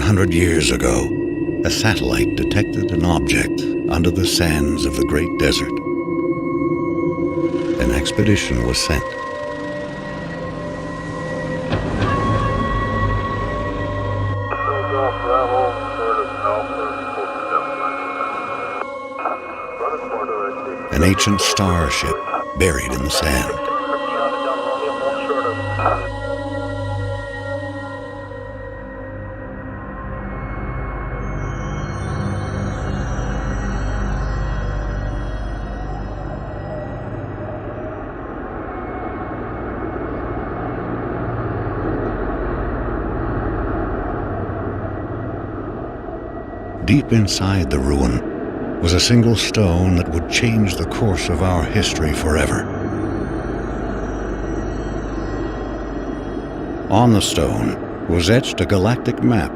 100 years ago, a satellite detected an object under the sands of the Great Desert. An expedition was sent. An ancient starship buried in the sand. Deep inside the ruin was a single stone that would change the course of our history forever. On the stone was etched a galactic map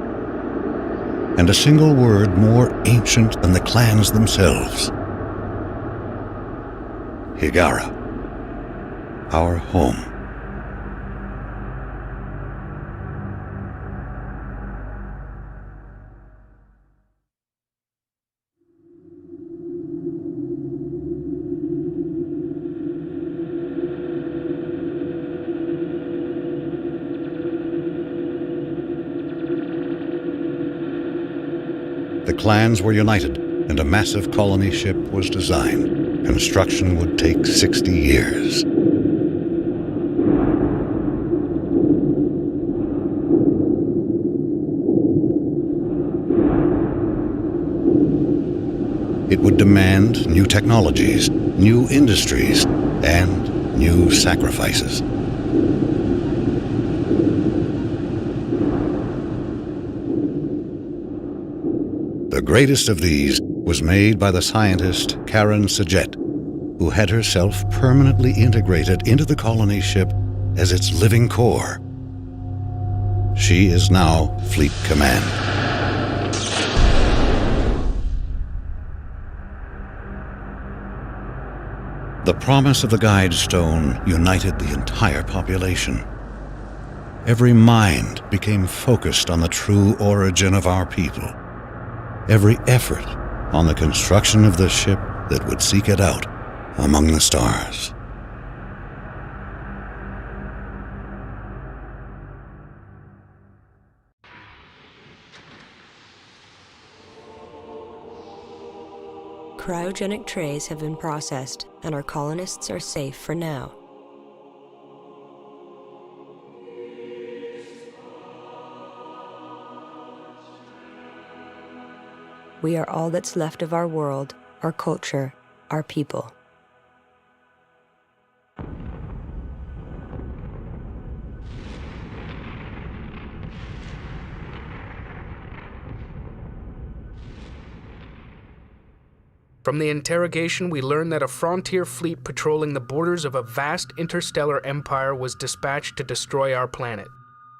and a single word more ancient than the clans themselves. Higara, our home. The clans were united, and a massive colony ship was designed. Construction would take 60 years. It would demand new technologies, new industries, and new sacrifices. The greatest of these was made by the scientist Karen Sajet, who had herself permanently integrated into the colony ship as its living core. She is now Fleet Command. The promise of the Guide Stone united the entire population. Every mind became focused on the true origin of our people. Every effort on the construction of the ship that would seek it out among the stars. Cryogenic trays have been processed, and our colonists are safe for now. We are all that's left of our world, our culture, our people. From the interrogation, we learned that a frontier fleet patrolling the borders of a vast interstellar empire was dispatched to destroy our planet.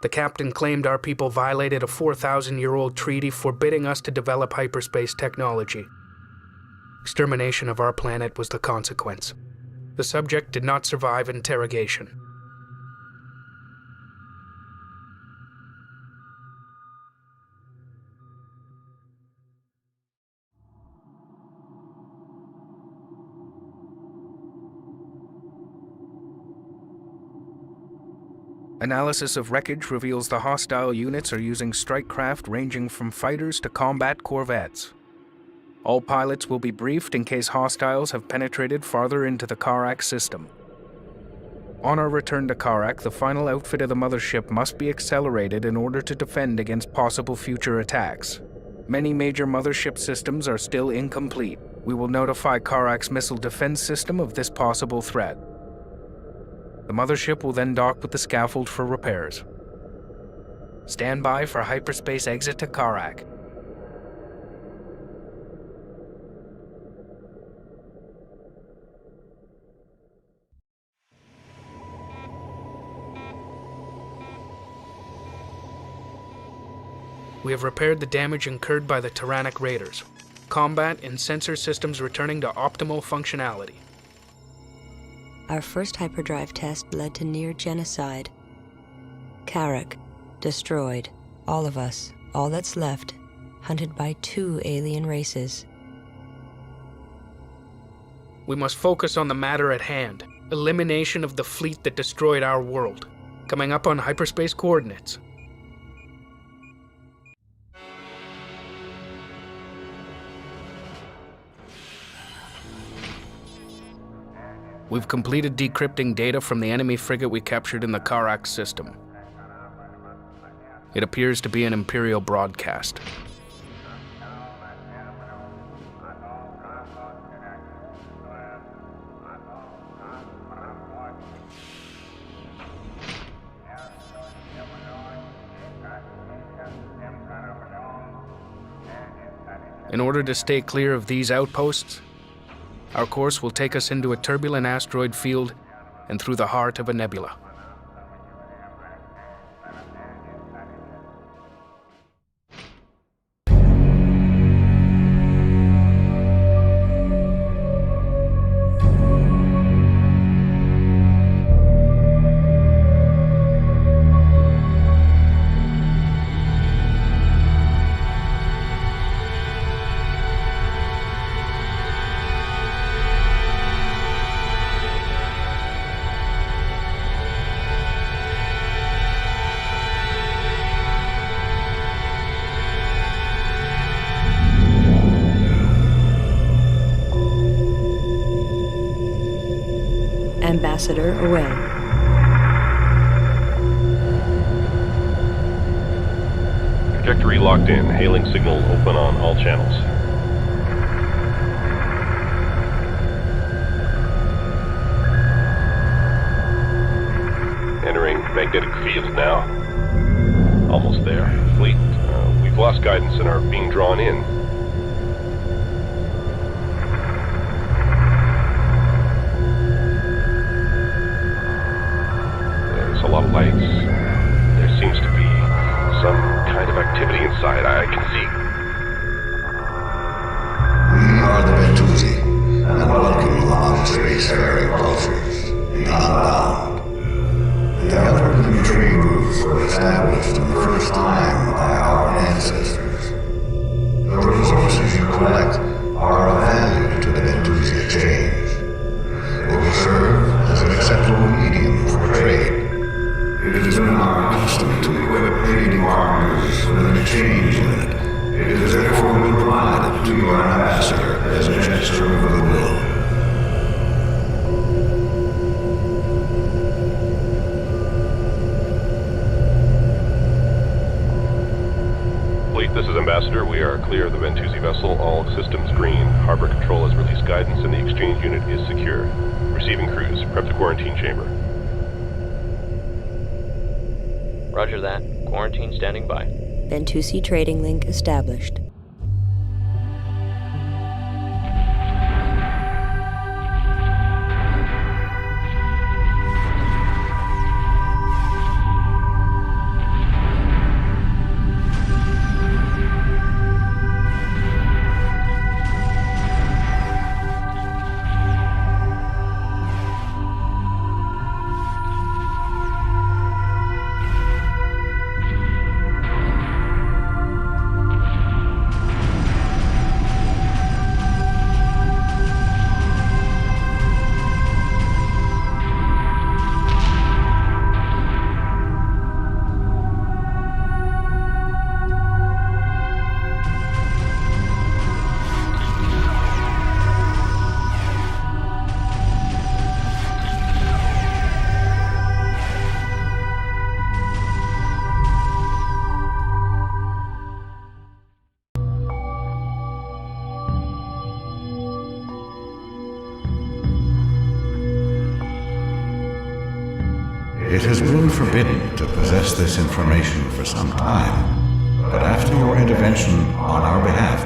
The captain claimed our people violated a 4,000-year-old treaty forbidding us to develop hyperspace technology. Extermination of our planet was the consequence. The subject did not survive interrogation. Analysis of wreckage reveals the hostile units are using strike craft ranging from fighters to combat corvettes. All pilots will be briefed in case hostiles have penetrated farther into the Kharak system. On our return to Kharak, the final outfit of the mothership must be accelerated in order to defend against possible future attacks. Many major mothership systems are still incomplete. We will notify Kharak's missile defense system of this possible threat. The mothership will then dock with the scaffold for repairs. Stand by for hyperspace exit to Kharak. We have repaired the damage incurred by the tyrannic raiders. Combat and sensor systems returning to optimal functionality. Our first hyperdrive test led to near genocide. Kharak, destroyed, all of us, all that's left, hunted by 2 alien races. We must focus on the matter at hand. Elimination of the fleet that destroyed our world. Coming up on hyperspace coordinates. We've completed decrypting data from the enemy frigate we captured in the Kharak system. It appears to be an Imperial broadcast. In order to stay clear of these outposts, our course will take us into a turbulent asteroid field and through the heart of a nebula. Ambassador away. Trajectory locked in. Hailing signal open on all channels. Entering magnetic field now. Almost there. Fleet, we've lost guidance and are being drawn in. There's a lot of lights. There seems to be some kind of activity inside. I can see. We are the Bentusi, and welcome you on spacefaring cultures, the unbound. The Backrooms trade routes were established for the first time by our ancestors. The resources you collect are of value to the Bentusi exchange. They will serve as an acceptable medium for trade. It has been our custom to equip trading partners with an exchange unit. It is therefore been provided to your ambassador as a gesture of goodwill. Fleet, this is Ambassador. We are clear of the Bentusi vessel. All systems green. Harbor Control has released guidance and the exchange unit is secure. Receiving crews. Prep the quarantine chamber. Roger that. Quarantine standing by. Bentusi trading link established. It has been forbidden to possess this information for some time, but after your intervention on our behalf,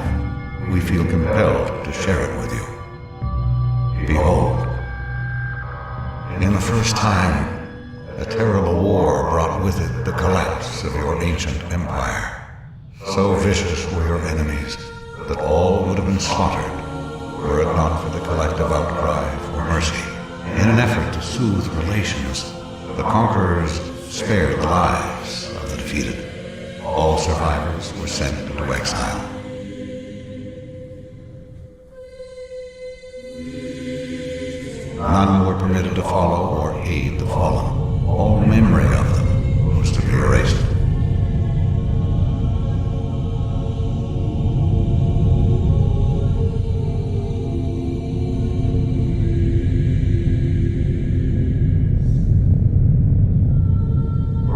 we feel compelled to share it with you. Behold, in the first time, a terrible war brought with it the collapse of your ancient empire. So vicious were your enemies that all would have been slaughtered were it not for the collective outcry for mercy. In an effort to soothe relations, the conquerors spared the lives of the defeated. All survivors were sent into exile. None were permitted to follow or aid the fallen. All memory of them was to be erased.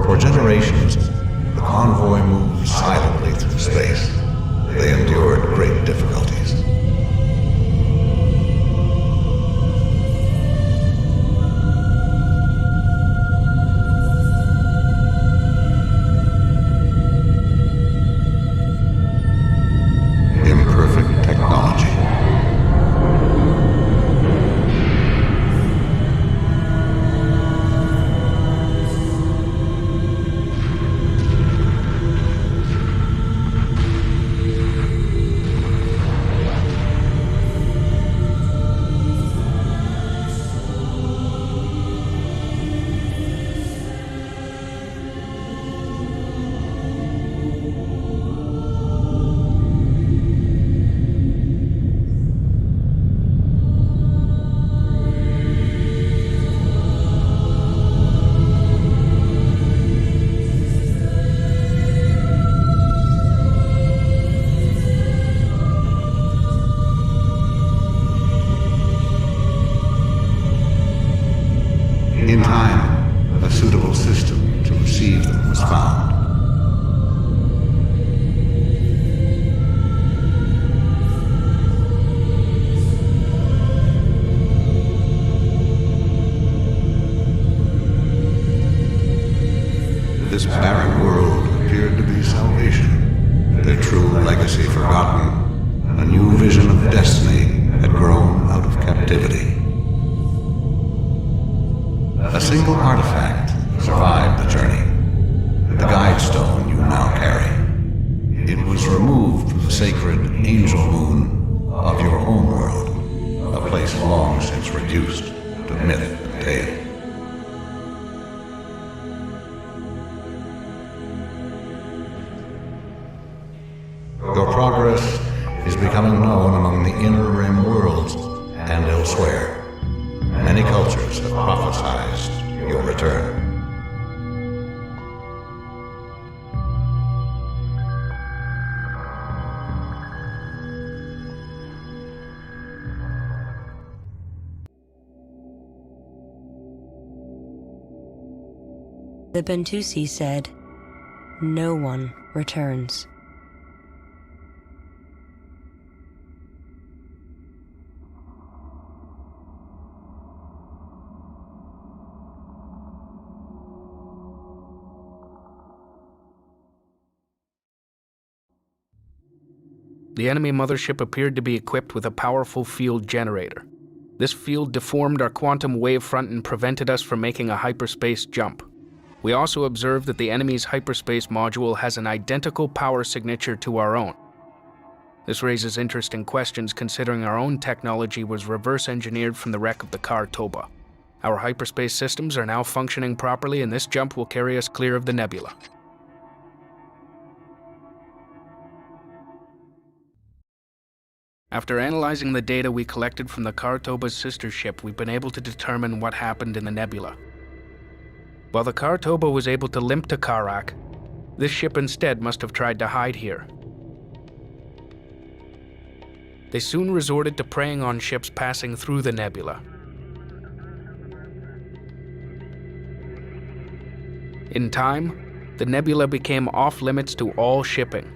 For generations, the convoy moved silently through space. They endured great difficulties. Imperfect technology. In time, a suitable system to receive them was found. This barren world appeared to be salvation, their true legacy forgotten. A new vision of destiny had grown out of captivity. A single artifact survived the journey. The guide stone you now carry. It was removed from the sacred angel moon of your homeworld, a place long since reduced to myth and tale. Your progress is becoming known among the inner rim worlds and elsewhere. Many cultures have prophesized your return. The Bentusi said, "No one returns." The enemy mothership appeared to be equipped with a powerful field generator. This field deformed our quantum wavefront and prevented us from making a hyperspace jump. We also observed that the enemy's hyperspace module has an identical power signature to our own. This raises interesting questions considering our own technology was reverse engineered from the wreck of the car Toba. Our hyperspace systems are now functioning properly, and this jump will carry us clear of the nebula. After analyzing the data we collected from the Kartoba's sister ship, we've been able to determine what happened in the nebula. While the Kartoba was able to limp to Kharak, this ship instead must have tried to hide here. They soon resorted to preying on ships passing through the nebula. In time, the nebula became off-limits to all shipping.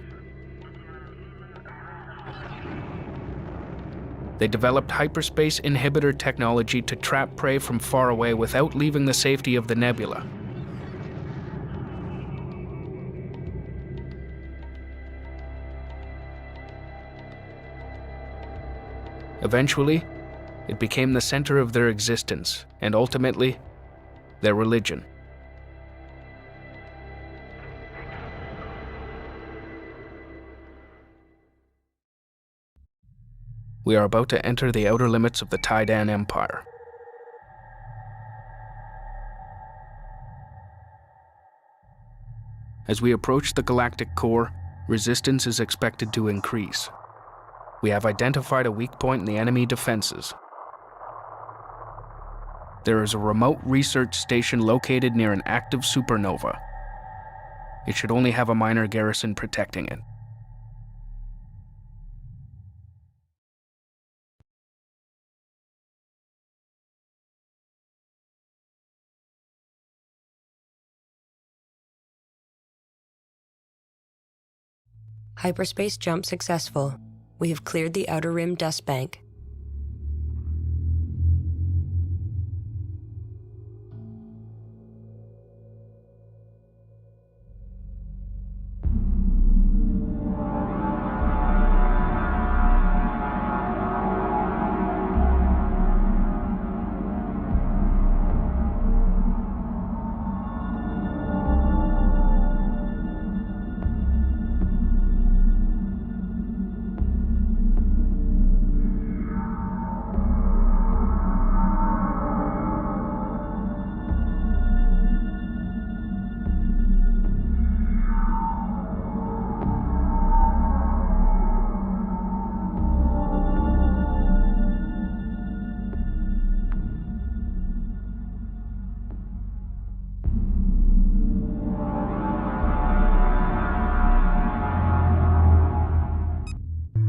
They developed hyperspace inhibitor technology to trap prey from far away without leaving the safety of the nebula. Eventually, it became the center of their existence, and ultimately, their religion. We are about to enter the outer limits of the Taidan Empire. As we approach the galactic core, resistance is expected to increase. We have identified a weak point in the enemy defenses. There is a remote research station located near an active supernova. It should only have a minor garrison protecting it. Hyperspace jump successful. We have cleared the outer rim dust bank.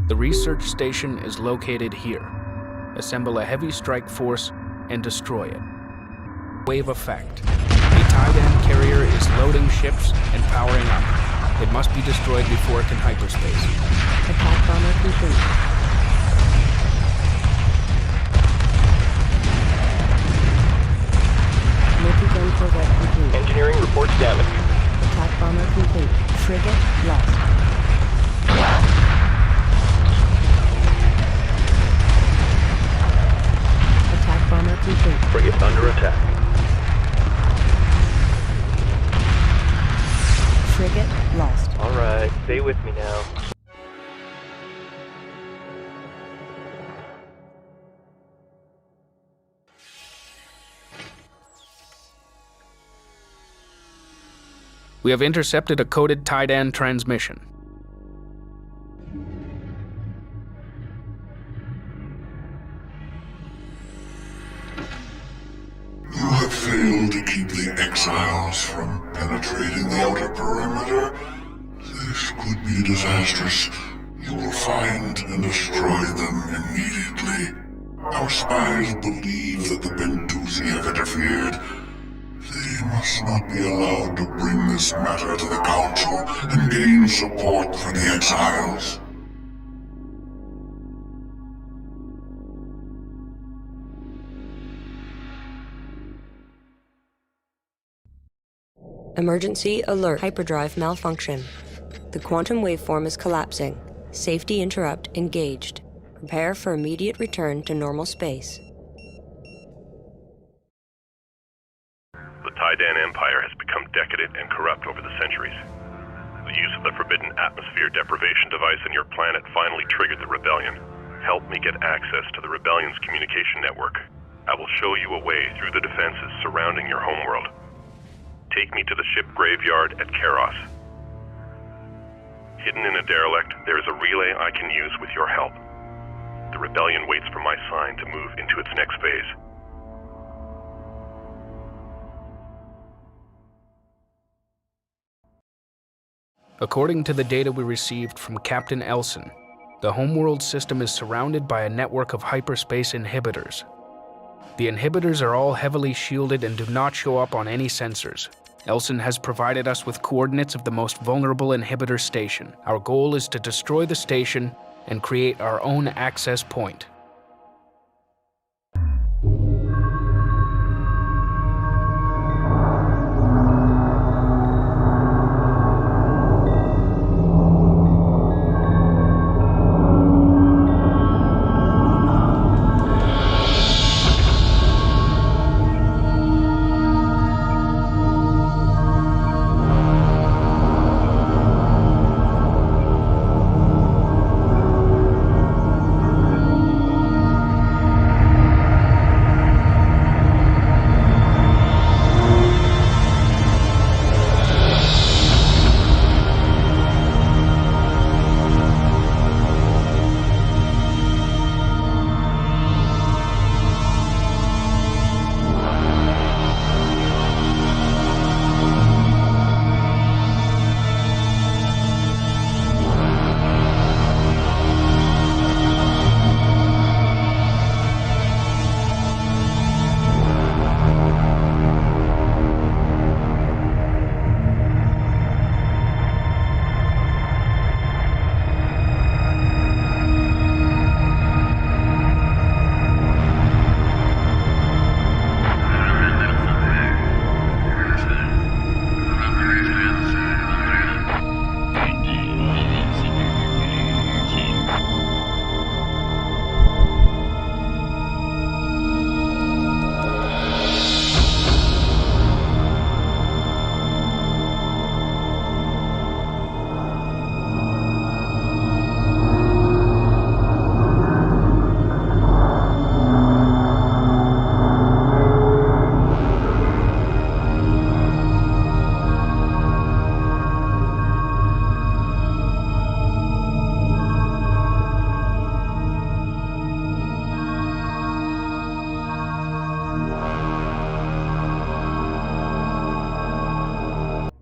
The research station is located here. Assemble a heavy strike force and destroy it. Wave effect. A Titan carrier is loading ships and powering up. It must be destroyed before it can hyperspace. Attack bomber complete. Multi-gun corvette complete. Engineering reports damage. Attack bomber complete. Frigate lost. Attack bomber complete. Frigate under attack. Frigate lost. Alright, stay with me now. We have intercepted a coded Titan transmission. You have failed to keep the exiles from penetrating the outer perimeter. This could be disastrous. You will find and destroy them immediately. Our spies believe that the Bentusi have interfered. They must not be allowed to bring this matter to the Council and gain support for the exiles. Emergency alert. Hyperdrive malfunction. The quantum waveform is collapsing. Safety interrupt engaged. Prepare for immediate return to normal space. The Tidan Empire has become decadent and corrupt over the centuries. The use of the forbidden atmosphere deprivation device on your planet finally triggered the rebellion. Help me get access to the rebellion's communication network. I will show you a way through the defenses surrounding your homeworld. Take me to the ship graveyard at Karos. Hidden in a derelict, there is a relay I can use with your help. The rebellion waits for my sign to move into its next phase. According to the data we received from Captain Elson, the Homeworld system is surrounded by a network of hyperspace inhibitors. The inhibitors are all heavily shielded and do not show up on any sensors. Elson has provided us with coordinates of the most vulnerable inhibitor station. Our goal is to destroy the station and create our own access point.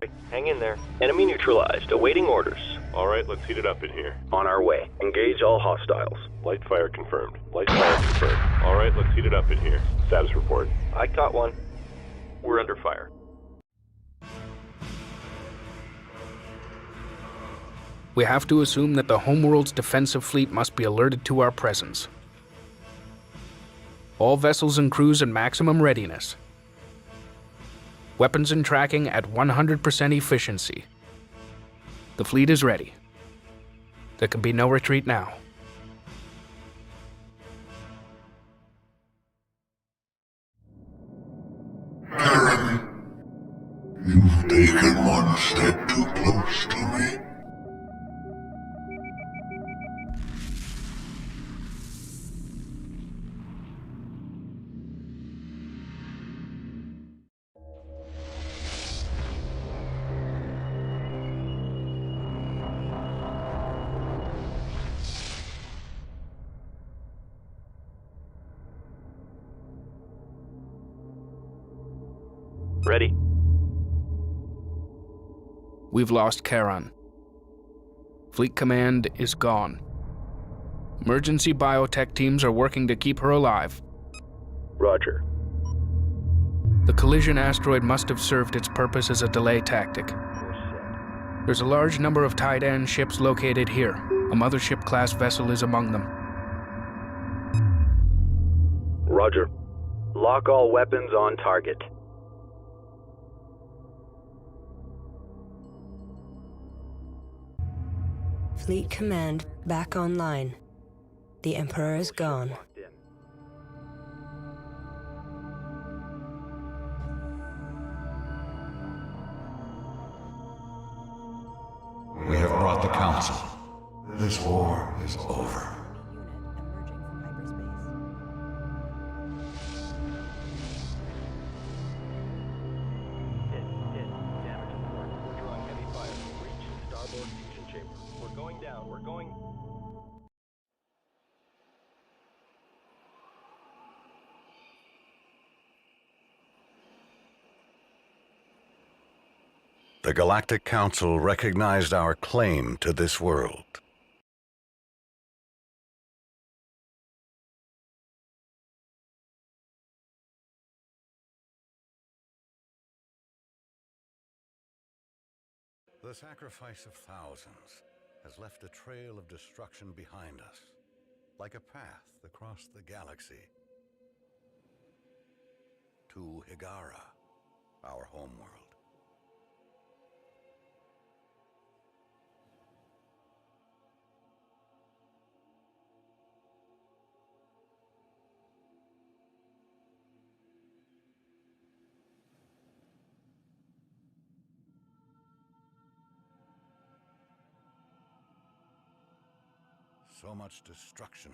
traffic. Hang in there. Enemy neutralized. Awaiting orders. All right, let's heat it up in here. On our way. Engage all hostiles. Light fire confirmed. Light fire confirmed. All right, let's heat it up in here. Status report. I caught one. We're under fire. We have to assume that the Homeworld's defensive fleet must be alerted to our presence. All vessels and crews in maximum readiness. Weapons and tracking at 100% efficiency. The fleet is ready. There can be no retreat now. Karen, you've taken one step too close to me. Ready. We've lost Kharak. Fleet command is gone. Emergency biotech teams are working to keep her alive. Roger. The collision asteroid must have served its purpose as a delay tactic. There's a large number of Taidan ships located here. A mothership-class vessel is among them. Roger. Lock all weapons on target. Fleet command back online. The Emperor is gone. We have brought the Council. This war is over. The Galactic Council recognized our claim to this world. The sacrifice of thousands has left a trail of destruction behind us, like a path across the galaxy. To Higara, our homeworld. So much destruction,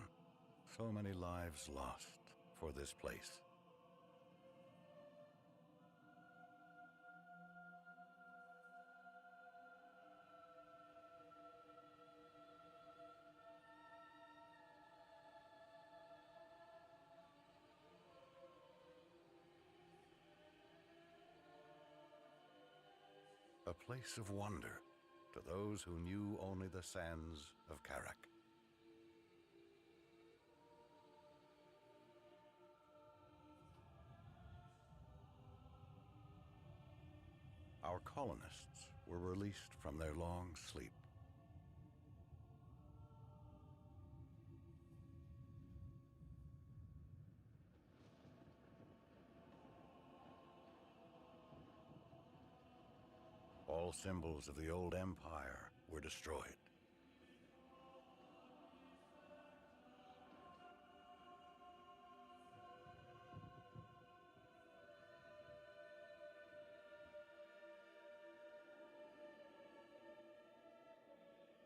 so many lives lost for this place. A place of wonder to those who knew only the sands of Kharak. Our colonists were released from their long sleep. All symbols of the old empire were destroyed.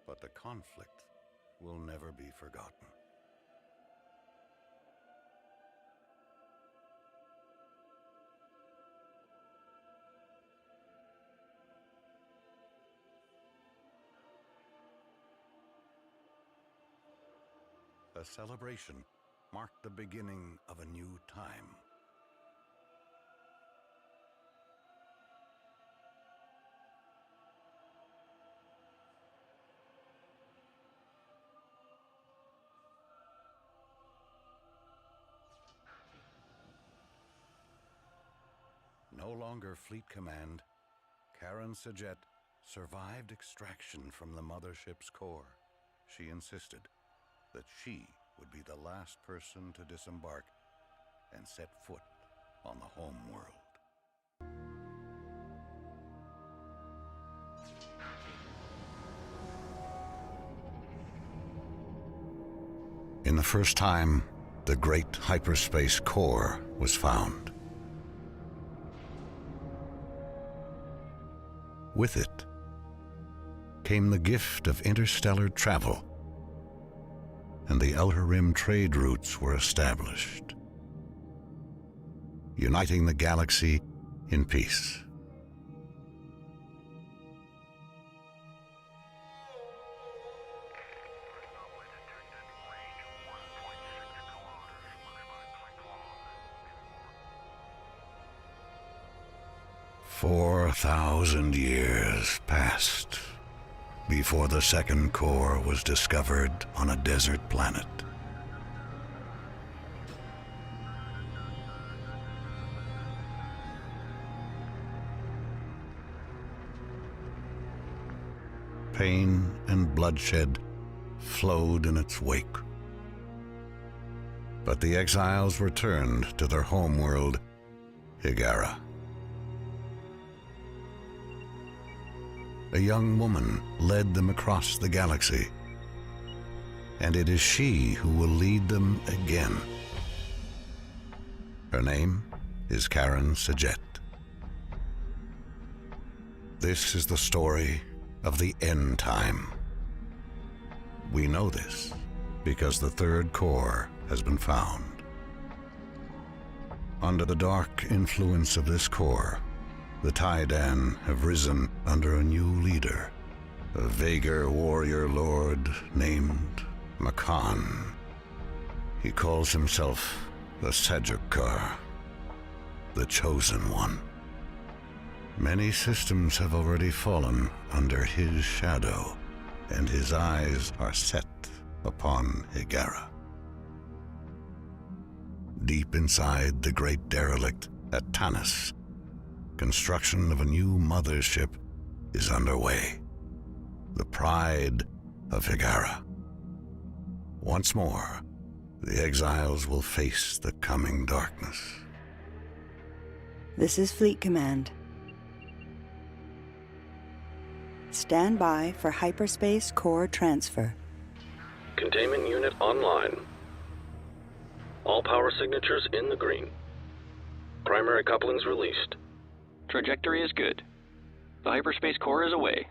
But the conflict will never be forgotten. A celebration marked the beginning of a new time. No longer Fleet Command, Karen Sajet survived extraction from the mothership's core. She insisted that she would be the last person to disembark and set foot on the home world. In the first time, the great hyperspace core was found. With it came the gift of interstellar travel, and the Outer Rim trade routes were established, uniting the galaxy in peace. "4,000 years passed before the second core was discovered on a desert planet. Pain and bloodshed flowed in its wake. But the exiles returned to their homeworld, Hiigara. A young woman led them across the galaxy, and it is she who will lead them again. Her name is Karen Sajet. This is the story of the end time. We know this because the third core has been found. Under the dark influence of this core, the Taidan have risen under a new leader, a vaguer warrior lord named Makan. He calls himself the Sajukar, the Chosen One. Many systems have already fallen under his shadow, and his eyes are set upon Hiigara. Deep inside the great derelict at Tanis, construction of a new mothership is underway. The pride of Hiigara. Once more, the exiles will face the coming darkness. This is Fleet Command. Stand by for hyperspace core transfer. Containment unit online. All power signatures in the green. Primary couplings released. Trajectory is good. The hyperspace core is away.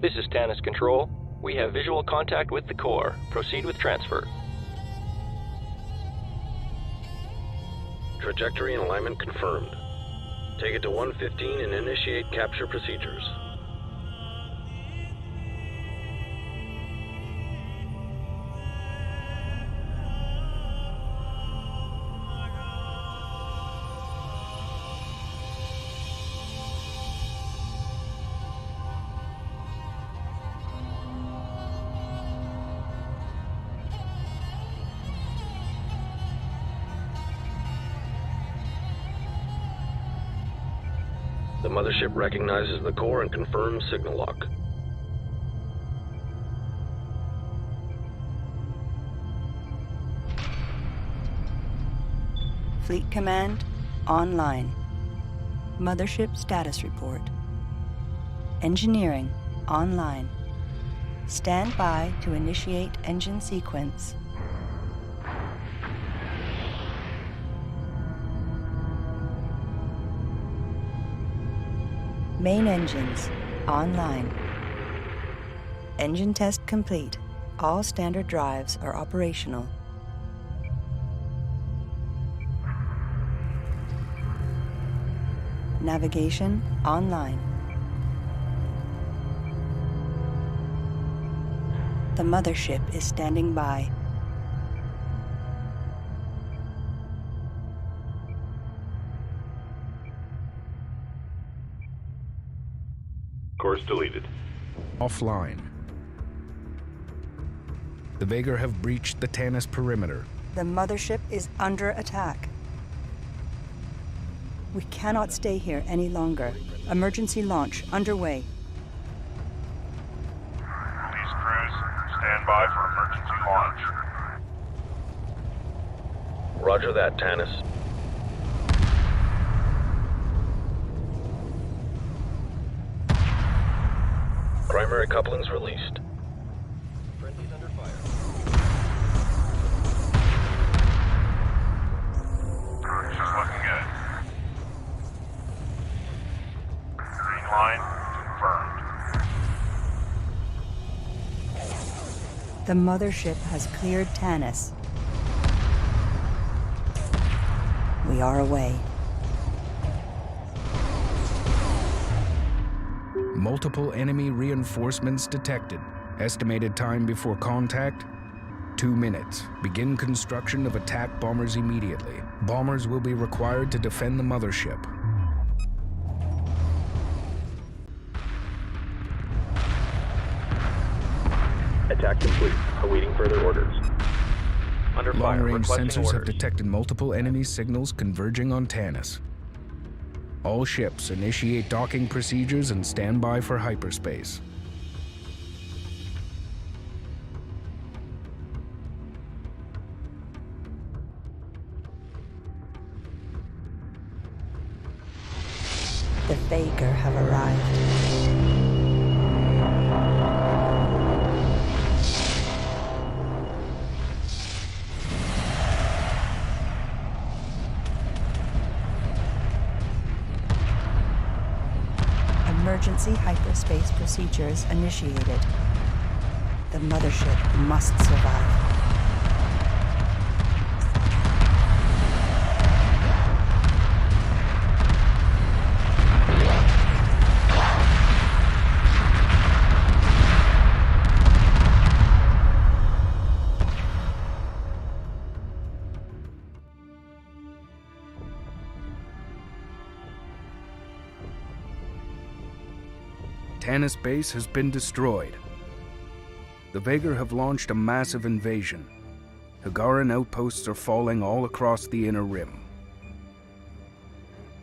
This is Tanis Control. We have visual contact with the core. Proceed with transfer. Trajectory and alignment confirmed. Take it to 115 and initiate capture procedures. The mothership recognizes the core and confirms signal lock. Fleet Command, online. Mothership status report. Engineering, online. Stand by to initiate engine sequence. Main engines, online. Engine test complete. All standard drives are operational. Navigation, online. The mothership is standing by. Course deleted. Offline. The Vagar have breached the Tanis perimeter. The mothership is under attack. We cannot stay here any longer. Emergency launch underway. These crews, stand by for emergency launch. Roger that, Tanis. Primary couplings released. Friendly's under fire. This is looking good. Green line confirmed. The mothership has cleared Tanis. We are away. Multiple enemy reinforcements detected. Estimated time before contact, 2 minutes. Begin construction of attack bombers immediately. Bombers will be required to defend the mothership. Attack complete. Awaiting further orders. Under fire. Long-range Requesting sensors have orders. detected multiple enemy signals converging on Tanis. All ships initiate docking procedures and stand by for hyperspace. The Vagar have arrived. Emergency hyperspace procedures initiated. The mothership must survive. Tanis base has been destroyed. The Vagar have launched a massive invasion. Higaran outposts are falling all across the Inner Rim.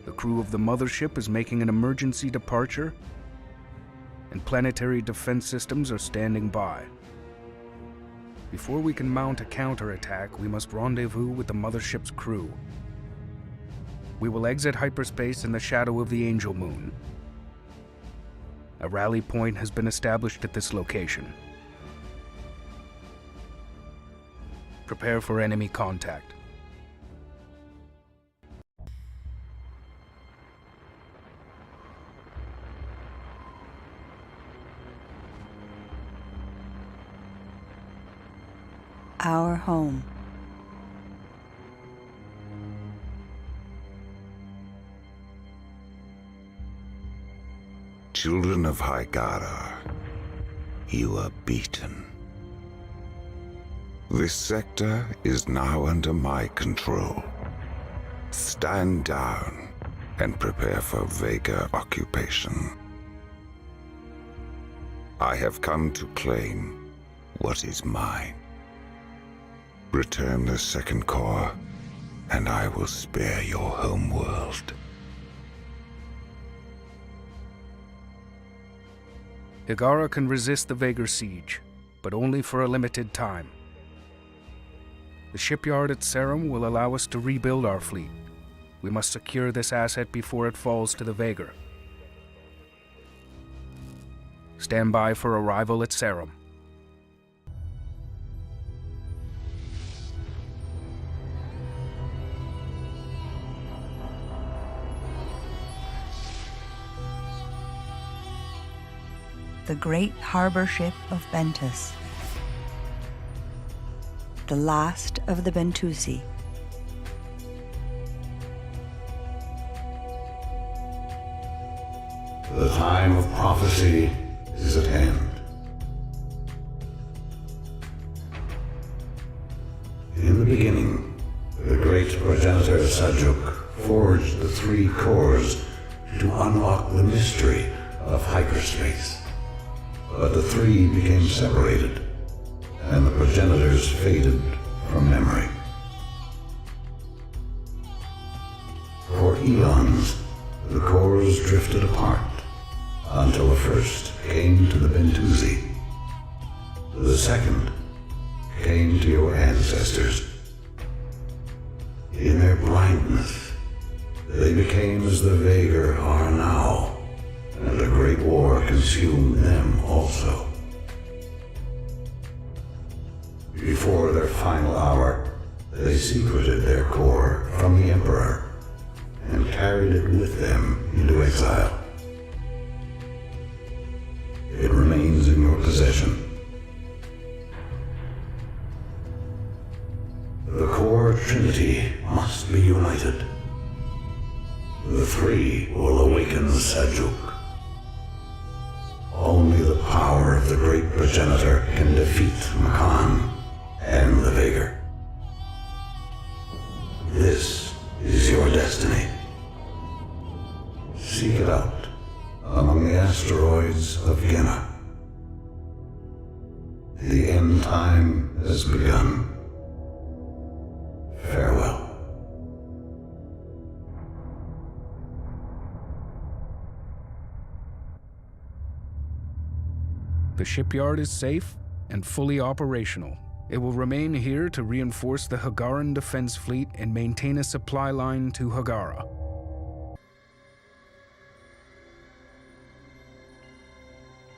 The crew of the mothership is making an emergency departure, and planetary defense systems are standing by. Before we can mount a counterattack, we must rendezvous with the mothership's crew. We will exit hyperspace in the shadow of the Angel Moon. A rally point has been established at this location. Prepare for enemy contact. Our home. Children of Hygara, you are beaten. This sector is now under my control. Stand down and prepare for Vagar occupation. I have come to claim what is mine. Return the second core, and I will spare your homeworld. Higara can resist the Vagar siege, but only for a limited time. The shipyard at Serum will allow us to rebuild our fleet. We must secure this asset before it falls to the Vagar. Stand by for arrival at Serum. The great harbor ship of Bentus. The last of the Bentusi. The time of prophecy is at hand. In the beginning, the great progenitor Sajuk forged the three cores to unlock the mystery of hyperspace. But the three became separated, and the progenitors faded from memory. For eons, the cores drifted apart until the first came to the Bentusi. The second came to your ancestors. In their blindness, they became as the Vagar are now, and a great war consumed them also. Before their final hour, they secreted their core from the Emperor and carried it with them into exile. It remains in your possession. The core trinity must be united. The three will awaken Sajuk. Only the power of the great progenitor can defeat Makan and the Vagar. This is your destiny. Seek it out among the asteroids of Genna. The end time has begun. Farewell. The shipyard is safe and fully operational. It will remain here to reinforce the Hagaran defense fleet and maintain a supply line to Hagara.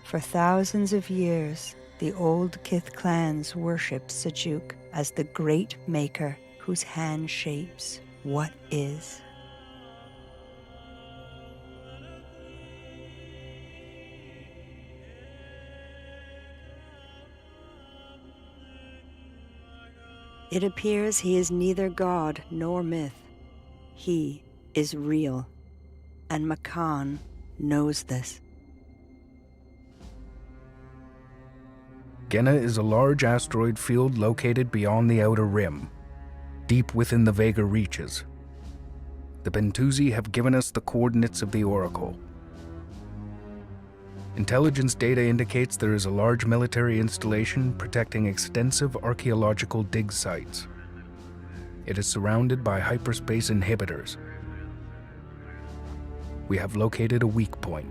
For thousands of years, the old Kith clans worship Sajuk as the great maker whose hand shapes what is. It appears he is neither god nor myth. He is real, and Makan knows this. Genna is a large asteroid field located beyond the Outer Rim, deep within the Vagar reaches. The Bentusi have given us the coordinates of the Oracle. Intelligence data indicates there is a large military installation protecting extensive archaeological dig sites. It is surrounded by hyperspace inhibitors. We have located a weak point.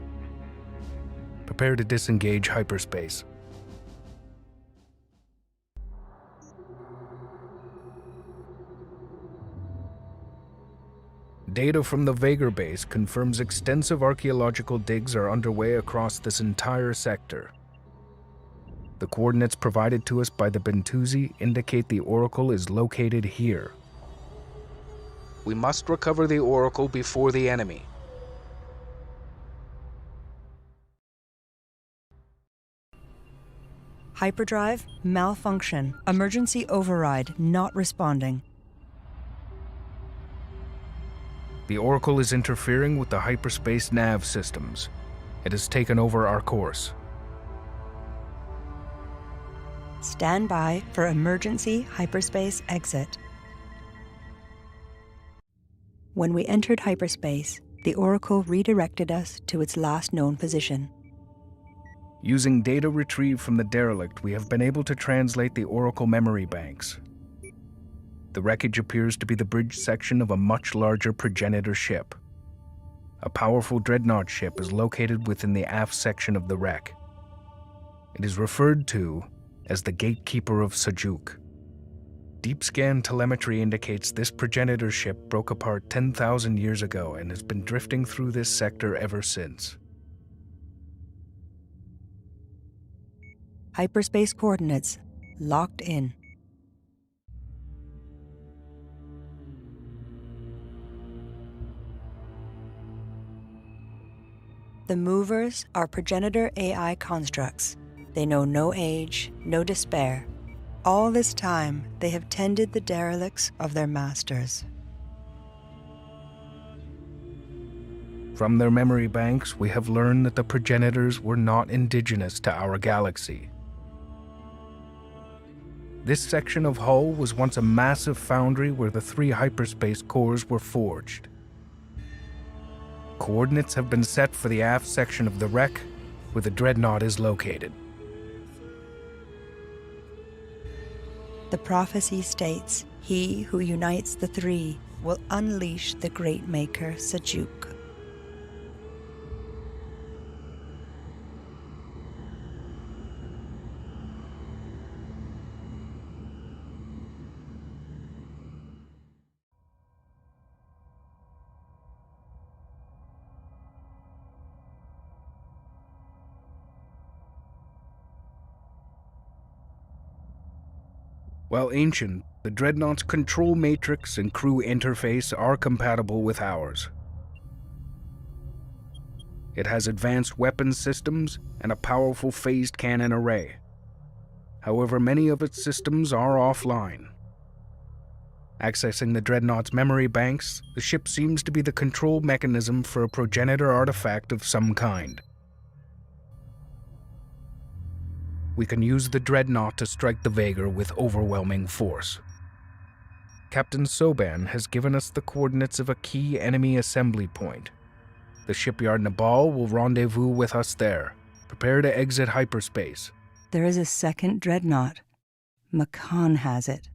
Prepare to disengage hyperspace. Data from the Vagar base confirms extensive archaeological digs are underway across this entire sector. The coordinates provided to us by the Bentusi indicate the Oracle is located here. We must recover the Oracle before the enemy. Hyperdrive malfunction. Emergency override not responding. The Oracle is interfering with the hyperspace nav systems. It has taken over our course. Stand by for emergency hyperspace exit. When we entered hyperspace, the Oracle redirected us to its last known position. Using data retrieved from the derelict, we have been able to translate the Oracle memory banks. The wreckage appears to be the bridge section of a much larger progenitor ship. A powerful dreadnought ship is located within the aft section of the wreck. It is referred to as the Gatekeeper of Sajuk. Deep scan telemetry indicates this progenitor ship broke apart 10,000 years ago and has been drifting through this sector ever since. Hyperspace coordinates locked in. The movers are progenitor AI constructs. They know no age, no despair. All this time, they have tended the derelicts of their masters. From their memory banks, we have learned that the progenitors were not indigenous to our galaxy. This section of hull was once a massive foundry where the 3 hyperspace cores were forged. Coordinates have been set for the aft section of the wreck, where the dreadnought is located. The prophecy states, he who unites the three will unleash the great maker Sajuk. While ancient, the Dreadnought's control matrix and crew interface are compatible with ours. It has advanced weapons systems and a powerful phased cannon array. However, many of its systems are offline. Accessing the Dreadnought's memory banks, the ship seems to be the control mechanism for a progenitor artifact of some kind. We can use the Dreadnought to strike the Vaegar with overwhelming force. Captain Soban has given us the coordinates of a key enemy assembly point. The shipyard Nabal will rendezvous with us there. Prepare to exit hyperspace. There is a second dreadnought. Makan has it.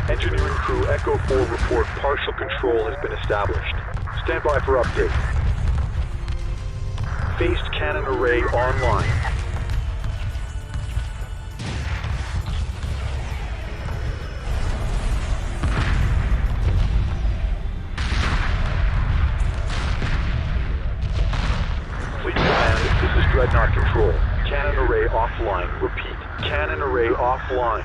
Engineering crew Echo 4 report partial control has been established. Stand by for update. Phased cannon array online. Fleet command, this is Dreadnought control. Cannon array offline. Repeat. Cannon array offline.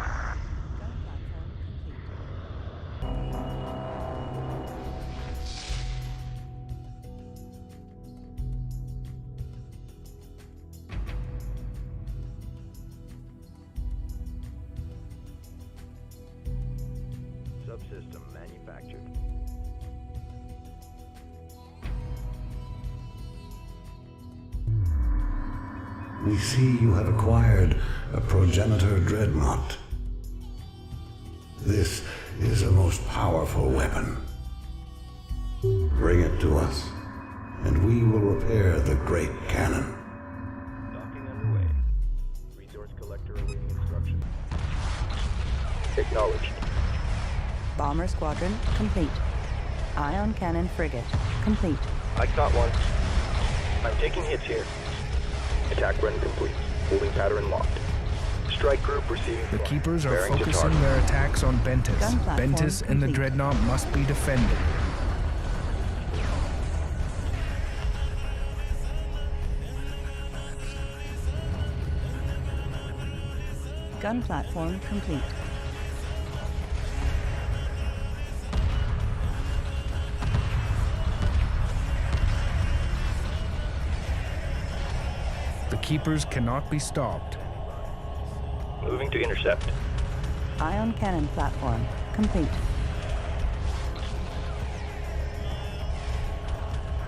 Subsystem manufactured. We see you have acquired a progenitor dreadnought. This is a most powerful weapon. Bring it to us, and we will repair the great cannon. Docking underway. Resource collector awaiting instructions. Acknowledged. Bomber squadron complete. Ion cannon frigate complete. I caught one. I'm taking hits here. Attack run complete. Holding pattern locked. Strike group receiving. The Keepers are Bearing to focusing target. their attacks on Bentis. Gun platform Bentis and the complete. Dreadnought must be defended. Gun platform complete. The Keepers cannot be stopped. Moving to intercept. Ion cannon platform complete.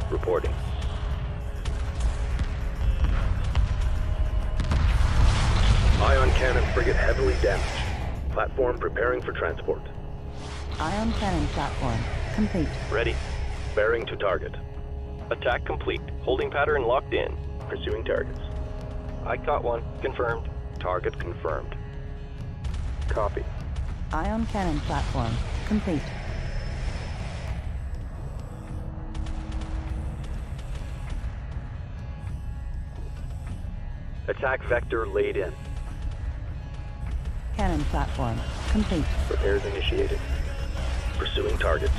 Reporting. Ion cannon frigate heavily damaged. Platform preparing for transport. Ion cannon platform complete. Ready. Bearing to target. Attack complete. Holding pattern locked in. Pursuing targets. I caught one. Confirmed. Target confirmed. Copy. Ion cannon platform complete. Attack vector laid in. Cannon platform complete. Repairs initiated. Pursuing targets.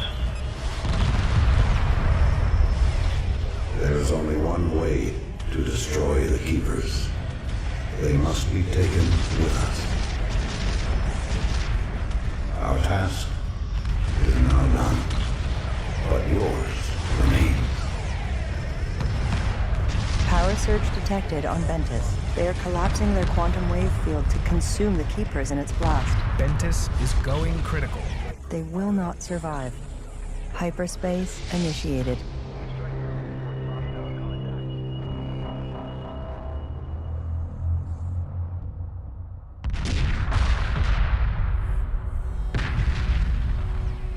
There is only one way to destroy the Keepers. They must be taken with us. Our task is now done, but yours remains. Power surge detected on Ventus. They are collapsing their quantum wave field to consume the Keepers in its blast. Ventus is going critical. They will not survive. Hyperspace initiated.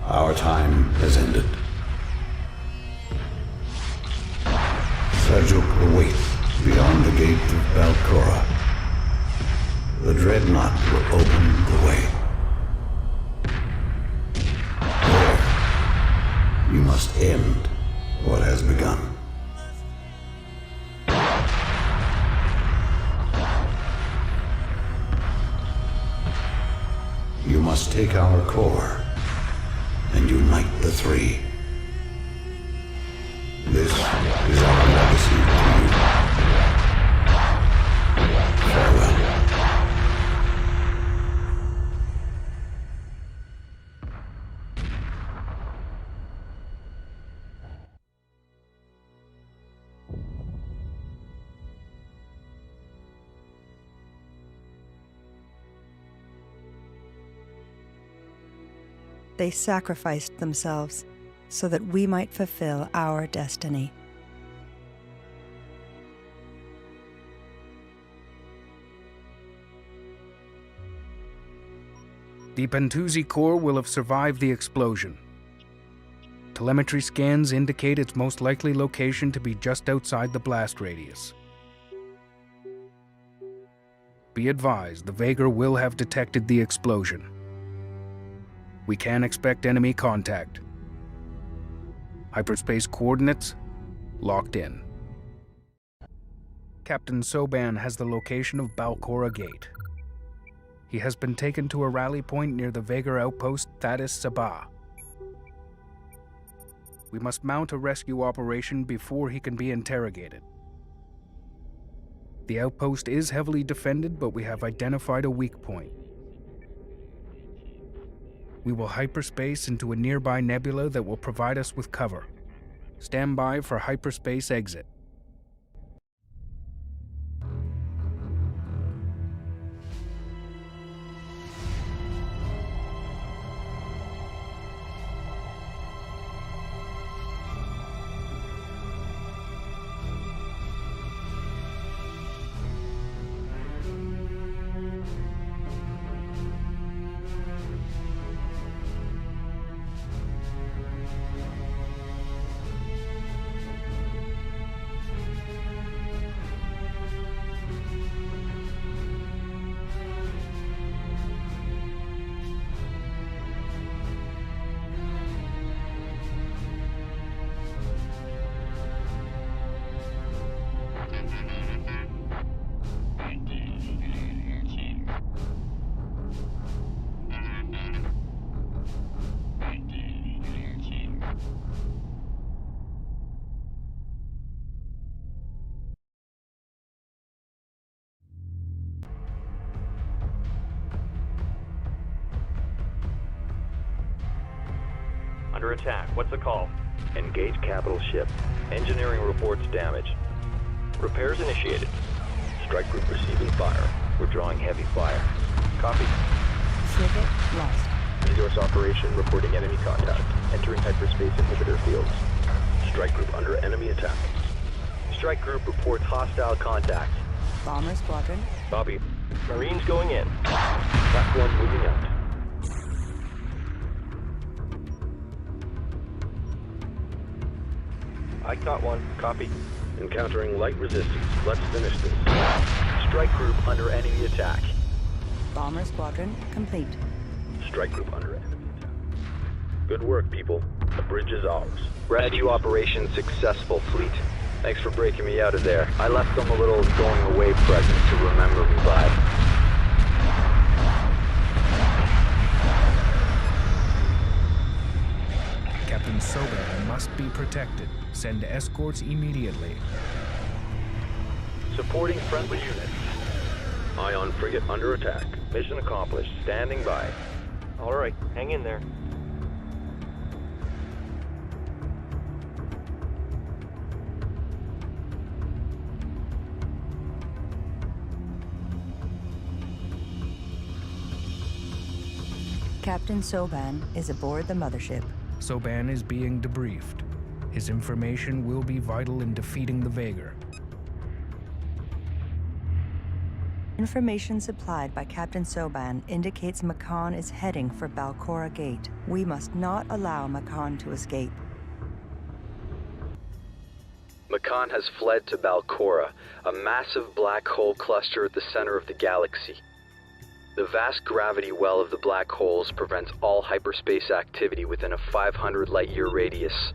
Our time has ended. Seljuk awaits beyond the gate of Balkora. The dreadnought will open the way. There, you must end what has begun. You must take our core and unite the three. This is our legacy to you. Farewell. They sacrificed themselves so that we might fulfill our destiny. The Bentusi core will have survived the explosion. Telemetry scans indicate its most likely location to be just outside the blast radius. Be advised, the Vagar will have detected the explosion. We can expect enemy contact. Hyperspace coordinates locked in. Captain Soban has the location of Balkora Gate. He has been taken to a rally point near the Vagar outpost Thadis Sabah. We must mount a rescue operation before he can be interrogated. The outpost is heavily defended, but we have identified a weak point. We will hyperspace into a nearby nebula that will provide us with cover. Stand by for hyperspace exit. Under attack. What's the call? Engage capital ship. Engineering reports damage. Repairs initiated. Strike group receiving fire. We're drawing heavy fire. Copy. Frigate lost. Resource operation reporting enemy contact. Entering hyperspace inhibitor fields. Strike group under enemy attack. Strike group reports hostile contact. Bomber squadron. Copy. Marines going in. Platform moving out. I caught one. Copy. Encountering light resistance. Let's finish this. Strike group under enemy attack. Bomber squadron complete. Strike group under enemy attack. Good work, people. The bridge is ours. Rescue operation successful, fleet. Thanks for breaking me out of there. I left them a little going away present to remember me by. Captain Soban must be protected. Send escorts immediately. Supporting friendly units. Ion frigate under attack. Mission accomplished. Standing by. Alright, hang in there. Captain Soban is aboard the mothership. Soban is being debriefed. His information will be vital in defeating the Vaegar. Information supplied by Captain Soban indicates Makan is heading for Balcora Gate. We must not allow Makan to escape. Makan has fled to Balcora, a massive black hole cluster at the center of the galaxy. The vast gravity well of the black holes prevents all hyperspace activity within a 500 light-year radius.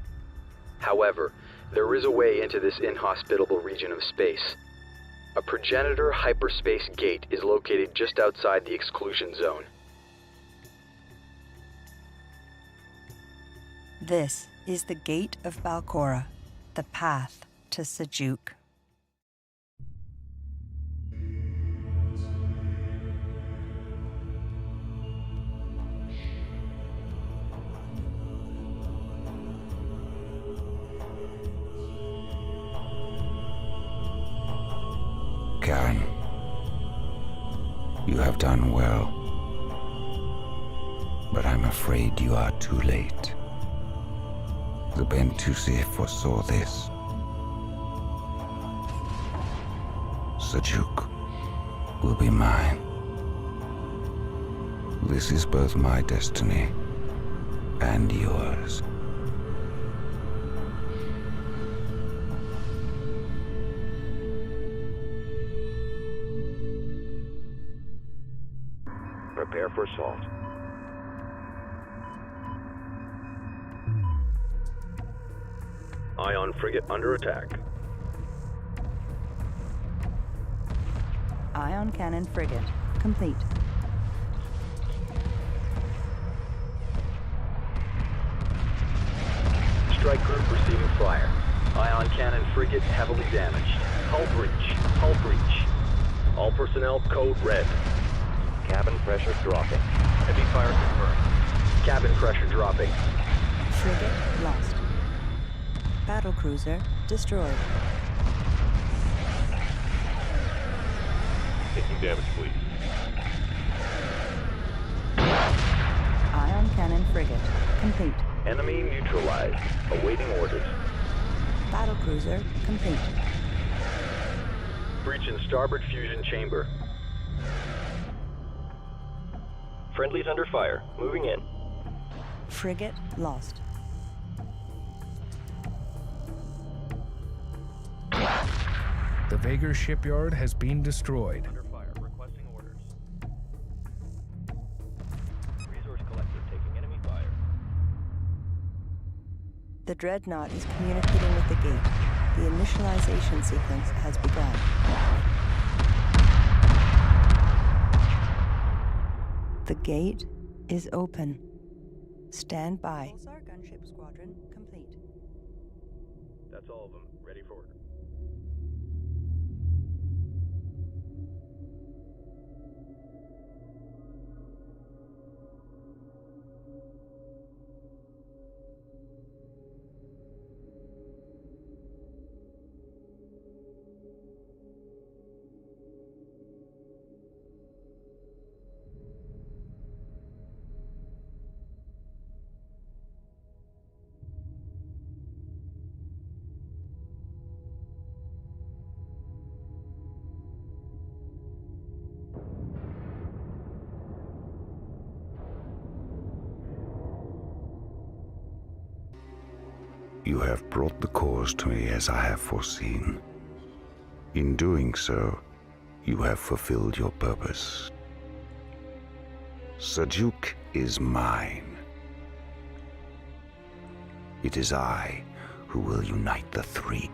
However, there is a way into this inhospitable region of space. A progenitor hyperspace gate is located just outside the exclusion zone. This is the Gate of Balcora, the path to Sajuk. Karen, you have done well, but I'm afraid you are too late. The Bentusi foresaw this. Sajuk will be mine. This is both my destiny and yours. Prepare for assault. Ion frigate under attack. Ion cannon frigate complete. Strike group receiving fire. Ion cannon frigate heavily damaged. Hull breach. Hull breach. All personnel code red. Cabin pressure dropping. Heavy fire confirmed. Cabin pressure dropping. Frigate lost. Battle cruiser destroyed. Taking damage, please. Ion cannon frigate complete. Enemy neutralized. Awaiting orders. Battle cruiser complete. Breach in starboard fusion chamber. Friendlies under fire. Moving in. Frigate lost. The Vaegar shipyard has been destroyed. Under fire. Requesting orders. Resource collector taking enemy fire. The Dreadnought is communicating with the gate. The initialization sequence has begun. The gate is open. Stand by. Pulsar gunship squadron complete. That's all of them. Ready for order. You have brought the cause to me as I have foreseen. In doing so, you have fulfilled your purpose. Sajuk is mine. It is I who will unite the three.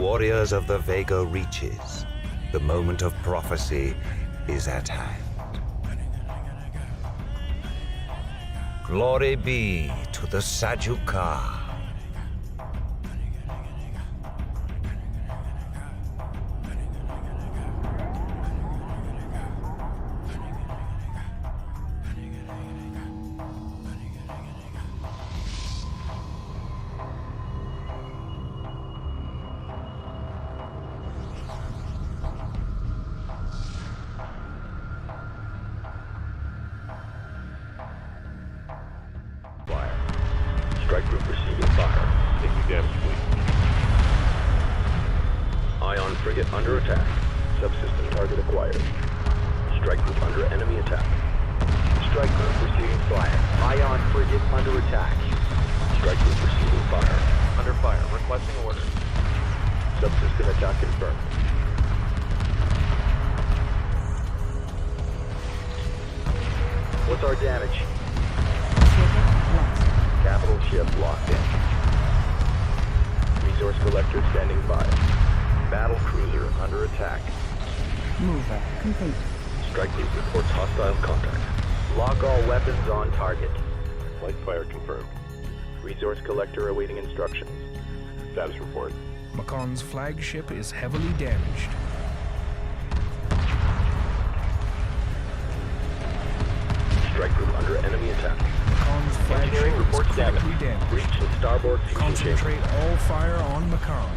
Warriors of the Vega reaches. The moment of prophecy is at hand. Glory be to the Sajuka. Strike group receiving fire. Taking damage, please. Ion frigate under attack. Subsystem target acquired. Strike group under enemy attack. Strike group receiving fire. Ion frigate under attack. Strike group receiving fire. Under fire. Requesting order. Subsystem attack confirmed. What's our damage? Capital ship locked in. Resource collector standing by. Battle cruiser under attack. Mover complete. Strike group reports hostile contact. Lock all weapons on target. Light fire confirmed. Resource collector awaiting instructions. Status report. Macon's flagship is heavily damaged. Strike group under enemy attack. Macon's flagship Engineering reports is critically damage. damaged. Breach in starboard fusion Concentrate chamber. all fire on Macon.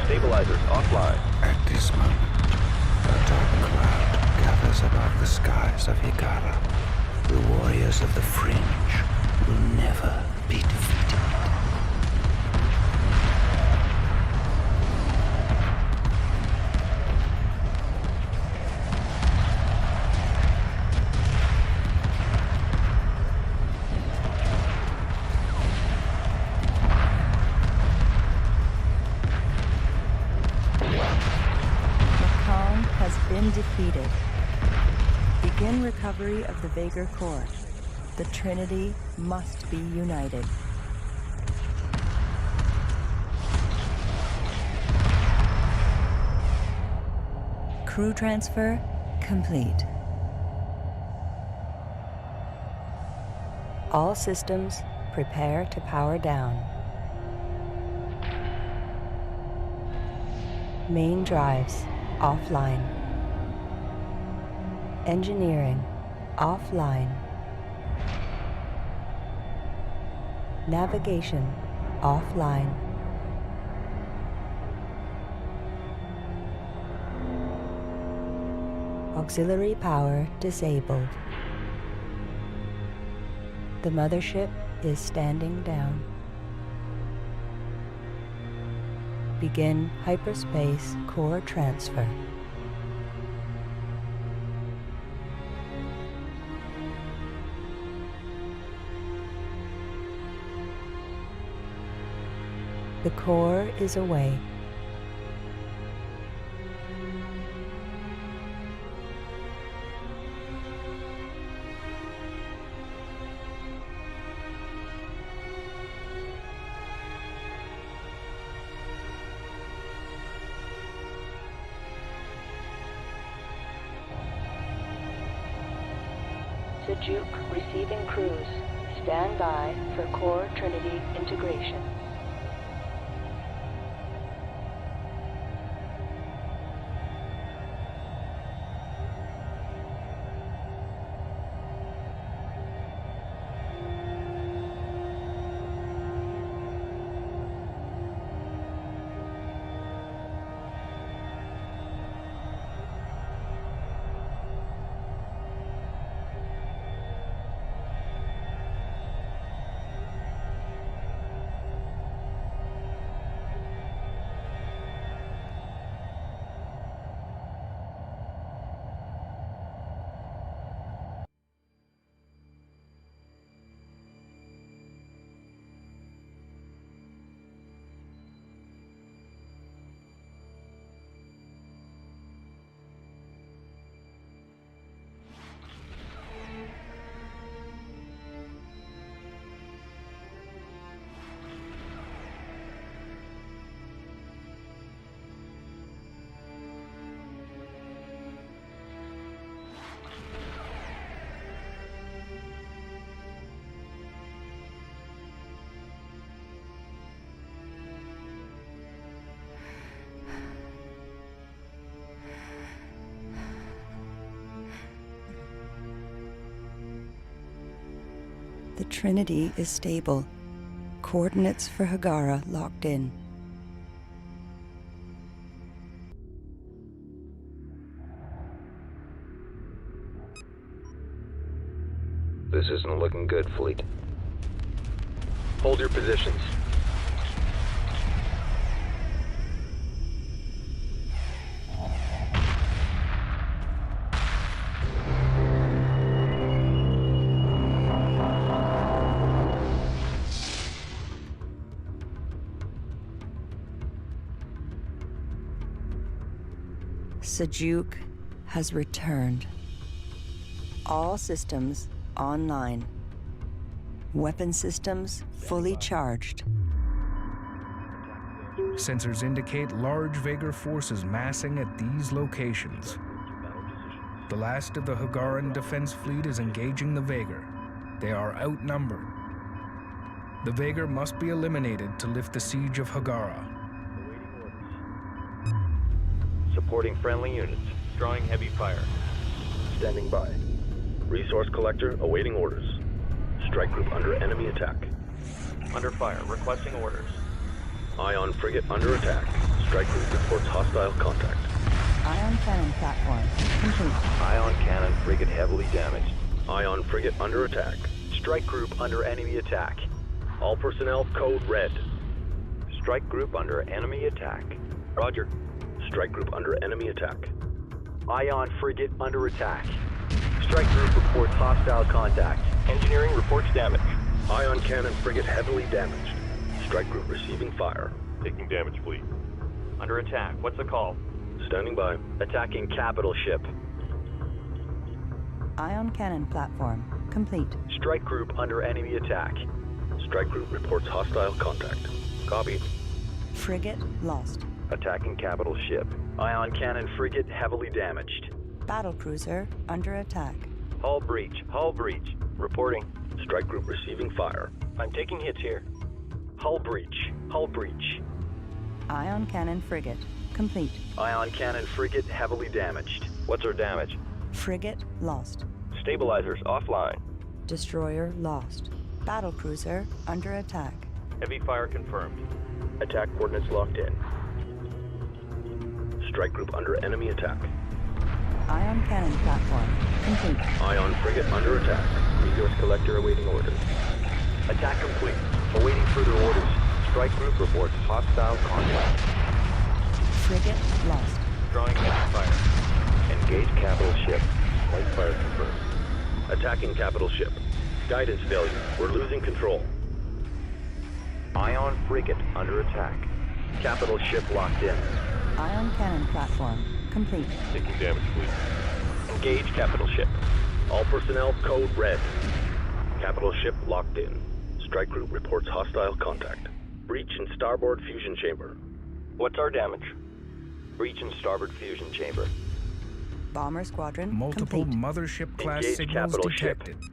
Stabilizers offline. At this moment, a dark cloud gathers above the skies of Higara. The warriors of the Fringe will never be defeated. Defeated. Begin recovery of the Vega core. The Trinity must be united. Crew transfer complete. All systems prepare to power down. Main drives offline. Engineering offline. Navigation offline. Auxiliary power disabled. The mothership is standing down. Begin hyperspace core transfer. The core is away. Sajuk receiving crews. Stand by for core Trinity integration. The Trinity is stable. Coordinates for Hagara locked in. This isn't looking good, Fleet. Hold your positions. Sejuk has returned. All systems online. Weapon systems fully charged. Sensors indicate large Vagar forces massing at these locations. The last of the Hagaran defense fleet is engaging the Vagar. They are outnumbered. The Vagar must be eliminated to lift the siege of Hagara. Supporting friendly units. Drawing heavy fire. Standing by. Resource collector awaiting orders. Strike group under enemy attack. Under fire, requesting orders. Ion frigate under attack. Strike group reports hostile contact. Ion cannon platform complete. Ion cannon frigate heavily damaged. Ion frigate under attack. Strike group under enemy attack. All personnel code red. Strike group under enemy attack. Roger. Strike group under enemy attack. Ion frigate under attack. Strike group reports hostile contact. Engineering reports damage. Ion cannon frigate heavily damaged. Strike group receiving fire. Taking damage, Fleet. Under attack. What's the call? Standing by. Attacking capital ship. Ion cannon platform complete. Strike group under enemy attack. Strike group reports hostile contact. Copy. Frigate lost. Attacking capital ship. Ion cannon frigate heavily damaged. Battlecruiser under attack. Hull breach. Hull breach. Reporting. Strike group receiving fire. I'm taking hits here. Hull breach. Hull breach. Ion cannon frigate complete. Ion cannon frigate heavily damaged. What's our damage? Frigate lost. Stabilizers offline. Destroyer lost. Battlecruiser under attack. Heavy fire confirmed. Attack coordinates locked in. Strike group under enemy attack. Ion cannon platform complete. Ion frigate under attack. Resource collector awaiting orders. Attack complete. Awaiting further orders. Strike group reports hostile contact. Frigate lost. Drawing heavy fire. Engage capital ship. Light fire confirmed. Attacking capital ship. Guidance failure. We're losing control. Ion frigate under attack. Capital ship locked in. Ion cannon platform complete. Taking damage, Fleet. Engage capital ship. All personnel code red. Capital ship locked in. Strike group reports hostile contact. Breach in starboard fusion chamber. What's our damage? Breach in starboard fusion chamber. Bomber squadron Multiple complete. mothership class Engage signals capital ship. detected.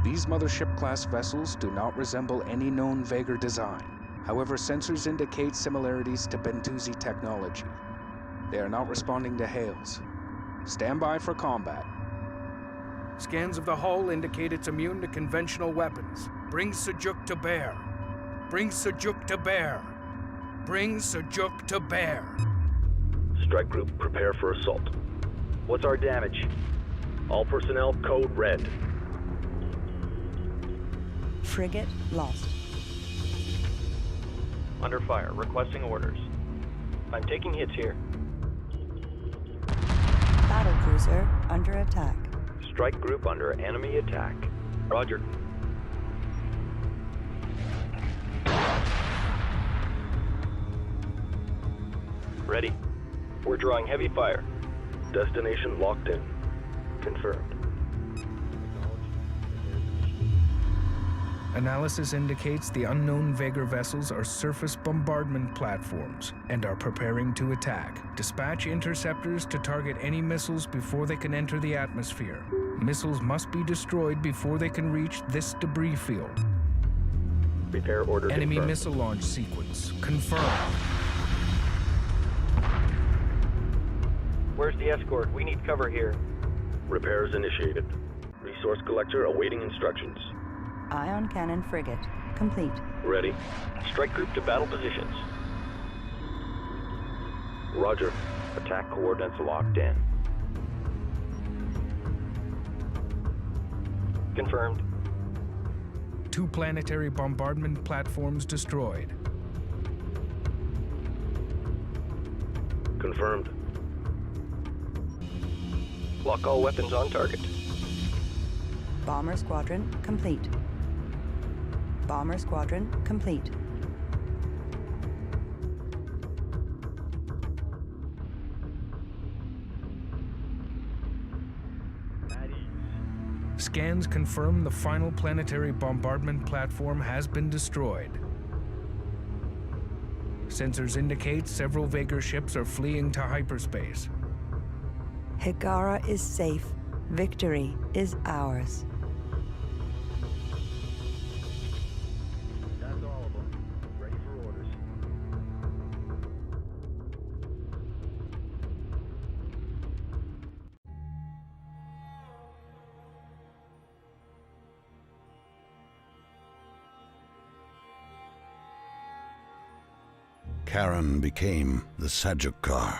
These mothership-class vessels do not resemble any known Vagar design. However, sensors indicate similarities to Bentusi technology. They are not responding to hails. Stand by for combat. Scans of the hull indicate it's immune to conventional weapons. Bring Sejuk to bear. Bring Sejuk to bear. Bring Sejuk to bear. Strike group, prepare for assault. What's our damage? All personnel, code red. Frigate lost. Under fire, requesting orders. I'm taking hits here. Battlecruiser under attack. Strike group under enemy attack. Roger. Ready. We're drawing heavy fire. Destination locked in. Confirmed. Analysis indicates the unknown Vagar vessels are surface bombardment platforms and are preparing to attack. Dispatch interceptors to target any missiles before they can enter the atmosphere. Missiles must be destroyed before they can reach this debris field. Repair order Enemy confirmed. missile launch sequence confirmed. Where's the escort? We need cover here. Repairs initiated. Resource collector awaiting instructions. Ion cannon frigate complete. Ready. Strike group to battle positions. Roger. Attack coordinates locked in. Confirmed. 2 planetary bombardment platforms destroyed. Confirmed. Lock all weapons on target. Bomber squadron complete. Bomber squadron complete. Scans confirm the final planetary bombardment platform has been destroyed. Sensors indicate several Vagar ships are fleeing to hyperspace. Higara is safe. Victory is ours. That's all of them. Ready for orders. Karen became the Sajukar,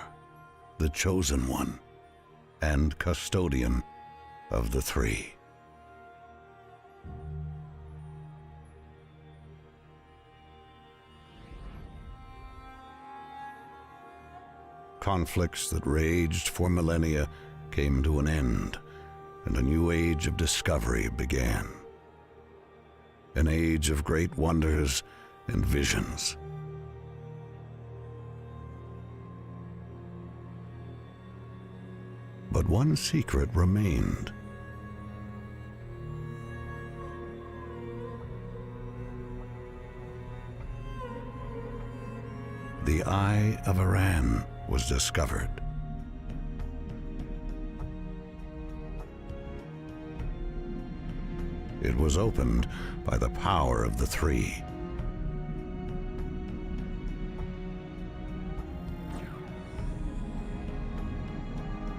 the chosen one, and custodian of the three. Conflicts that raged for millennia came to an end, and a new age of discovery began. An age of great wonders and visions. But one secret remained. The Eye of Iran was discovered. It was opened by the power of the three.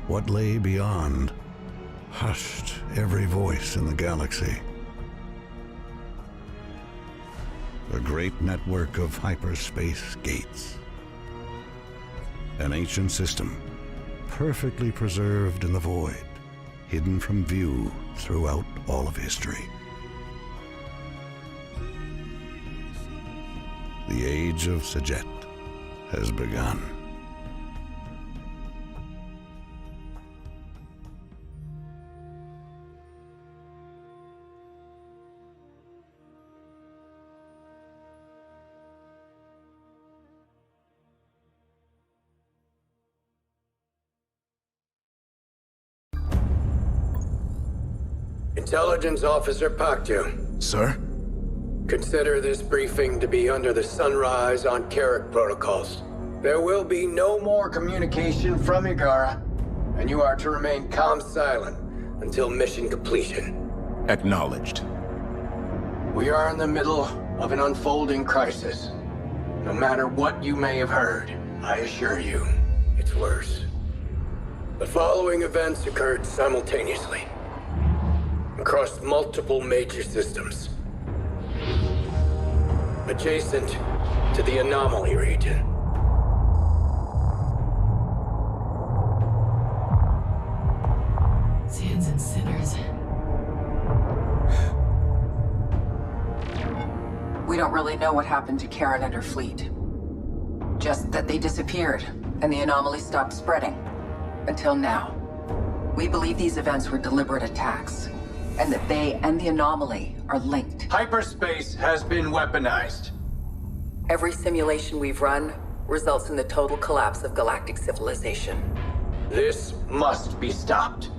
What lay beyond hushed every voice in the galaxy. A great network of hyperspace gates. An ancient system, perfectly preserved in the void, hidden from view throughout all of history. The age of Sajet has begun. Intelligence Officer Paktu. Sir? Consider this briefing to be under the Sunrise on Kharak protocols. There will be no more communication from Higara, and you are to remain calm silent until mission completion. Acknowledged. We are in the middle of an unfolding crisis. No matter what you may have heard, I assure you, it's worse. The following events occurred simultaneously, across multiple major systems, adjacent to the anomaly region. Sands and sinners. We don't really know what happened to Karen and her fleet. Just that they disappeared, and the anomaly stopped spreading. Until now. We believe these events were deliberate attacks, and that they and the anomaly are linked. Hyperspace has been weaponized. Every simulation we've run results in the total collapse of galactic civilization. This must be stopped.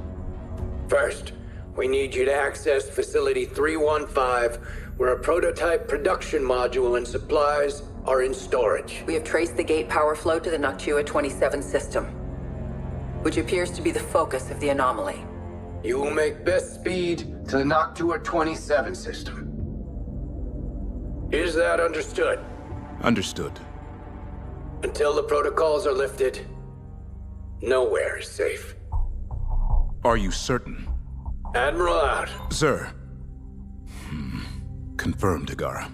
First, we need you to access Facility 315, where a prototype production module and supplies are in storage. We have traced the gate power flow to the Noctua 27 system, which appears to be the focus of the anomaly. You will make best speed to the Noctua 27 system. Is that understood? Understood. Until the protocols are lifted, nowhere is safe. Are you certain? Admiral out. Sir. Confirmed, Higara.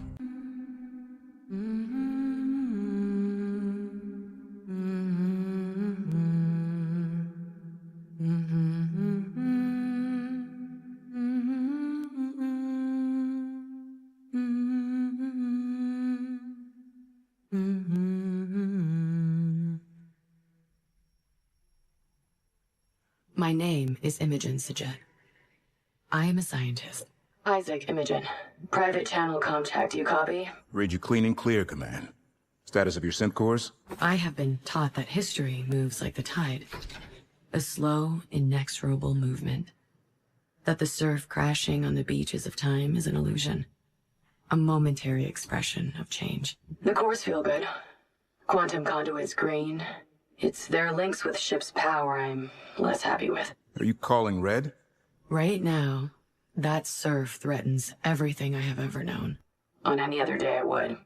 My name is Imogen Sajet. I am a scientist. Isaac, Imogen. Private channel contact, you copy? Read you clean and clear, Command. Status of your synth cores? I have been taught that history moves like the tide. A slow, inexorable movement. That the surf crashing on the beaches of time is an illusion. A momentary expression of change. The cores feel good. Quantum conduits green. It's their links with ship's power I'm less happy with. Are you calling red? Right now, that surf threatens everything I have ever known. On any other day, I would.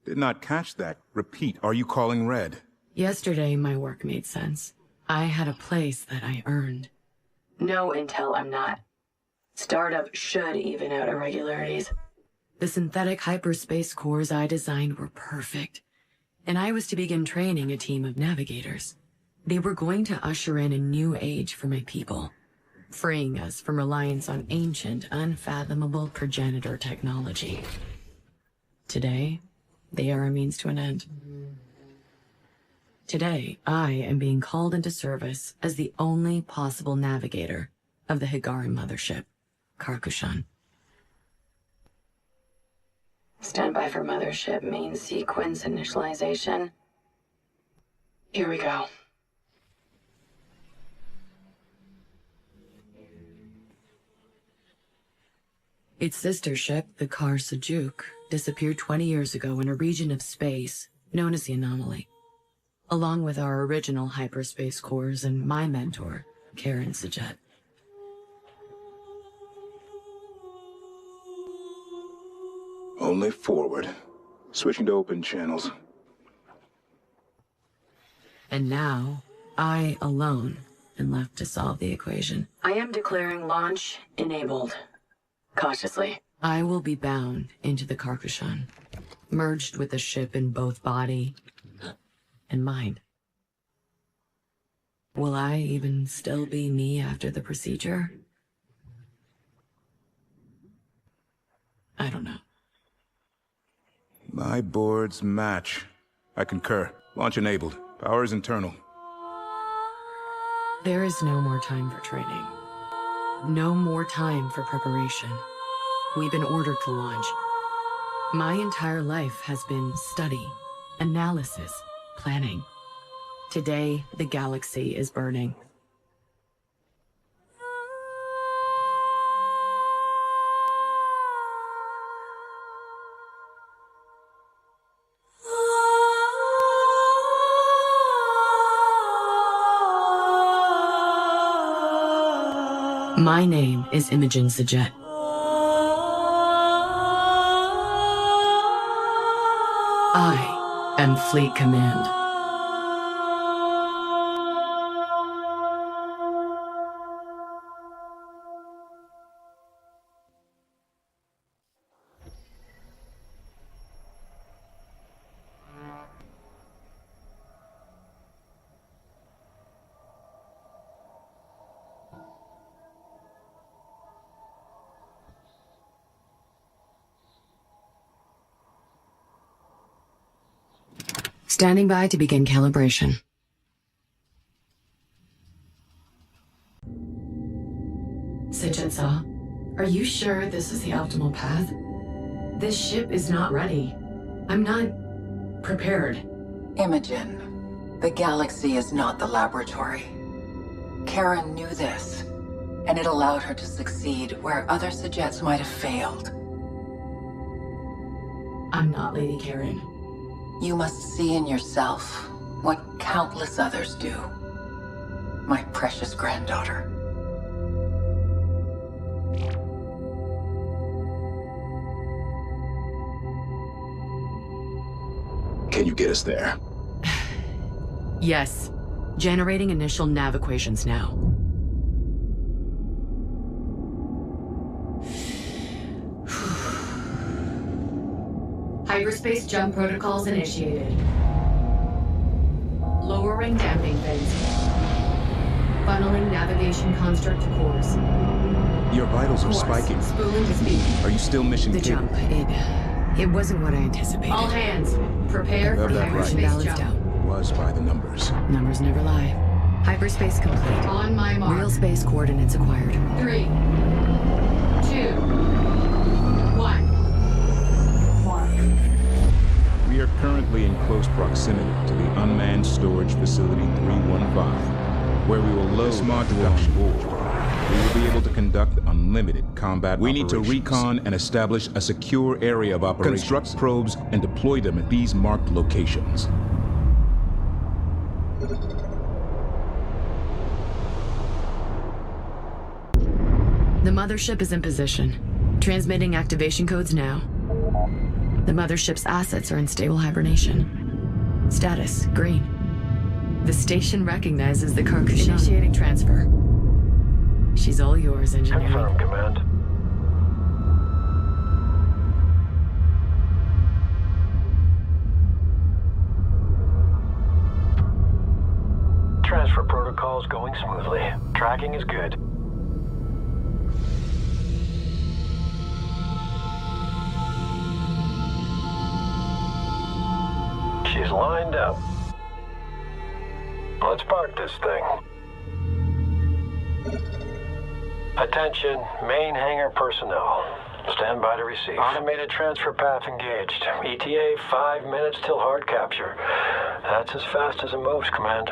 Did not catch that. Repeat, are you calling red? Yesterday, my work made sense. I had a place that I earned. No intel, I'm not. Startup should even out irregularities. The synthetic hyperspace cores I designed were perfect, and I was to begin training a team of navigators. They were going to usher in a new age for my people, freeing us from reliance on ancient, unfathomable progenitor technology. Today, they are a means to an end. Today, I am being called into service as the only possible navigator of the Higara mothership, Kushan. Stand by for mothership main sequence initialization. Here we go. Its sister ship, the Kharak, disappeared 20 years ago in a region of space known as the Anomaly, along with our original hyperspace cores and my mentor, Karen Sajet. Only forward. Switching to open channels. And now, I alone am left to solve the equation. I am declaring launch enabled. Cautiously. I will be bound into the Kushan, merged with the ship in both body and mind. Will I even still be me after the procedure? I don't know. My boards match. I concur. Launch enabled. Power is internal. There is no more time for training. No more time for preparation. We've been ordered to launch. My entire life has been study, analysis, planning. Today, the galaxy is burning. My name is Imogen Sajet. and Fleet Command. Standing by to begin calibration. Sejitsa, are you sure this is the optimal path? This ship is not ready. I'm not prepared. Imogen, the galaxy is not the laboratory. Karen knew this, and it allowed her to succeed where other Sejets might have failed. I'm not Lady Karen. You must see in yourself what countless others do. My precious granddaughter. Can you get us there? Yes. Generating initial nav equations now. Hyperspace jump protocols initiated. Lowering damping fins. Funneling navigation construct to cores. Your vitals are spiking. Spooling to speed. Are you still mission capable? The jump, it wasn't what I anticipated. All hands, prepare for the hyperspace jump. Was by the numbers. Numbers never lie. Hyperspace complete. On my mark. Real space coordinates acquired. 3, 2, 1. We are currently in close proximity to the unmanned storage facility 315, where we will load this module on board. We will be able to conduct unlimited combat operations. We need to recon and establish a secure area of operations. Construct probes and deploy them at these marked locations. The mothership is in position. Transmitting activation codes now. The mothership's assets are in stable hibernation. Status, green. The station recognizes the Kushan. Initiating transfer. She's all yours, engineering. Confirm, Command. Transfer protocols going smoothly. Tracking is good. She's lined up. Let's park this thing. Attention, main hangar personnel. Stand by to receive. Automated transfer path engaged. ETA 5 minutes till hard capture. That's as fast as it moves, Command.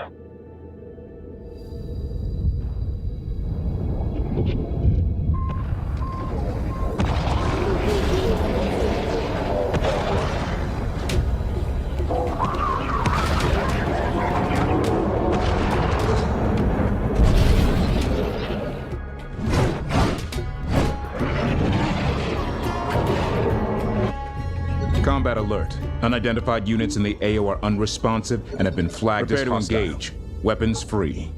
Combat alert. Unidentified units in the AO are unresponsive and have been flagged as hostile. Prepare to engage. Weapons free.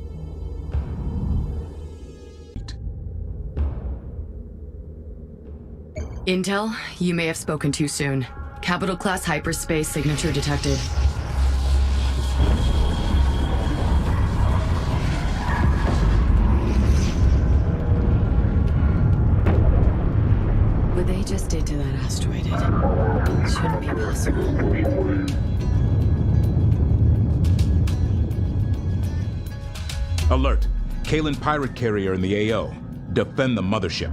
Intel, you may have spoken too soon. Capital class hyperspace signature detected. What they just did to that asteroid, it shouldn't be possible. Alert. Kalen pirate carrier in the AO. Defend the mothership.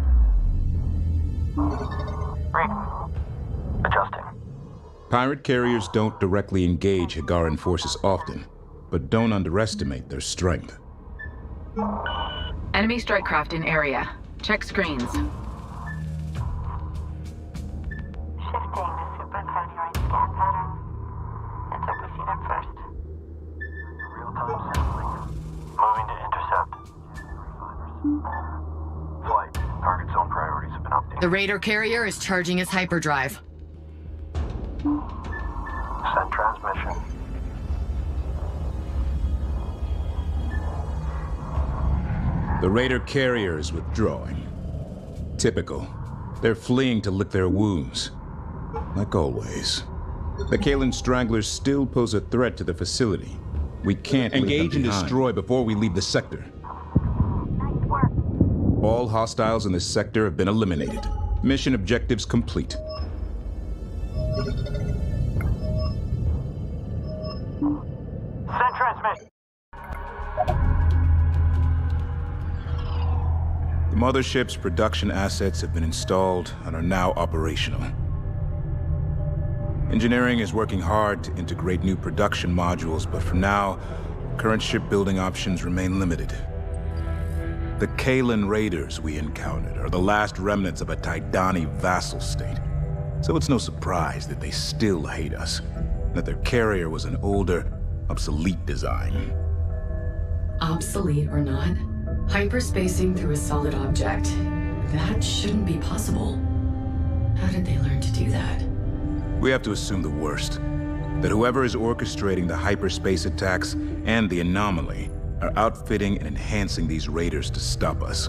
Adjusting. Pirate carriers don't directly engage Higaran forces often, but don't underestimate their strength. Enemy strike craft in area. Check screens. Shifting the supercardioid scan pattern. Enter proceeder first. Real-time sampling. Moving to intercept. Flight. Target zone priorities have been updated. The Raider carrier is charging his hyperdrive. Send transmission. The Raider carrier is withdrawing. Typical. They're fleeing to lick their wounds. Like always. The Kalan Stranglers still pose a threat to the facility. We can't engage and destroy before we leave the sector. All hostiles in this sector have been eliminated. Mission objectives complete. Send transmission. The mothership's production assets have been installed and are now operational. Engineering is working hard to integrate new production modules, but for now, current shipbuilding options remain limited. The Kalan Raiders we encountered are the last remnants of a Tidani vassal state, so it's no surprise that they still hate us, that their carrier was an older, obsolete design. Obsolete or not, hyperspacing through a solid object, that shouldn't be possible. How did they learn to do that? We have to assume the worst, that whoever is orchestrating the hyperspace attacks and the anomaly are outfitting and enhancing these raiders to stop us.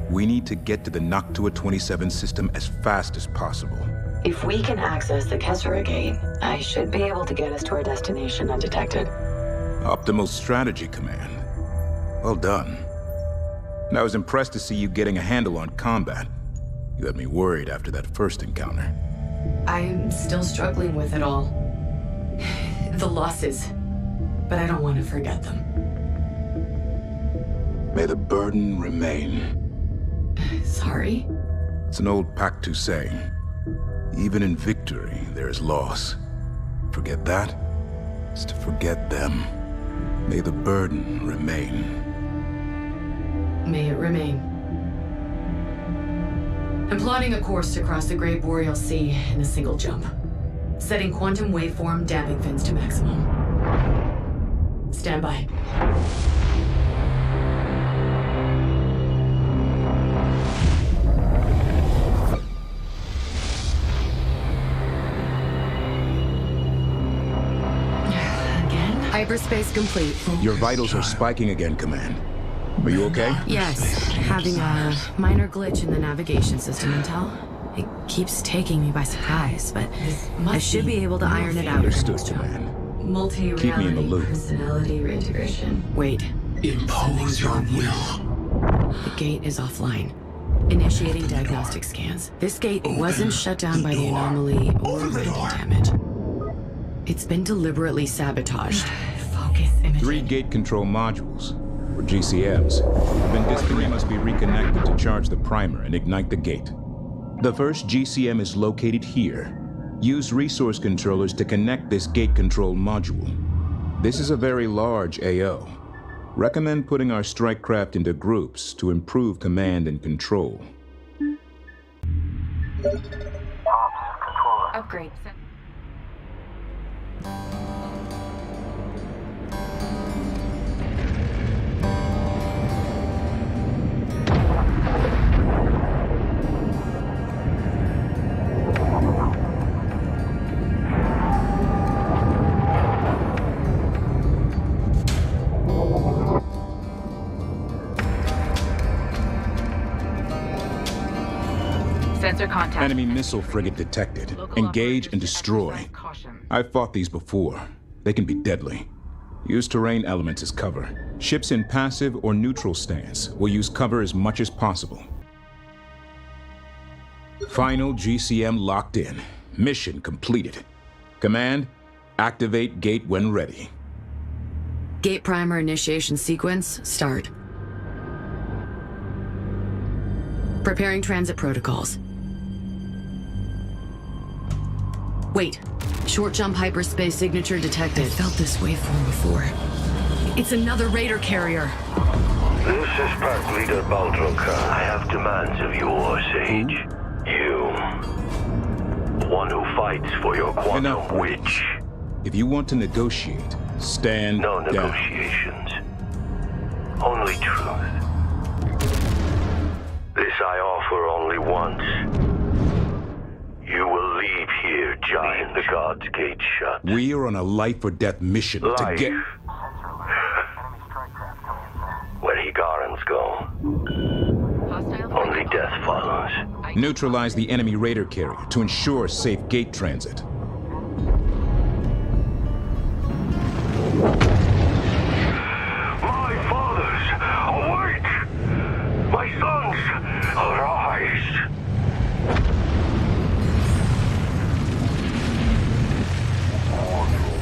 We need to get to the Noctua 27 system as fast as possible. If we can access the Kessera Gate, I should be able to get us to our destination undetected. Optimal strategy, Command. Well done. And I was impressed to see you getting a handle on combat. You had me worried after that first encounter. I'm still struggling with it all. The losses. But I don't want to forget them. May the burden remain. Sorry? It's an old Pactu saying. Even in victory, there is loss. Forget that, is to forget them. May the burden remain. May it remain. I'm plotting a course to cross the Great Boreal Sea in a single jump. Setting quantum waveform damping fins to maximum. Stand by. Again? Hyperspace complete. Your vitals are spiking again, Command. Are you okay? Yes, having a minor glitch in the navigation system, Intel. It keeps taking me by surprise, but I should be able to iron it out. Understood, Command. Multi-reality Keep me in the loop. personality reintegration. Wait. Impose your will. The gate is offline. Initiating diagnostic scans. This gate wasn't shut down by the anomaly or radiant damage. It's been deliberately sabotaged. Focus imaging. 3 gate control modules, or GCMs, have been disconnected. Must be reconnected to charge the primer and ignite the gate. The first GCM is located here. Use resource controllers to connect this gate control module. This is a very large AO. Recommend putting our strike craft into groups to improve command and control. Upgrade. Sensor contact. Enemy missile frigate detected. Engage and destroy. I've fought these before. They can be deadly. Use terrain elements as cover. Ships in passive or neutral stance will use cover as much as possible. Final GCM locked in. Mission completed. Command, activate gate when ready. Gate primer initiation sequence, start. Preparing transit protocols. Wait, short jump hyperspace signature detected. I felt this waveform before. It's another Raider carrier. This is Pack Leader Baldroka. I have demands of you, Sage. You. The one who fights for your quantum witch. If you want to negotiate, stand No down. negotiations. Only truth. This I offer only once. You will leave here, giant. The God's Gate shut. We are on a life or death mission to Life. get... Where Higarans go. Death follows. Neutralize the enemy raider carrier to ensure safe gate transit. My fathers, awake! My sons, arise!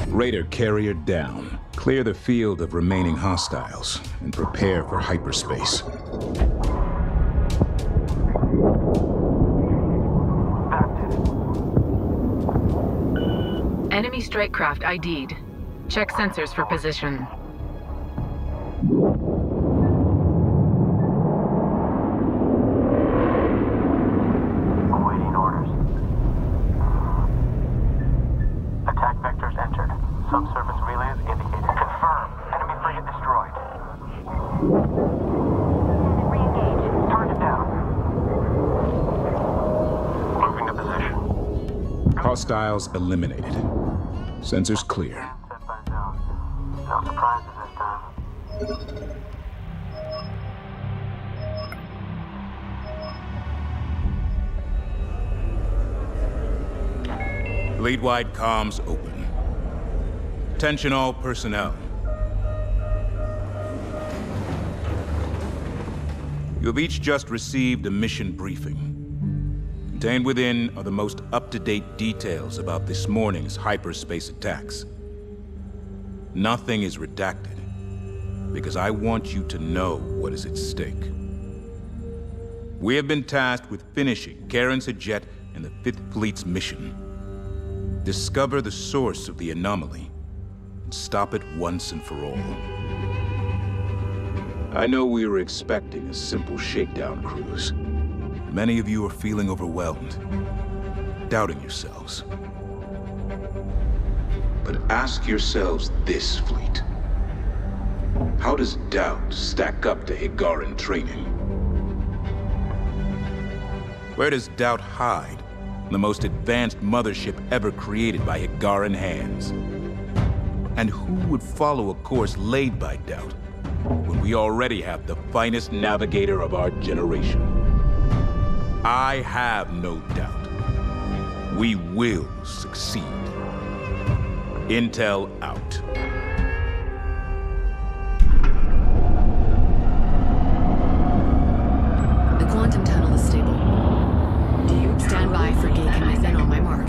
Raider carrier down. Clear the field of remaining hostiles and prepare for hyperspace. Enemy strike craft ID'd. Check sensors for position. Awaiting orders. Attack vectors entered. Subsurface relays indicated. Confirm. Enemy frigate destroyed. Re-engage. Target down. Moving to position. Hostiles eliminated. Sensors clear. Set by zone. No surprises this time. Fleet-wide comms open. Attention all personnel. You have each just received a mission briefing. Contained within are the most up-to-date details about this morning's hyperspace attacks. Nothing is redacted, because I want you to know what is at stake. We have been tasked with finishing Karen Sajet and the 5th Fleet's mission. Discover the source of the anomaly, and stop it once and for all. I know we were expecting a simple shakedown cruise. Many of you are feeling overwhelmed, doubting yourselves. But ask yourselves this, Fleet. How does doubt stack up to Higaran training? Where does doubt hide in the most advanced mothership ever created by Higaran hands? And who would follow a course laid by doubt when we already have the finest navigator of our generation? I have no doubt. We will succeed. Intel out. The quantum tunnel is stable. Do you stand by for gate commitment on my mark?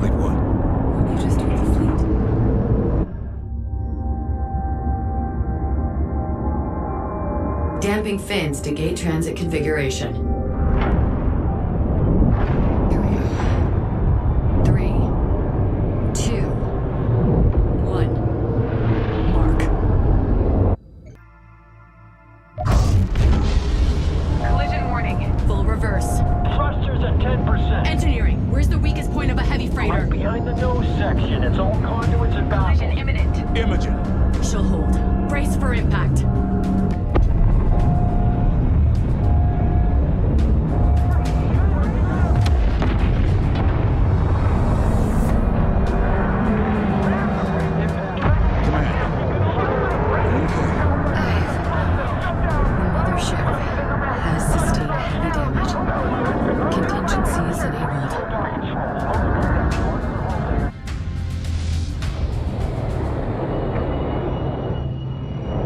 Like what? What you just told the fleet. Damping fins to gate transit configuration. Here we go. 3, 2, 1. Mark. Collision warning. Full reverse. Thrusters at 10%. Engineering, where's the weakest point of a heavy freighter? Right behind the nose section. It's all conduits and baffles. Collision imminent. Imogen. She'll hold. Brace for impact.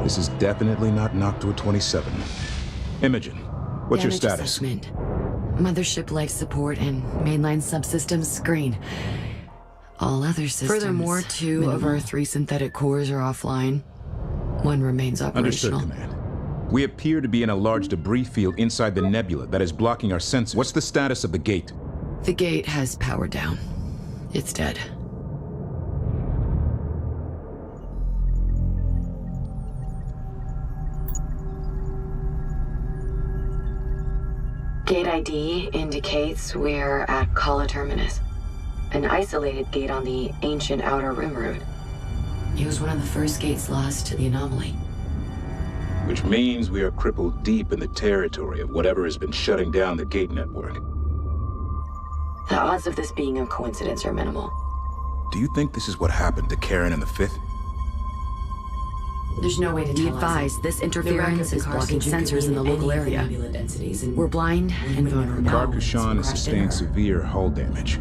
This is definitely not Noctua 27. Imogen, what's your Damage status? assessment. Mothership life support and mainline subsystems screen. All other systems. Furthermore, 2 of our 3 synthetic cores are offline. 1 remains Understood, operational. Command. We appear to be in a large debris field inside the nebula that is blocking our sensors. What's the status of the gate? The gate has power down. It's dead. Gate ID indicates we're at Kala Terminus, an isolated gate on the ancient Outer Rim route. It was one of the first gates lost to the anomaly. Which means we are crippled deep in the territory of whatever has been shutting down the gate network. The odds of this being a coincidence are minimal. Do you think this is what happened to Karen and the 5th? There's no way to tell. Be advised, this interference is blocking sensors in the local area. We're blind and vulnerable. Kushan has sustained severe hull damage.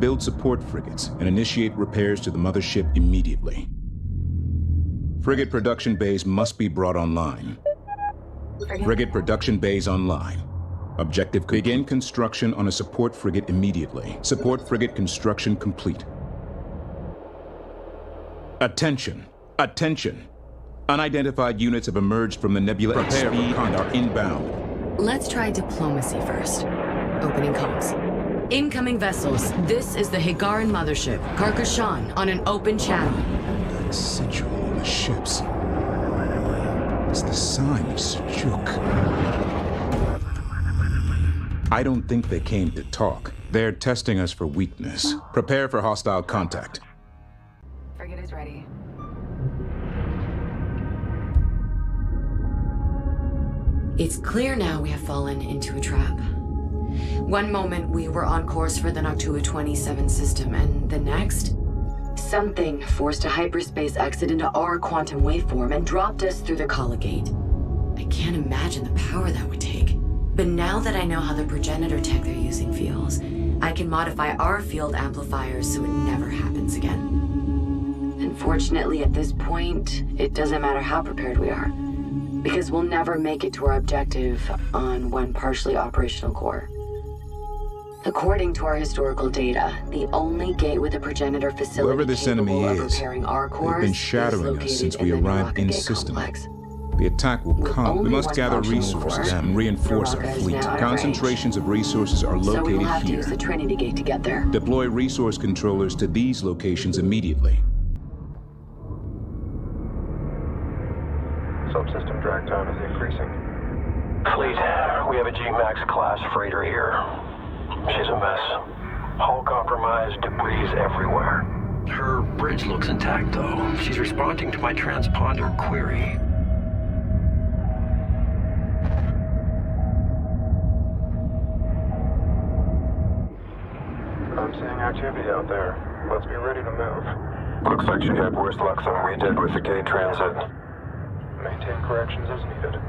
Build support frigates and initiate repairs to the mothership immediately. Frigate production bays must be brought online. Frigate production bays online. Objective complete. Begin construction on a support frigate immediately. Support frigate construction complete. Attention! Attention! Unidentified units have emerged from the nebula at speed and are inbound. Let's try diplomacy first. Opening comms. Incoming vessels. This is the Higaran mothership, Kushan, on an open channel. That sigil on the ships. It's the sign of Sejuk. I don't think they came to talk. They're testing us for weakness. Prepare for hostile contact. Frigate is ready. It's clear now we have fallen into a trap. One moment we were on course for the Noctua 27 system, and the next, something forced a hyperspace exit into our quantum waveform and dropped us through the Colligate. I can't imagine the power that would take. But now that I know how the progenitor tech they're using feels, I can modify our field amplifiers so it never happens again. Unfortunately, at this point, it doesn't matter how prepared we are, because we'll never make it to our objective on one partially operational core. According to our historical data, the only gate with a progenitor facility whoever this enemy is, repairing our cores they've been shadowing us since we arrived in system. Complex. The attack will come. We must gather resources and reinforce our fleet. Concentrations of resources are located so we will have here. To use the Trinity Gate to get there. Deploy resource controllers to these locations immediately. Subsystem drag time is increasing. Fleet, we have a G-Max class freighter here. She's a mess. Hull compromised, debris everywhere. Her bridge looks intact, though. She's responding to my transponder query. I'm seeing activity out there. Let's be ready to move. Looks like she had worse luck than we did with the gate transit. Maintain corrections as needed.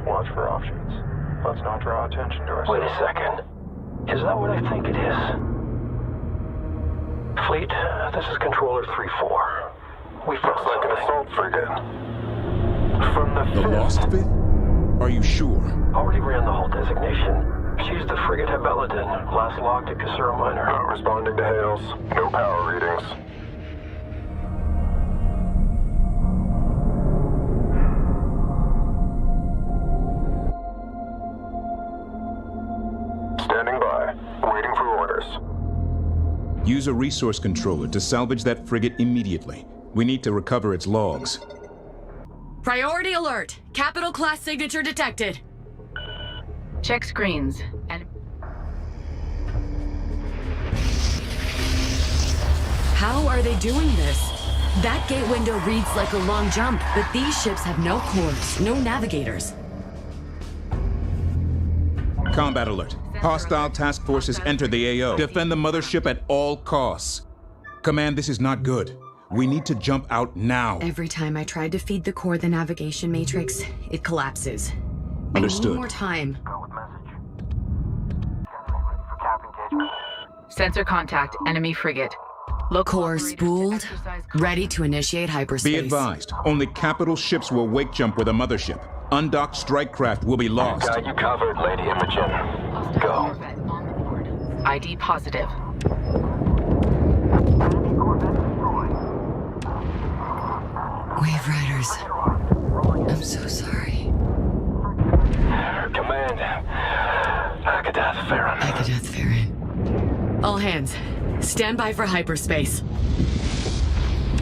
Watch for offshoots. Let's not draw attention to ourselves. Wait a second. Is that what I think it is? Fleet, this is Controller 3-4. We found like an assault frigate. From the Lost Fit? Are you sure? Already ran the hull designation. She's the frigate Hebeladin. Last logged at Kasura Minor. Not responding to hails. No power readings. Standing by. Waiting for orders. Use a resource controller to salvage that frigate immediately. We need to recover its logs. Priority alert! Capital class signature detected. Check screens and... How are they doing this? That gate window reads like a long jump, but these ships have no cores, no navigators. Combat alert. Hostile task forces enter the AO. Defend the mothership at all costs. Command, this is not good. We need to jump out now. Every time I tried to feed the core the navigation matrix, it collapses. Understood. I need more time. Sensor contact, enemy frigate. Core spooled, ready to initiate hyperspace. Be advised, only capital ships will wake jump with a mothership. Undocked strike craft will be lost. Got you covered, Lady Imogen. Go. ID positive. Wave Riders. I'm so sorry. Command. Akadath Farron. Akadath Farron. All hands, stand by for hyperspace.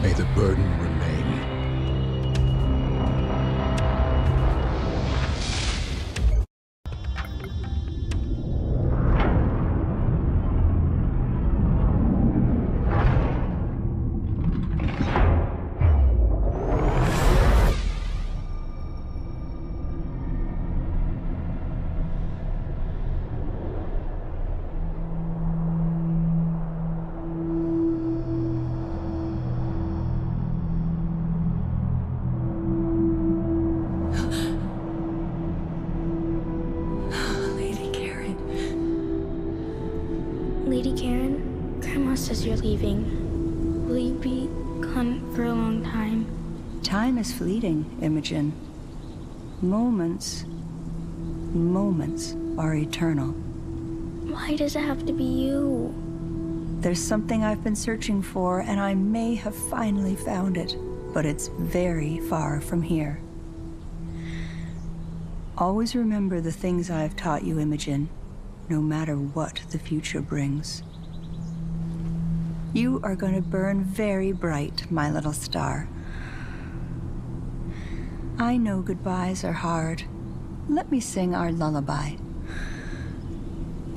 May the burden remain. Lady Karen, Grandma says you're leaving. Will you be gone for a long time? Time is fleeting, Imogen. Moments are eternal. Why does it have to be you? There's something I've been searching for, and I may have finally found it, but it's very far from here. Always remember the things I've taught you, Imogen, no matter what the future brings. You are going to burn very bright, my little star. I know goodbyes are hard. Let me sing our lullaby.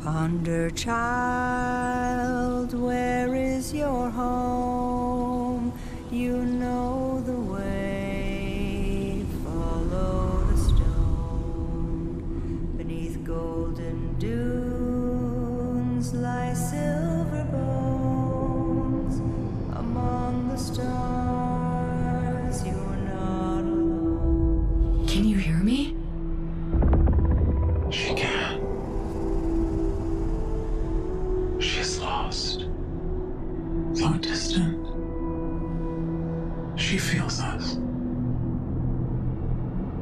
Ponder, child, where is your home? You know the way. Follow the stone. Beneath golden dunes lie silver bones. Among the stars, you're not alone. Can you hear me? She can. She is lost. Though distant, she feels us.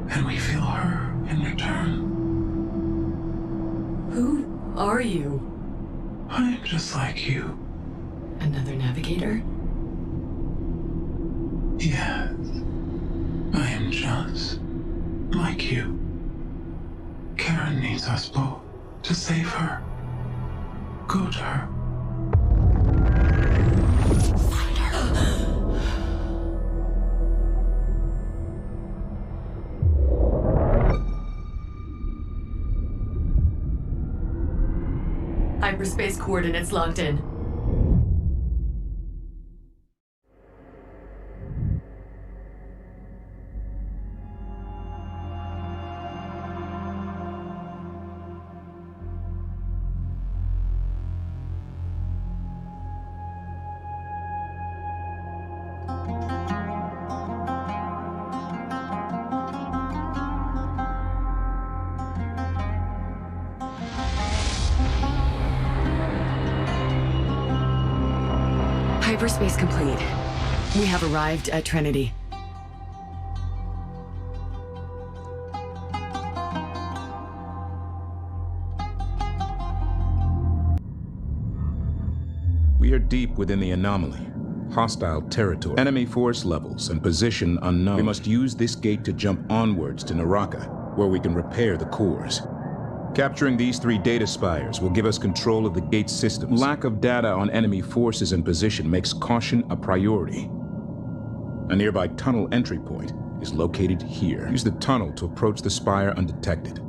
And we feel her in return. Who are you? I am just like you. Another navigator? Yes. I am just like you. Karen needs us both to save her. Go to her. Hyperspace coordinates locked in. Hyperspace complete. We have arrived at Trinity. We are deep within the anomaly. Hostile territory, enemy force levels, and position unknown. We must use this gate to jump onwards to Naraka, where we can repair the cores. Capturing these 3 data spires will give us control of the gate systems. Lack of data on enemy forces and position makes caution a priority. A nearby tunnel entry point is located here. Use the tunnel to approach the spire undetected.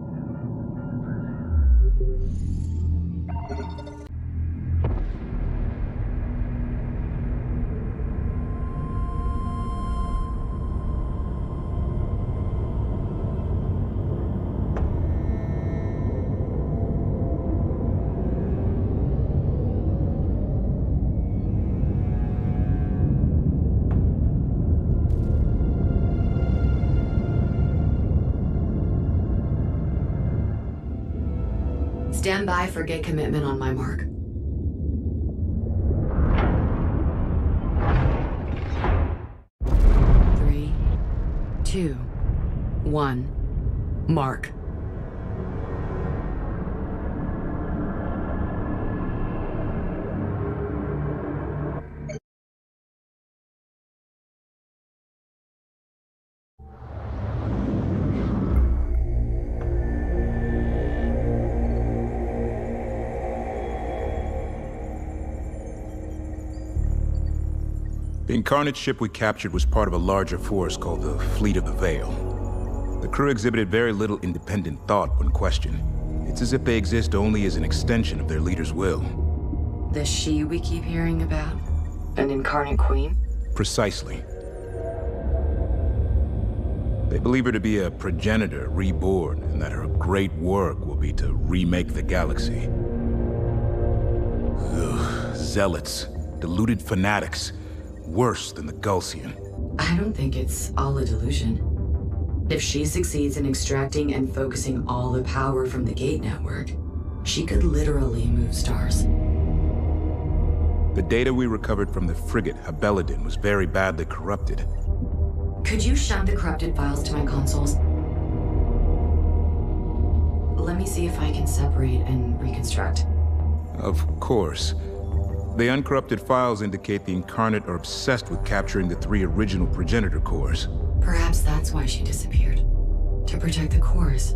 Stand by for gate commitment on my mark. Three, 2, 1, mark. The Incarnate ship we captured was part of a larger force called the Fleet of the Veil. The crew exhibited very little independent thought when questioned. It's as if they exist only as an extension of their leader's will. The she we keep hearing about? An incarnate queen? Precisely. They believe her to be a progenitor reborn, and that her great work will be to remake the galaxy. Ugh, zealots, deluded fanatics. Worse than the Gulsian. I don't think it's all a delusion. If she succeeds in extracting and focusing all the power from the Gate network, she could literally move stars. The data we recovered from the frigate Habeladin was very badly corrupted. Could you shunt the corrupted files to my consoles? Let me see if I can separate and reconstruct. Of course. The uncorrupted files indicate the Incarnate are obsessed with capturing the 3 original progenitor cores. Perhaps that's why she disappeared. To protect the cores.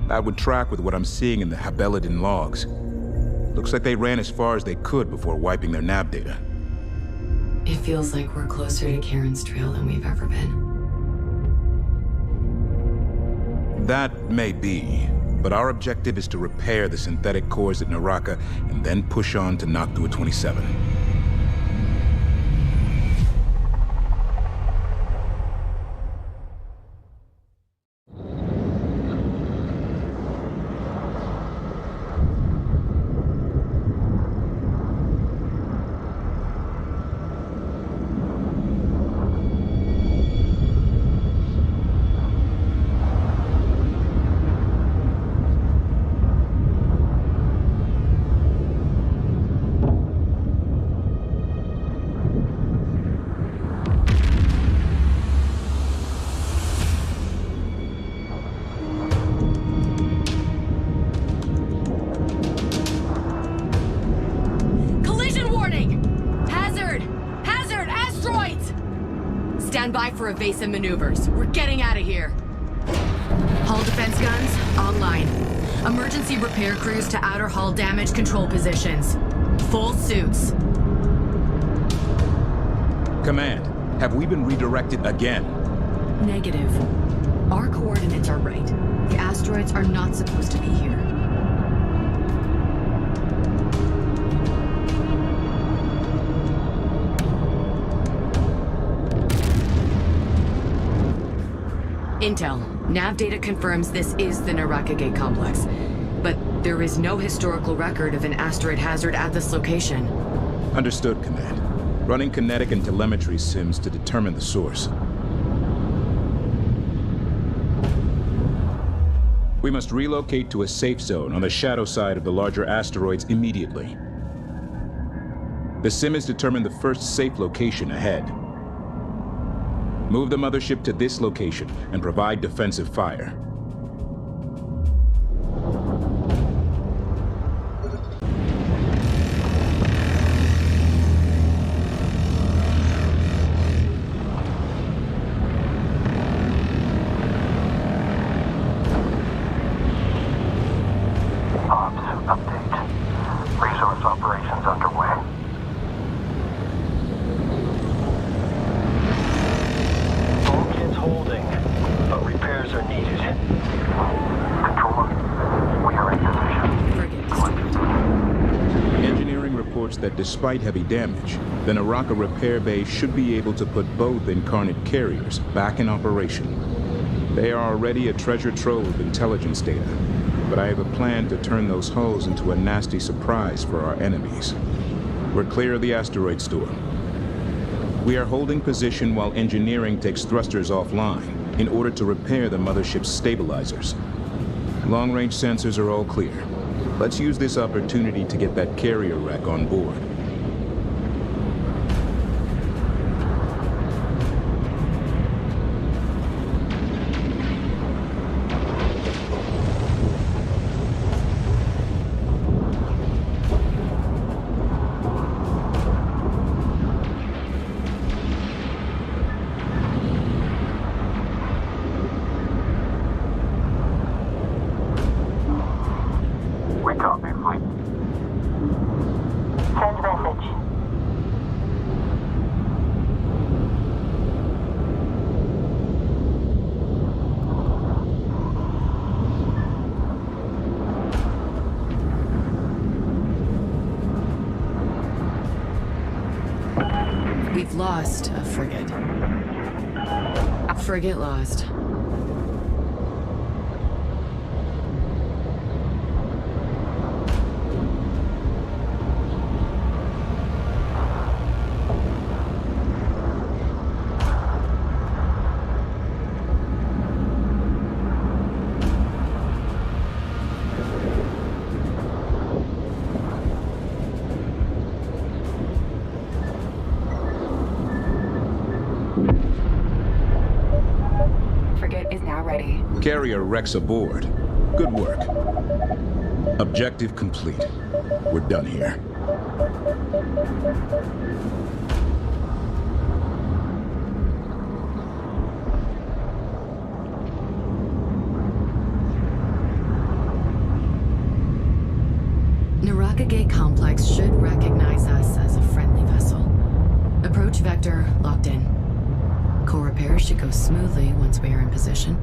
That would track with what I'm seeing in the Habeladin logs. Looks like they ran as far as they could before wiping their nav data. It feels like we're closer to Karen's trail than we've ever been. That may be, but our objective is to repair the synthetic cores at Naraka and then push on to Noctua 27. Evasive maneuvers. We're getting out of here. Hull defense guns online. Emergency repair crews to outer hull damage control positions. Full suits. Command, have we been redirected again? Negative. Our coordinates are right. The asteroids are not supposed to be here. Intel. Nav data confirms this is the Naraka Gate complex, but there is no historical record of an asteroid hazard at this location. Understood, Command. Running kinetic and telemetry sims to determine the source. We must relocate to a safe zone on the shadow side of the larger asteroids immediately. The sim has determined the first safe location ahead. Move the mothership to this location and provide defensive fire. Ops, update. Resource operations underway. Holding, but repairs are needed. Controller, we are in position. Engineering reports that despite heavy damage, the Naraka repair bay should be able to put both Incarnate carriers back in operation. They are already a treasure trove of intelligence data, but I have a plan to turn those hulls into a nasty surprise for our enemies. We're clear of the asteroid storm. We are holding position while engineering takes thrusters offline in order to repair the mothership's stabilizers. Long-range sensors are all clear. Let's use this opportunity to get that carrier wreck on board. We've lost a frigate. Frigate lost. Carrier wrecks aboard. Good work. Objective complete. We're done here. Naraka Gate Complex should recognize us as a friendly vessel. Approach vector locked in. Core repairs should go smoothly once we are in position.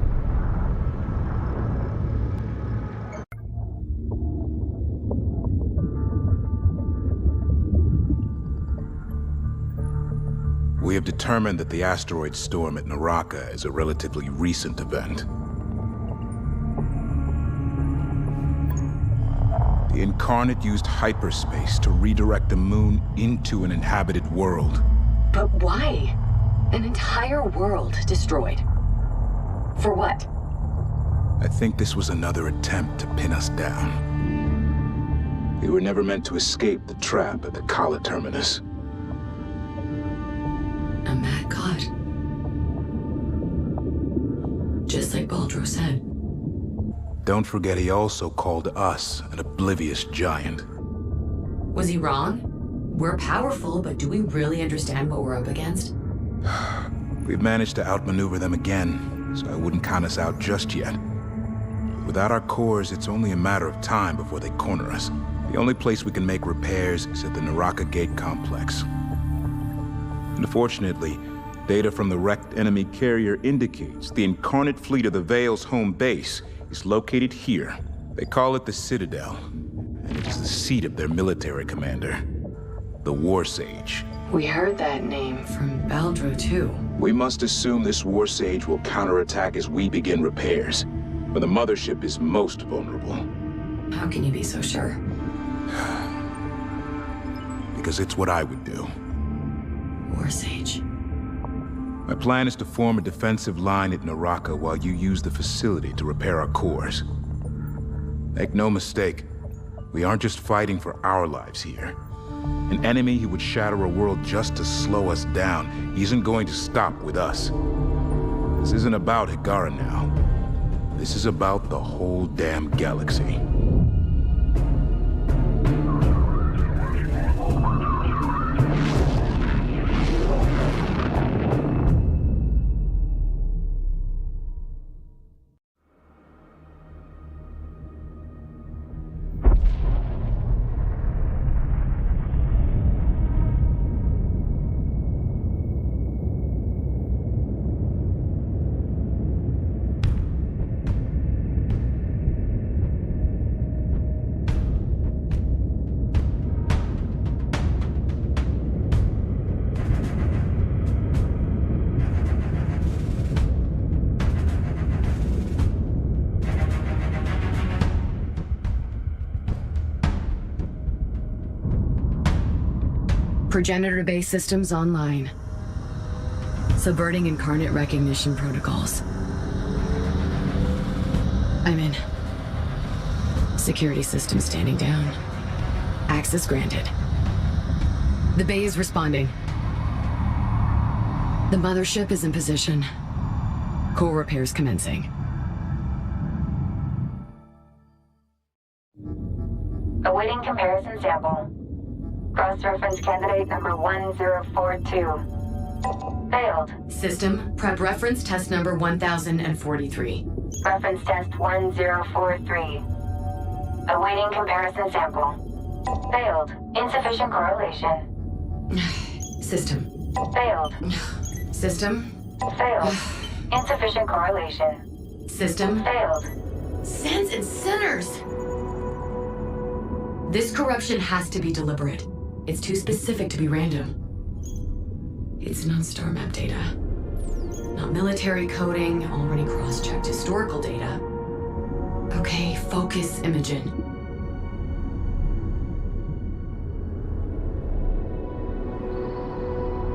We have determined that the asteroid storm at Naraka is a relatively recent event. The Incarnate used hyperspace to redirect the moon into an inhabited world. But why? An entire world destroyed. For what? I think this was another attempt to pin us down. We were never meant to escape the trap at the Kala terminus. A mad god. Just like Baldro said. Don't forget he also called us an oblivious giant. Was he wrong? We're powerful, but do we really understand what we're up against? We've managed to outmaneuver them again, so I wouldn't count us out just yet. Without our cores, it's only a matter of time before they corner us. The only place we can make repairs is at the Naraka Gate Complex. Unfortunately, data from the wrecked enemy carrier indicates the Incarnate fleet of the Veil's home base is located here. They call it the Citadel, and it is the seat of their military commander, the War Sage. We heard that name from Baldro, too. We must assume this War Sage will counterattack as we begin repairs, but the mothership is most vulnerable. How can you be so sure? Because it's what I would do. War Sage. My plan is to form a defensive line at Naraka while you use the facility to repair our cores. Make no mistake, we aren't just fighting for our lives here. An enemy who would shatter a world just to slow us down isn't going to stop with us. This isn't about Higara now. This is about the whole damn galaxy. Progenitor base systems online. Subverting Incarnate recognition protocols. I'm in. Security system standing down. Access granted. The bay is responding. The mothership is in position. Core repairs commencing. Awaiting comparison sample. Cross-reference candidate number 1042. Failed. System, prep reference test number 1043. Reference test 1043. Awaiting comparison sample. Failed. Insufficient correlation. System. Failed. System. Failed. Insufficient correlation. System. Failed. Sands and sinners! This corruption has to be deliberate. It's too specific to be random. It's non-star map data. Not military coding, already cross-checked historical data. Okay, focus, Imogen.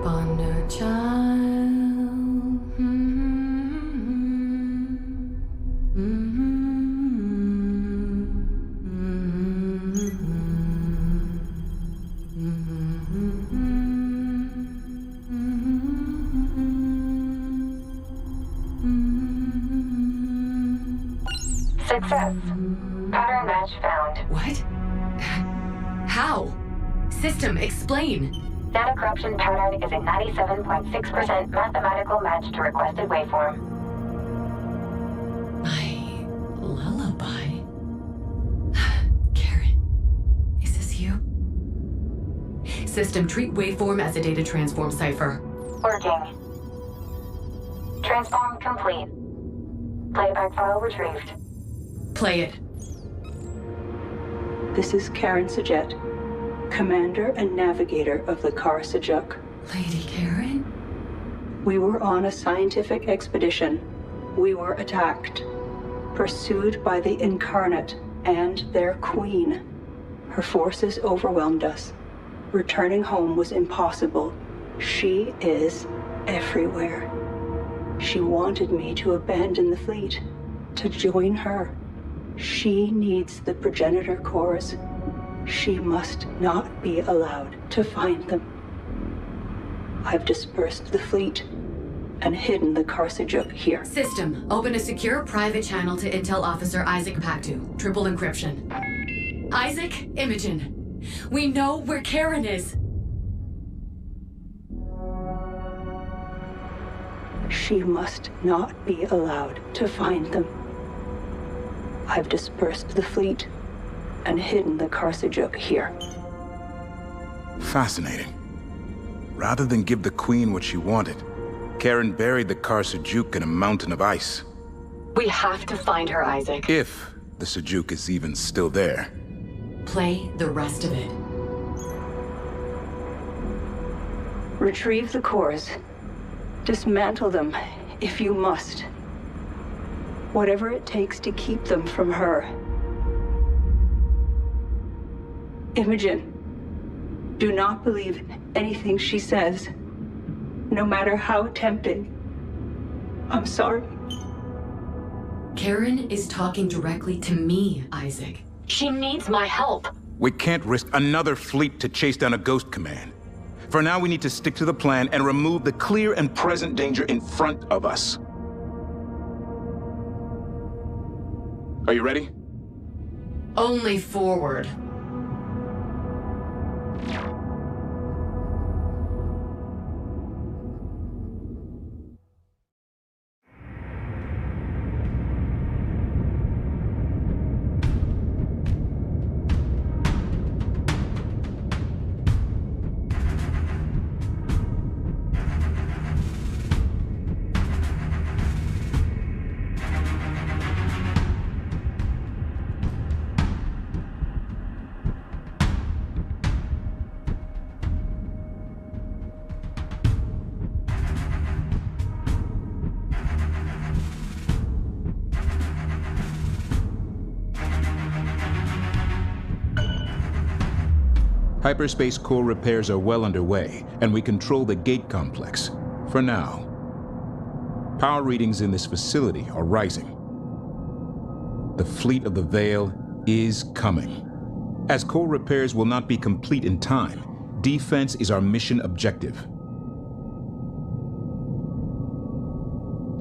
Bonder child. Success. Pattern match found. What? How? System, explain. Data corruption pattern is a 97.6% mathematical match to requested waveform. My lullaby? Karen, is this you? System, treat waveform as a data transform cipher. Working. Transform complete. Playback file retrieved. Play it. This is Karen Sajet, Commander and Navigator of the Kharak. Lady Karen? We were on a scientific expedition. We were attacked, pursued by the Incarnate and their queen. Her forces overwhelmed us. Returning home was impossible. She is everywhere. She wanted me to abandon the fleet, to join her. She needs the progenitor cores. She must not be allowed to find them. I've dispersed the fleet and hidden the Kharak here. System, open a secure private channel to Intel Officer Isaac Pactu. Triple encryption. Isaac, Imogen. We know where Karen is. She must not be allowed to find them. I've dispersed the fleet and hidden the Kharak here. Fascinating. Rather than give the Queen what she wanted, Karen buried the Kharak in a mountain of ice. We have to find her, Isaac. If the Sajuk is even still there. Play the rest of it. Retrieve the cores. Dismantle them, if you must. Whatever it takes to keep them from her. Imogen, do not believe anything she says, no matter how tempting. I'm sorry. Karen is talking directly to me, Isaac. She needs my help. We can't risk another fleet to chase down a ghost command. For now, we need to stick to the plan and remove the clear and present danger in front of us. Are you ready? Only forward. Hyperspace core repairs are well underway, and we control the gate complex. For now. Power readings in this facility are rising. The fleet of the Veil is coming. As core repairs will not be complete in time, defense is our mission objective.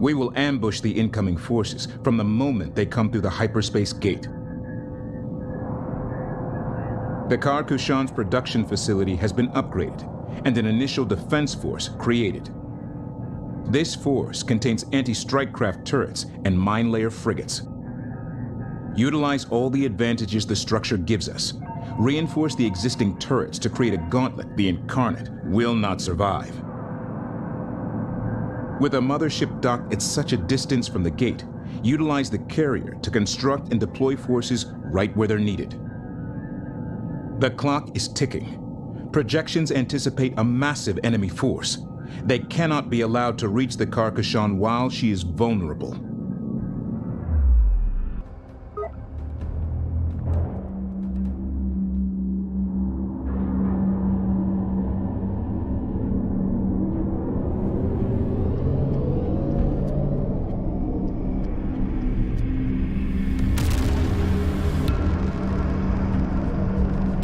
We will ambush the incoming forces from the moment they come through the hyperspace gate. The Kushan's production facility has been upgraded and an initial defense force created. This force contains anti-strike craft turrets and mine layer frigates. Utilize all the advantages the structure gives us. Reinforce the existing turrets to create a gauntlet the Incarnate will not survive. With a mothership docked at such a distance from the gate, utilize the carrier to construct and deploy forces right where they're needed. The clock is ticking. Projections anticipate a massive enemy force. They cannot be allowed to reach the Kushan while she is vulnerable.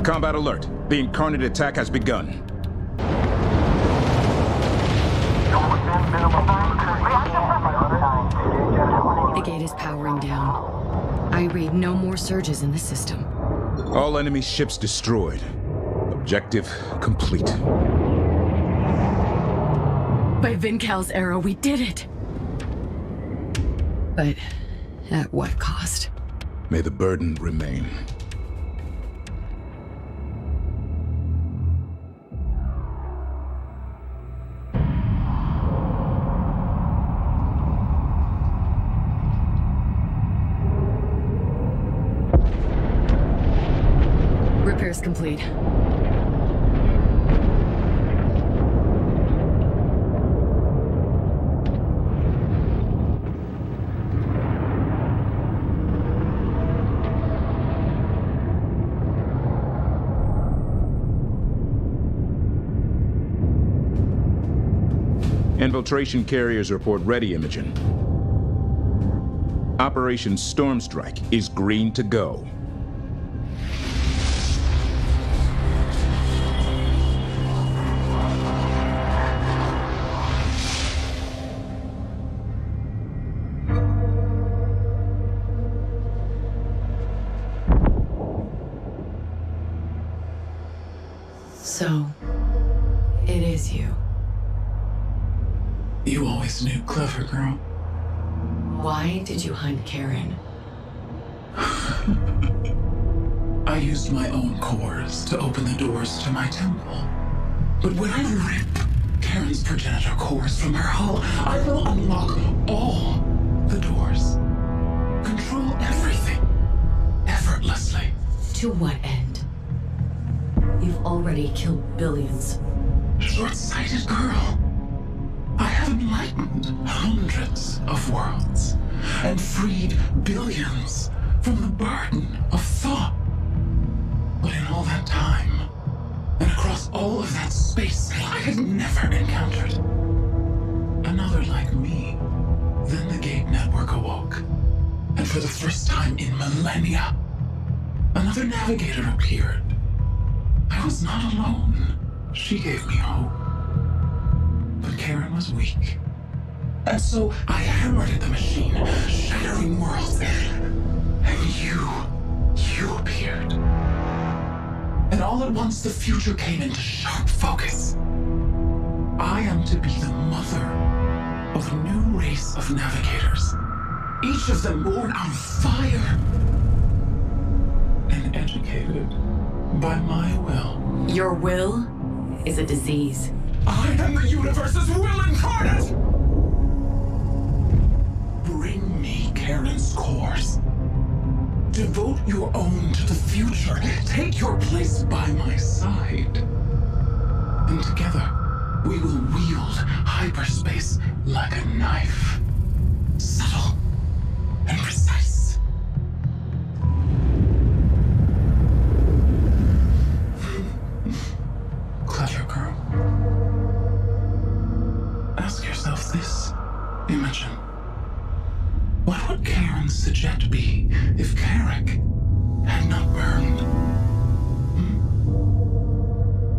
Combat alert. The Incarnate attack has begun. The gate is powering down. I need no more surges in the system. All enemy ships destroyed. Objective complete. By Vincal's arrow, we did it! But at what cost? May the burden remain. Repairs complete. Infiltration carriers report ready, Imogen. Operation Storm Strike is green to go. So, it is you. You always knew, clever girl. Why did you hunt Karen? I used my own cores to open the doors to my temple. But when I rip Karen's progenitor cores from her hull, I will unlock all the doors. Control everything. Effortlessly. To what end? You've already killed billions. Short-sighted girl. I have enlightened hundreds of worlds and freed billions from the burden of thought. But in all that time, and across all of that space, I had never encountered another like me. Then the Gate Network awoke, and for the first time in millennia, another navigator appeared. I was not alone. She gave me hope. But Karen was weak. And so I hammered at the machine, shattering worlds. And you appeared. And all at once the future came into sharp focus. I am to be the mother of a new race of navigators. Each of them born on fire. And educated by my will. Your will is a disease. I am the universe's will incarnate! Bring me Karen's cores. Devote your own to the future. Take your place by my side. And together, we will wield hyperspace like a knife. Subtle and precise. Clever girl. Ask yourself this, Imogen. What would Karen's Sajet be if Kharak had not burned?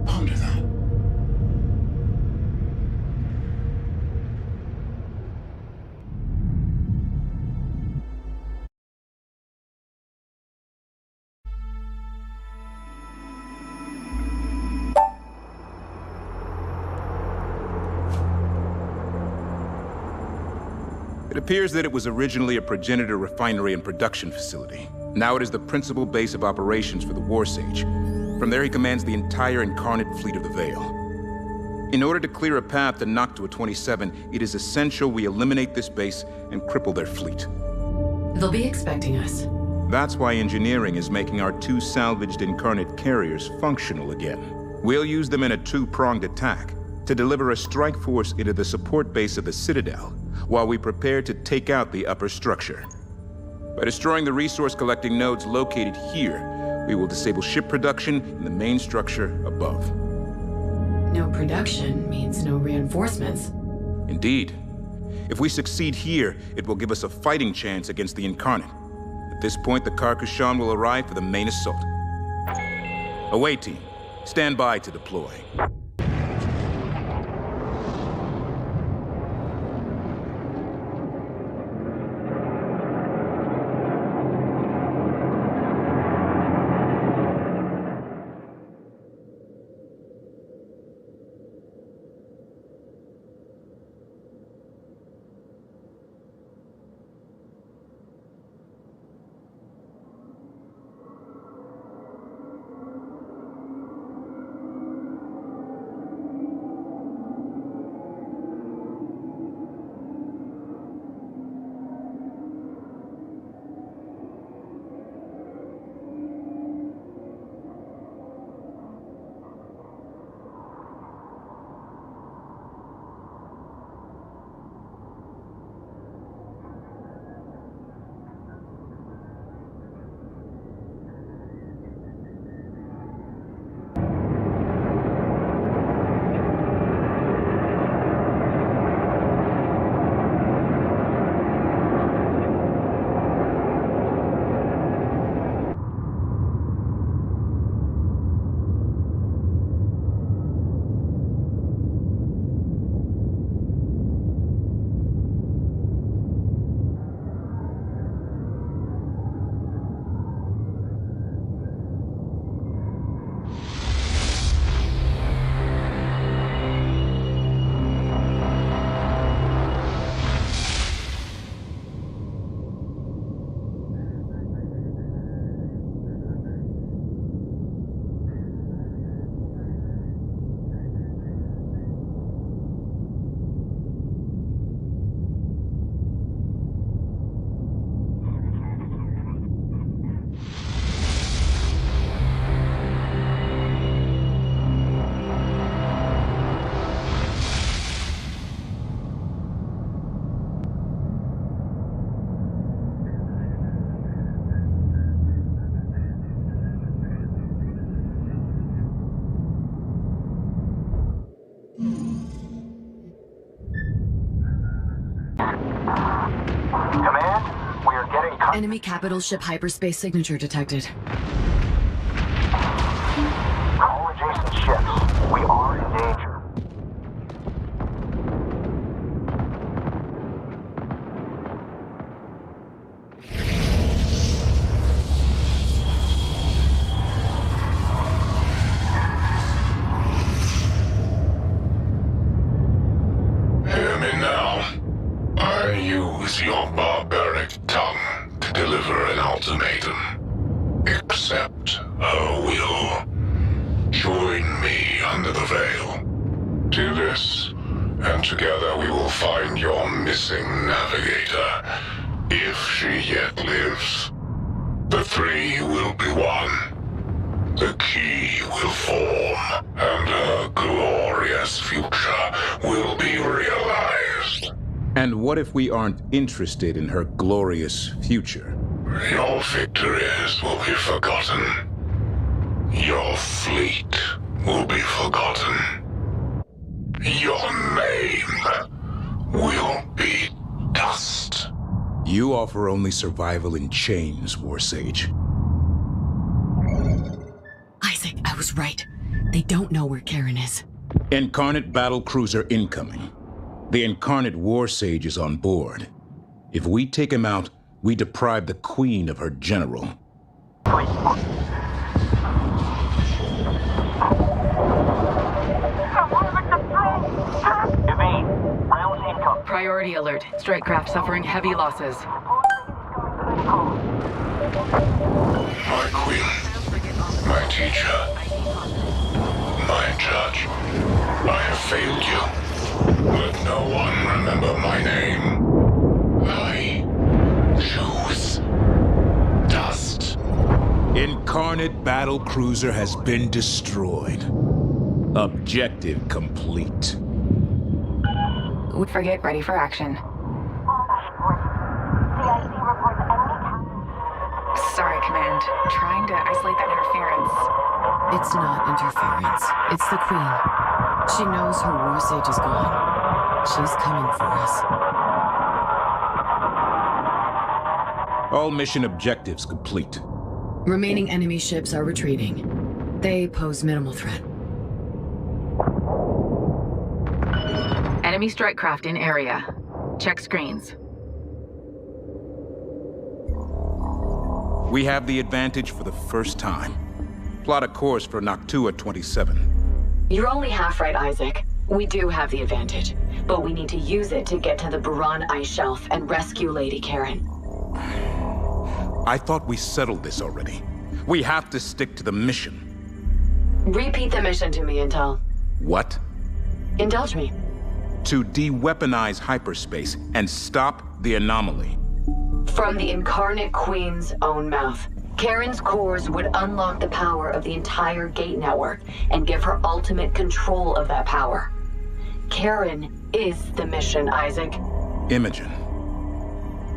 Ponder that. It appears that it was originally a progenitor refinery and production facility. Now it is the principal base of operations for the War Sage. From there he commands the entire incarnate fleet of the Veil. In order to clear a path to Noctua 27, it is essential we eliminate this base and cripple their fleet. They'll be expecting us. That's why engineering is making our 2 salvaged incarnate carriers functional again. We'll use them in a 2-pronged attack to deliver a strike force into the support base of the Citadel, while we prepare to take out the upper structure. By destroying the resource-collecting nodes located here, we will disable ship production in the main structure above. No production means no reinforcements. Indeed. If we succeed here, it will give us a fighting chance against the Incarnate. At this point, the Kushan will arrive for the main assault. Away team, stand by to deploy. Enemy capital ship hyperspace signature detected. All adjacent ships. We are in danger. Hear me now. I use your barbaric tongue to deliver an ultimatum. Accept her will. Join me under the veil. Do this, and together we will find your missing navigator, if she yet lives. The three will be one. The key will form, and her glorious future will be realized. And what if we aren't interested in her glorious future? Your victories will be forgotten. Your fleet will be forgotten. Your name will be dust. You offer only survival in chains, War Sage. Isaac, I was right. They don't know where Karen is. Incarnate battle cruiser incoming. The Incarnate War Sage is on board. If we take him out, we deprive the Queen of her general. Priority alert. Strike craft suffering heavy losses. My queen, my teacher, my judge, I have failed you. Let no one remember my name. I choose dust. Incarnate battle cruiser has been destroyed. Objective complete. Frigate ready for action. Sorry, Command. Trying to isolate that interference. It's not interference. It's the Queen. She knows her War Sage is gone. She's coming for us. All mission objectives complete. Remaining enemy ships are retreating. They pose minimal threat. Enemy strike craft in area. Check screens. We have the advantage for the first time. Plot a course for Noctua 27. You're only half right, Isaac. We do have the advantage, but we need to use it to get to the Buran ice shelf and rescue Lady Karen. I thought we settled this already. We have to stick to the mission. Repeat the mission to me, Intel. What? Indulge me. To de-weaponize hyperspace and stop the anomaly. From the Incarnate Queen's own mouth, Karen's cores would unlock the power of the entire gate network and give her ultimate control of that power. Karen is the mission, Isaac. Imogen.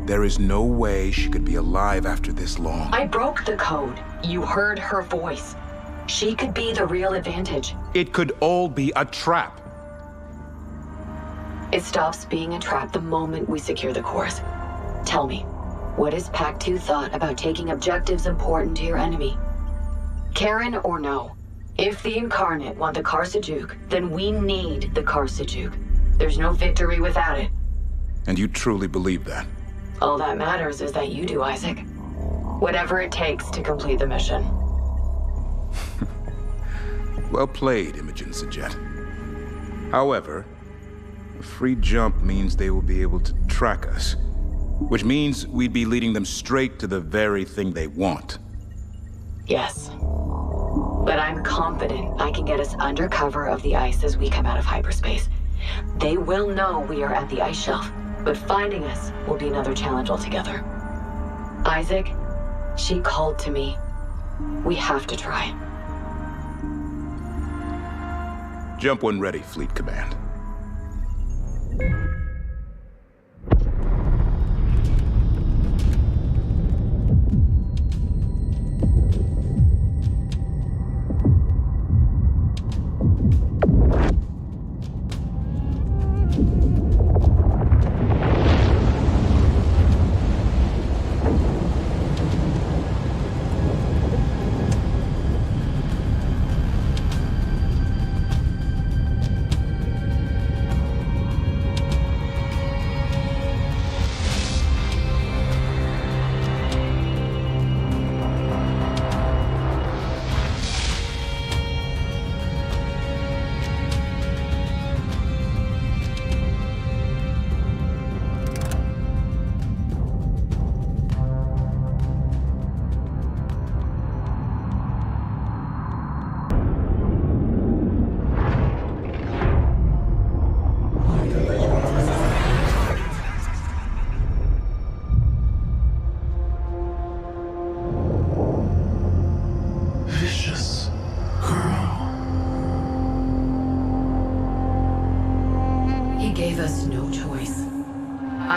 There is no way she could be alive after this long. I broke the code. You heard her voice. She could be the real advantage. It could all be a trap. It stops being a trap the moment we secure the cores. Tell me, what has Pact-2 thought about taking objectives important to your enemy? Karen or no? If the Incarnate want the Karsajuk, then we need the Karsajuk. There's no victory without it. And you truly believe that? All that matters is that you do, Isaac. Whatever it takes to complete the mission. Well played, Imogen Sajet. However, a free jump means they will be able to track us, which means we'd be leading them straight to the very thing they want. Yes. But I'm confident I can get us under cover of the ice as we come out of hyperspace. They will know we are at the ice shelf, but finding us will be another challenge altogether. Isaac, she called to me. We have to try. Jump when ready, Fleet Command.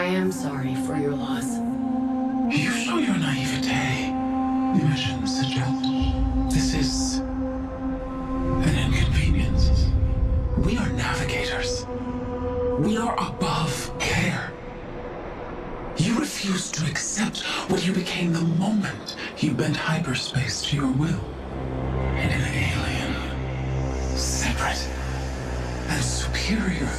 am sorry for your loss. You show your naivete, Imogen suggests. This is an inconvenience. We are navigators. We are above care. You refuse to accept what you became the moment you bent hyperspace to your will. And an alien, separate and superior.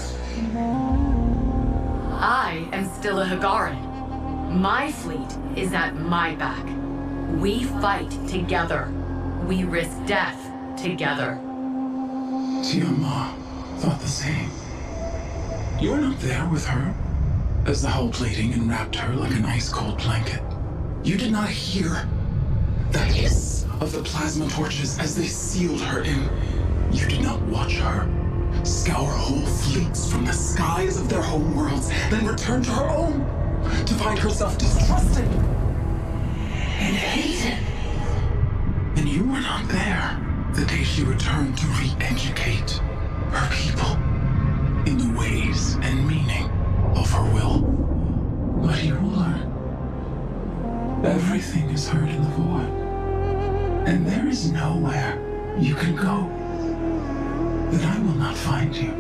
I am still a Hagaran. My fleet is at my back. We fight together. We risk death together. Tiamat thought the same. You were not there with her as the hull plating enwrapped her like an ice-cold blanket. You did not hear the hiss of the plasma torches as they sealed her in. You did not watch her scour whole fleets from the skies of their homeworlds, then return to her own to find herself distrusted and hated. And you were not there the day she returned to re-educate her people in the ways and meaning of her will. But you will learn. Everything is heard in the void. And there is nowhere you can go that I will not find you.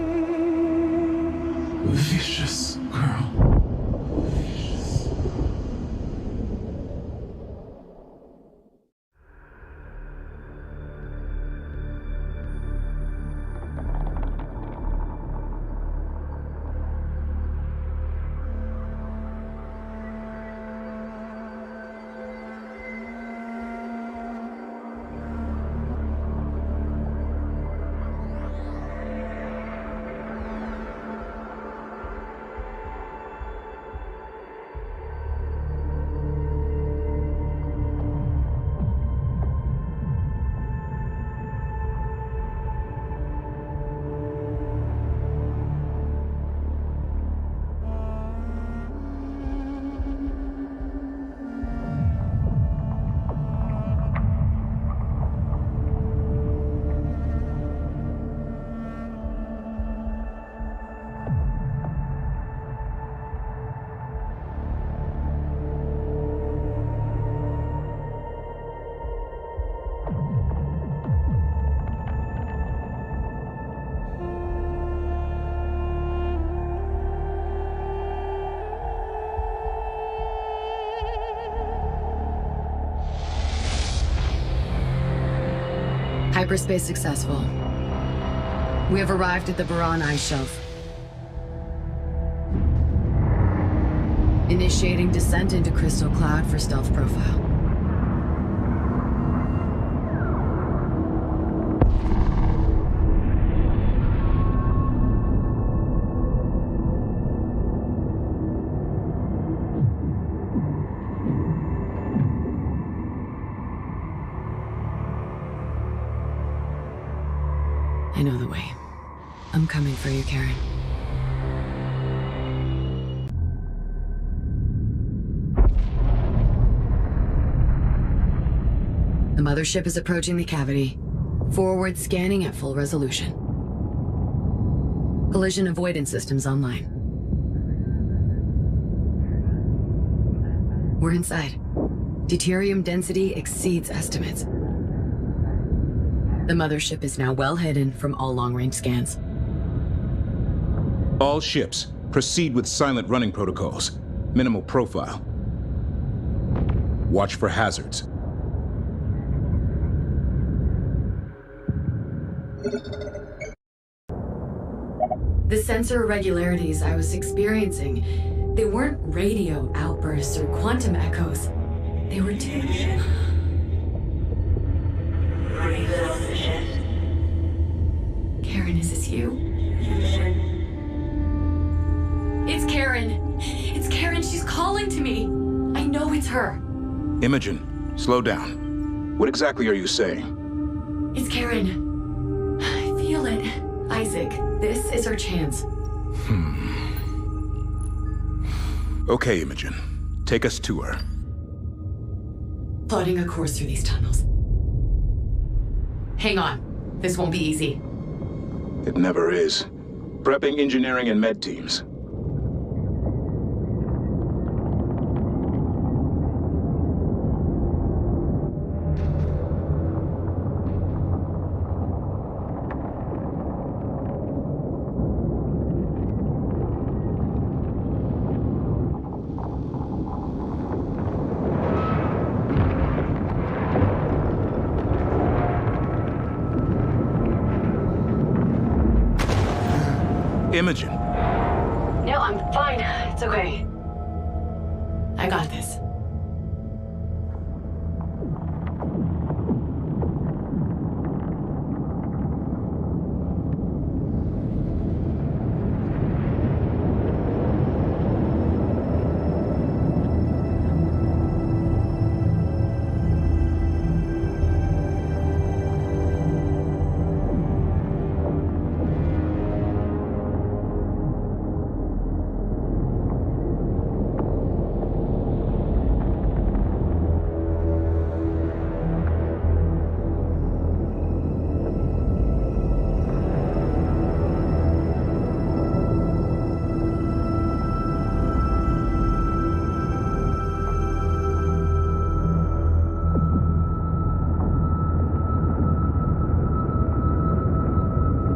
Vicious girl. Hyperspace successful. We have arrived at the Baran ice shelf. Initiating descent into Crystal Cloud for stealth profile. I know the way. I'm coming for you, Karen. The mothership is approaching the cavity. Forward scanning at full resolution. Collision avoidance systems online. We're inside. Deuterium density exceeds estimates. The mothership is now well hidden from all long-range scans. All ships, proceed with silent running protocols. Minimal profile. Watch for hazards. The sensor irregularities I was experiencing, they weren't radio outbursts or quantum echoes. They were too... Karen, is this you? It's Karen! It's Karen, she's calling to me! I know it's her! Imogen, slow down. What exactly are you saying? It's Karen. I feel it. Isaac, this is our chance. Okay, Imogen. Take us to her. Plotting a course through these tunnels. Hang on. This won't be easy. It never is. Prepping engineering and med teams. Imogen! No, I'm fine. It's okay. I got this.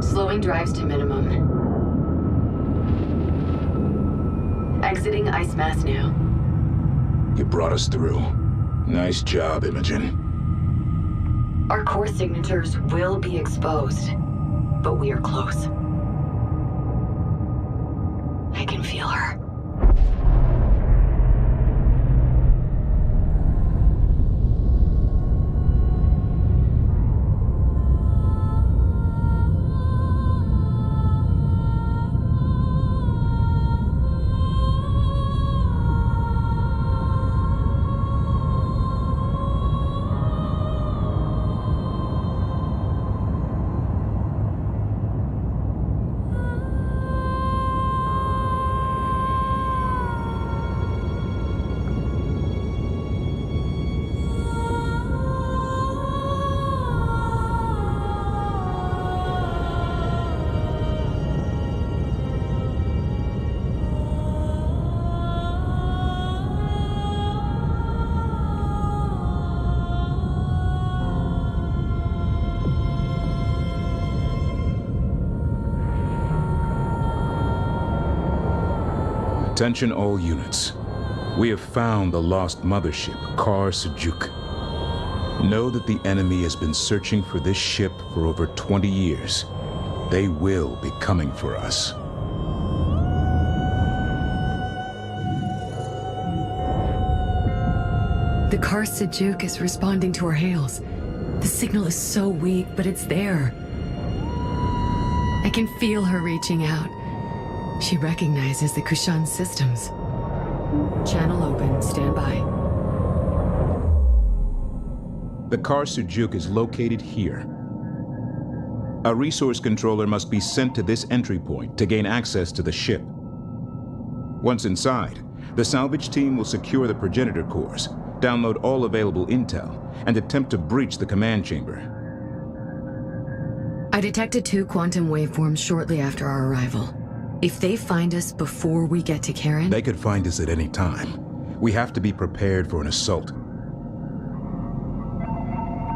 Slowing drives to minimum. Exiting ice mass now. You brought us through. Nice job, Imogen. Our core signatures will be exposed, but we are close. I can feel her. Attention all units. We have found the lost mothership, Kharak. Know that the enemy has been searching for this ship for over 20 years. They will be coming for us. The Kharak is responding to our hails. The signal is so weak, but it's there. I can feel her reaching out. She recognizes the Kushan systems. Channel open, stand by. The Kharak is located here. A resource controller must be sent to this entry point to gain access to the ship. Once inside, the salvage team will secure the progenitor cores, download all available intel, and attempt to breach the command chamber. I detected 2 quantum waveforms shortly after our arrival. If they find us before we get to Karen... They could find us at any time. We have to be prepared for an assault.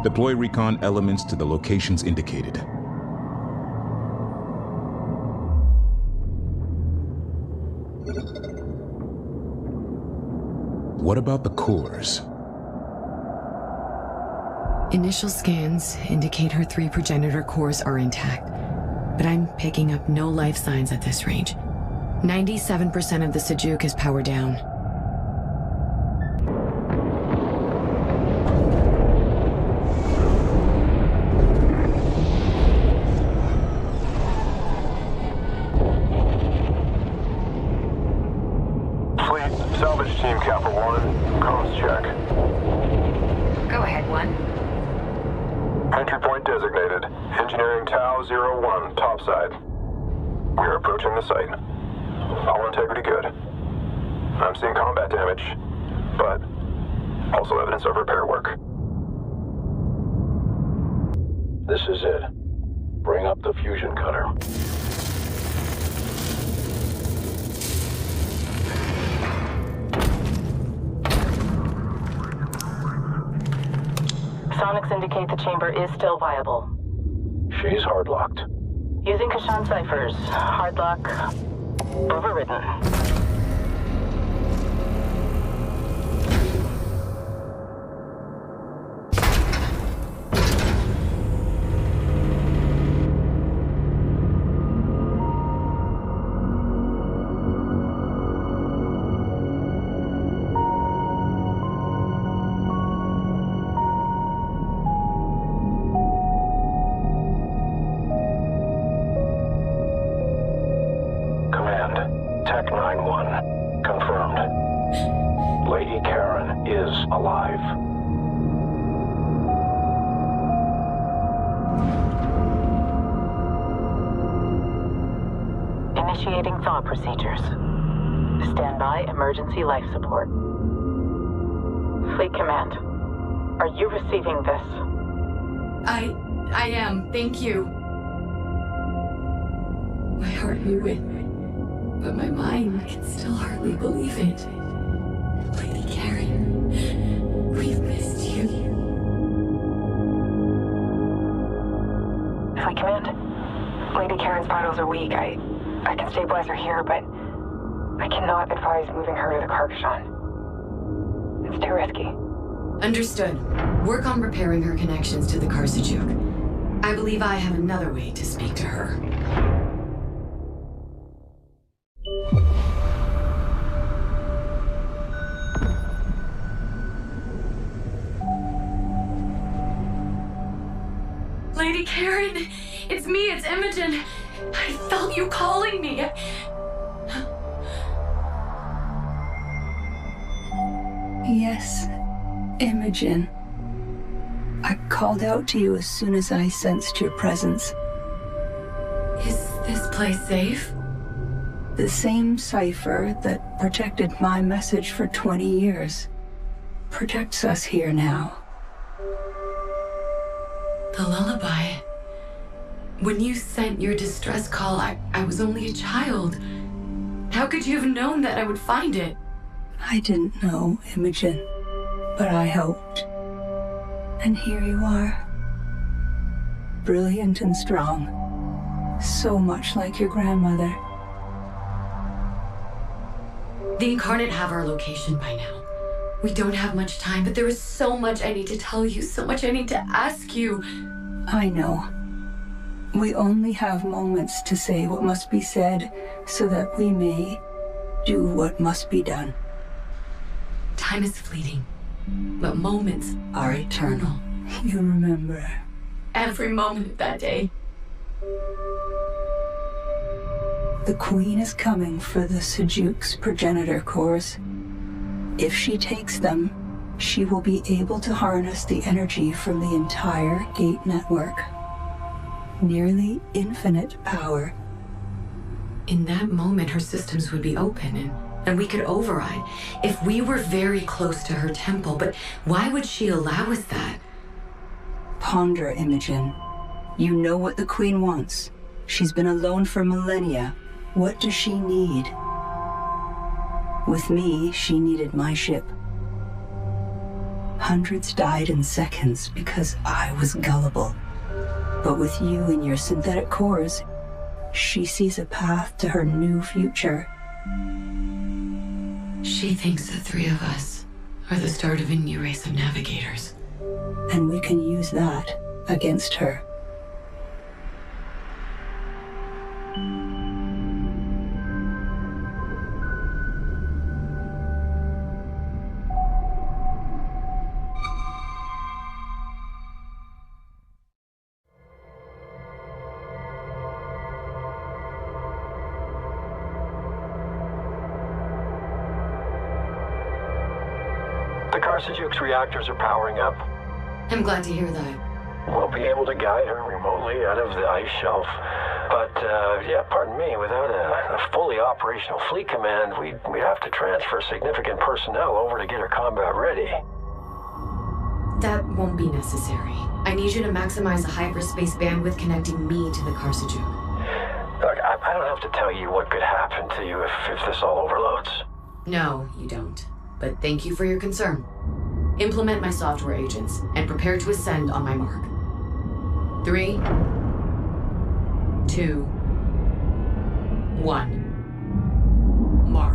Deploy recon elements to the locations indicated. What about the cores? Initial scans indicate her 3 progenitor cores are intact, but I'm picking up no life signs at this range. 97% of the Sejuk is powered down. Fleet, salvage team Kappa 1, comms check. Go ahead, 1. Entry point designated. Engineering Tau 01, topside. We are approaching the site. All integrity good. I'm seeing combat damage, but also evidence of repair work. This is it. Bring up the fusion cutter. Sonics indicate the chamber is still viable. She's hard-locked. Using Kushan ciphers. Hardlock overridden. Kharak 9-1. Confirmed. Lady Karen is alive. Initiating thaw procedures. Stand by emergency life support. Fleet Command, are you receiving this? I am, thank you. My heart knew it, but my mind can still hardly believe it. Lady Karen, we've missed you. Flight Command, Lady Karen's vitals are weak. I can stabilize her here, but I cannot advise moving her to the Kushan. It's too risky. Understood. Work on repairing her connections to the Karsajuk. I believe I have another way to speak to her. Lady Karen! It's me, it's Imogen! I felt you calling me! Yes, Imogen. I called out to you as soon as I sensed your presence. Is this place safe? The same cipher that protected my message for 20 years protects us here now. The lullaby. When you sent your distress call, I was only a child. How could you have known that I would find it? I didn't know, Imogen, but I hoped. And here you are. Brilliant and strong. So much like your grandmother. The Incarnate have our location by now. We don't have much time, but there is so much I need to tell you, so much I need to ask you. I know. We only have moments to say what must be said, so that we may do what must be done. Time is fleeting, but moments are eternal. You remember. Every moment of that day. The Queen is coming for the Sajuk's progenitor cores. If she takes them, she will be able to harness the energy from the entire gate network. Nearly infinite power. In that moment, her systems would be open and we could override if we were very close to her temple. But why would she allow us that? Ponder, Imogen. You know what the Queen wants. She's been alone for millennia. What does she need? With me, she needed my ship. Hundreds died in seconds because I was gullible. But with you and your synthetic cores, she sees a path to her new future. She thinks the three of us are the start of a new race of navigators. And we can use that against her. The Karsajuk's reactors are powering up. I'm glad to hear that. We'll be able to guide her remotely out of the ice shelf. But, pardon me, without a fully operational fleet command, we'd have to transfer significant personnel over to get her combat ready. That won't be necessary. I need you to maximize the hyperspace bandwidth connecting me to the Karsajuk. Look, I don't have to tell you what could happen to you if this all overloads. No, you don't. But thank you for your concern. Implement my software agents and prepare to ascend on my mark. 3, 2, 1. Mark.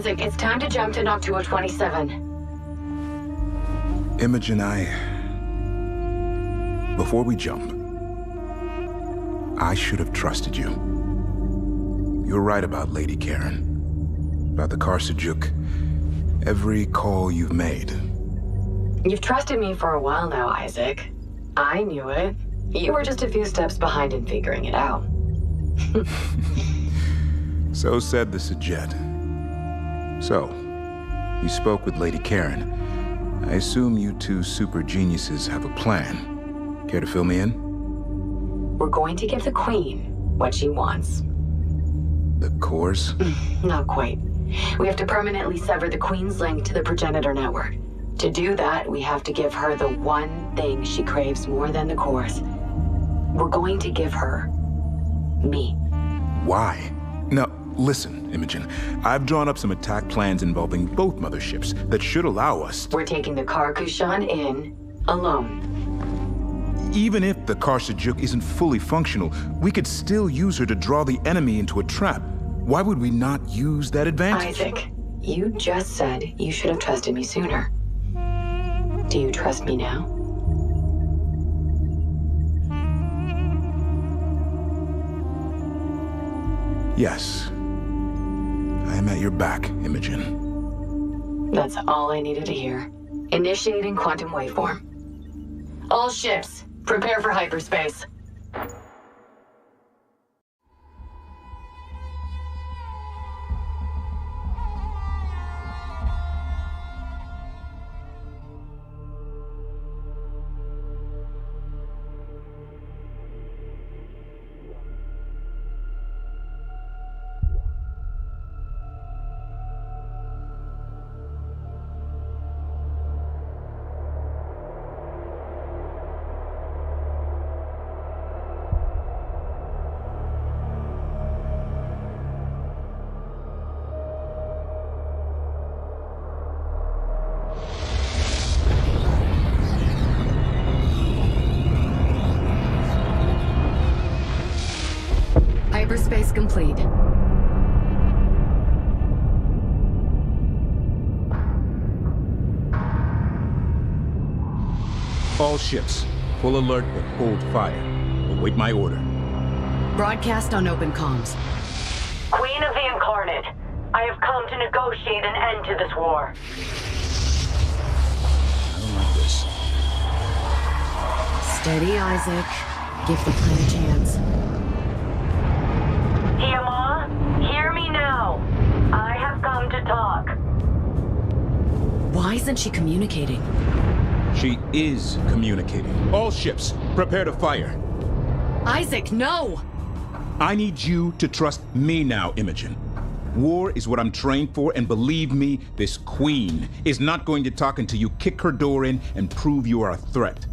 Isaac, it's time to jump to Noctua 27. Imogen, before we jump, I should have trusted you. You're right about Lady Karen. About the Karsajuk. Every call you've made. You've trusted me for a while now, Isaac. I knew it. You were just a few steps behind in figuring it out. So said the Sajet. So, you spoke with Lady Karen. I assume you two super geniuses have a plan. Care to fill me in? We're going to give the Queen what she wants. The cores? Not quite. We have to permanently sever the Queen's link to the progenitor network. To do that, we have to give her the one thing she craves more than the cores. We're going to give her me. Why? Now, listen, Imogen. I've drawn up some attack plans involving both motherships that should allow us to... We're taking the Kushan in alone. Even if the Karsajuk isn't fully functional, we could still use her to draw the enemy into a trap. Why would we not use that advantage? Isaac, you just said you should have trusted me sooner. Do you trust me now? Yes. I am at your back, Imogen. That's all I needed to hear. Initiating quantum waveform. All ships, prepare for hyperspace. Hyperspace complete. All ships, full alert but hold fire. Await my order. Broadcast on open comms. Queen of the Incarnate, I have come to negotiate an end to this war. I don't like this. Steady, Isaac. Give the plan a chance. Hiama, hear me now. I have come to talk. Why isn't she communicating? She is communicating. All ships, prepare to fire. Isaac, no! I need you to trust me now, Imogen. War is what I'm trained for, and believe me, this queen is not going to talk until you kick her door in and prove you are a threat.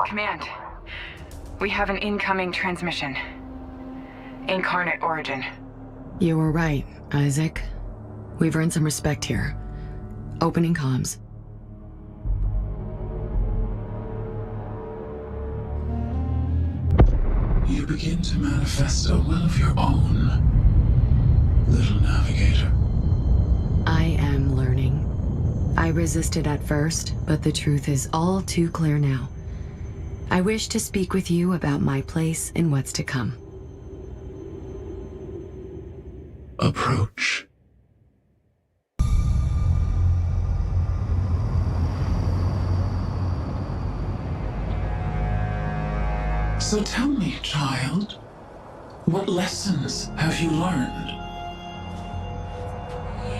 Command, we have an incoming transmission. Incarnate origin. You were right, Isaac. We've earned some respect here. Opening comms. You begin to manifest a will of your own, little navigator. I am learning. I resisted at first, but the truth is all too clear now. I wish to speak with you about my place in what's to come. Approach. So tell me, child, what lessons have you learned?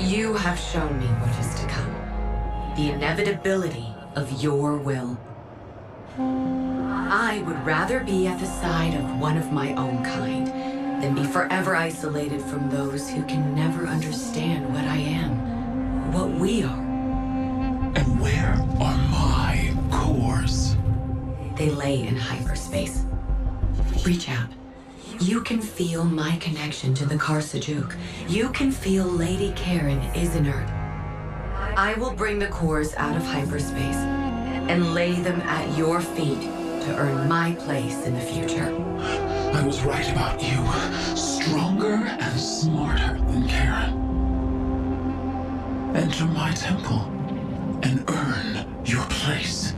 You have shown me what is to come. The inevitability of your will. I would rather be at the side of one of my own kind than be forever isolated from those who can never understand what I am, what we are. And where are my cores? They lay in hyperspace. Reach out. You can feel my connection to the Karsajuk. You can feel Lady Karen is inert. I will bring the cores out of hyperspace and lay them at your feet to earn my place in the future. I was right about you. Stronger and smarter than Karen. Enter my temple and earn your place.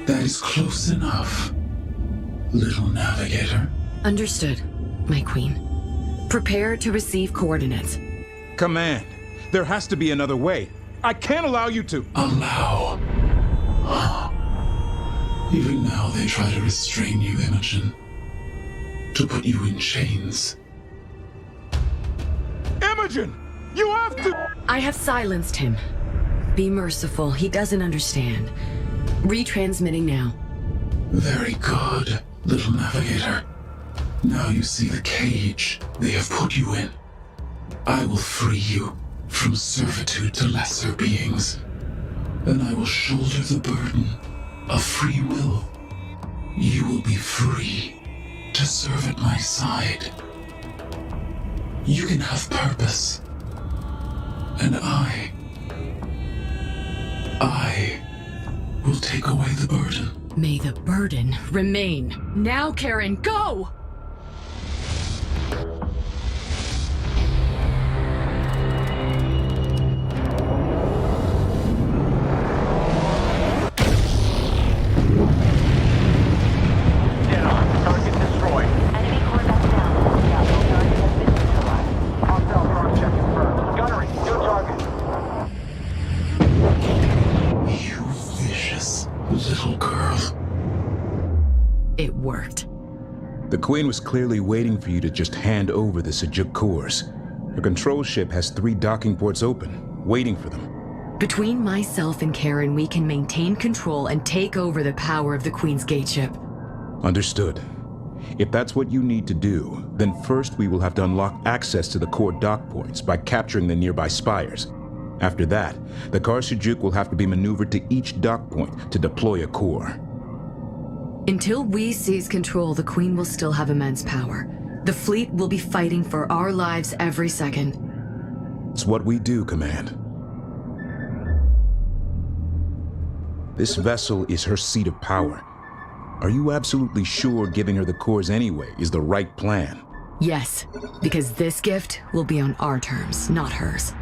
That is close enough, little navigator. Understood, my queen. Prepare to receive coordinates. Command, there has to be another way. I can't allow you to... Allow? Even now they try to restrain you, Imogen. To put you in chains. Imogen! You have to... I have silenced him. Be merciful, he doesn't understand. Retransmitting now. Very good, little navigator. Now you see the cage they have put you in. I will free you from servitude to lesser beings, and I will shoulder the burden of free will. You will be free to serve at my side. You can have purpose, and I will take away the burden. May the burden remain. Now, Karen, go! It worked. The Queen was clearly waiting for you to just hand over the Sejuk cores. Her control ship has 3 docking ports open, waiting for them. Between myself and Karen, we can maintain control and take over the power of the Queen's Gateship. Understood. If that's what you need to do, then first we will have to unlock access to the core dock points by capturing the nearby spires. After that, the Kar Sejuk will have to be maneuvered to each dock point to deploy a core. Until we seize control, the Queen will still have immense power. The fleet will be fighting for our lives every second. It's what we do, Command. This vessel is her seat of power. Are you absolutely sure giving her the cores anyway is the right plan? Yes, because this gift will be on our terms, not hers.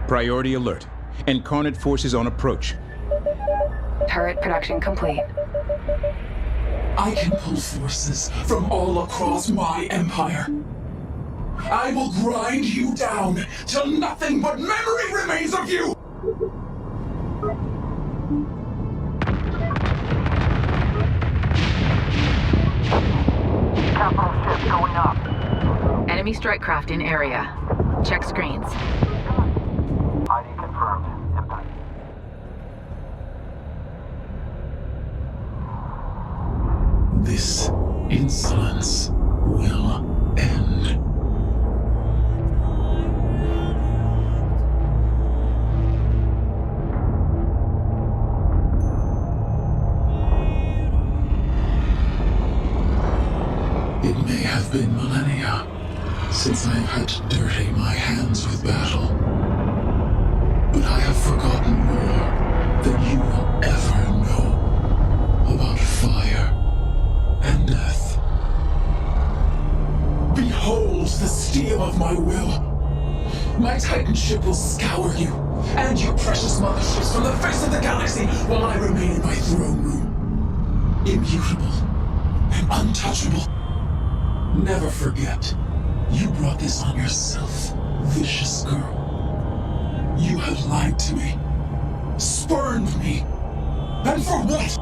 Priority alert. Incarnate forces on approach. Turret production complete. I can pull forces from all across my empire. I will grind you down till nothing but memory remains of you! Capital ship going up. Enemy strike craft in area. Check screens. ID confirmed. Impact. This insolence will end. It may have been millennia since I've had to dirty my hands with battle, but I have forgotten more than you will ever know about fire and death. Behold the steel of my will. My Titan ship will scour you and your precious motherships from the face of the galaxy while I remain in my throne room. Immutable and untouchable. Never forget, you brought this on yourself, vicious girl. You have lied to me, spurned me, and for what?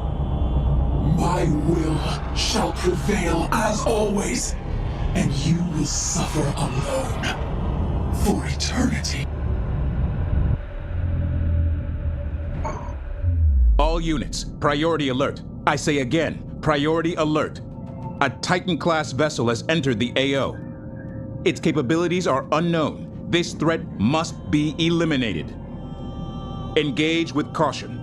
My will shall prevail as always, and you will suffer alone for eternity. All units, priority alert. I say again, priority alert. A Titan-class vessel has entered the AO. Its capabilities are unknown. This threat must be eliminated. Engage with caution.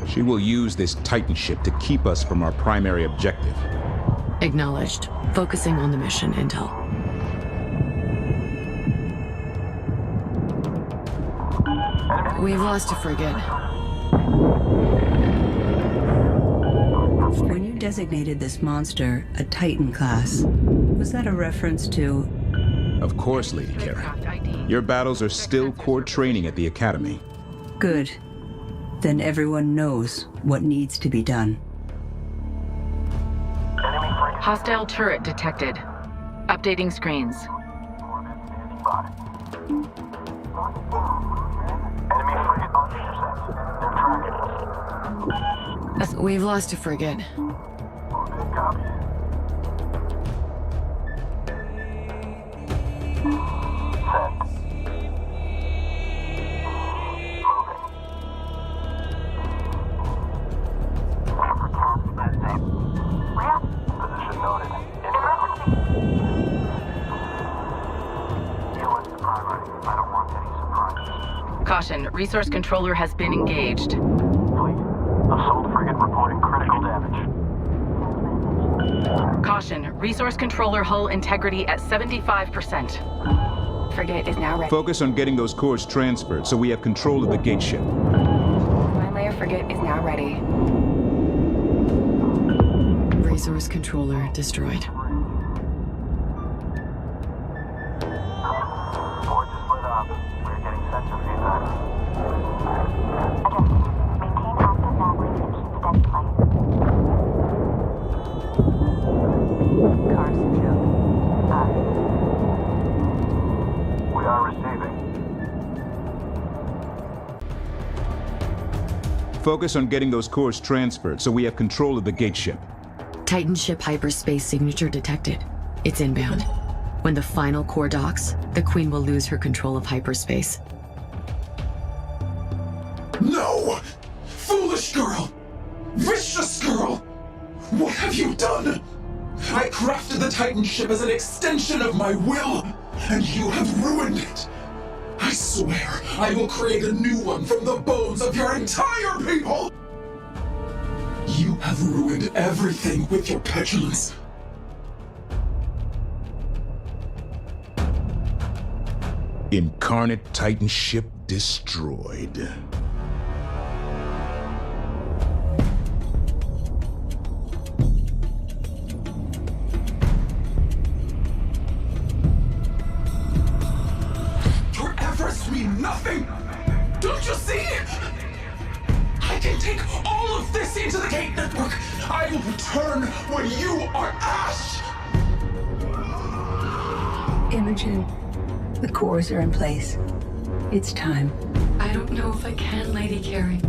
She will use this Titan ship to keep us from our primary objective. Acknowledged. Focusing on the mission, Intel. We've lost a frigate. When you designated this monster a Titan class, was that a reference to... Of course, Lady Kharak. Your battles are still core training at the Academy. Good. Then everyone knows what needs to be done. Hostile turret detected. Updating screens. We've lost a frigate. Caution, resource controller has been engaged. Assault frigate reporting critical damage. Caution, resource controller hull integrity at 75%. Frigate is now ready. Focus on getting those cores transferred so we have control of the gate ship. Mine layer frigate is now ready. Resource controller destroyed. Focus on getting those cores transferred so we have control of the gate ship. Titan ship hyperspace signature detected. It's inbound. When the final core docks, the Queen will lose her control of hyperspace. No! Foolish girl! Vicious girl! What have you done? I crafted the Titan ship as an extension of my will, and you have ruined it. I swear I will create a new one from the bones of your entire people! You have ruined everything with your petulance. Incarnate Titan ship destroyed. Your efforts mean nothing! Don't you see? I can take all of this into the gate network! I will return when you are ash! Imogen, the cores are in place. It's time. I don't know if I can, Lady Kharak.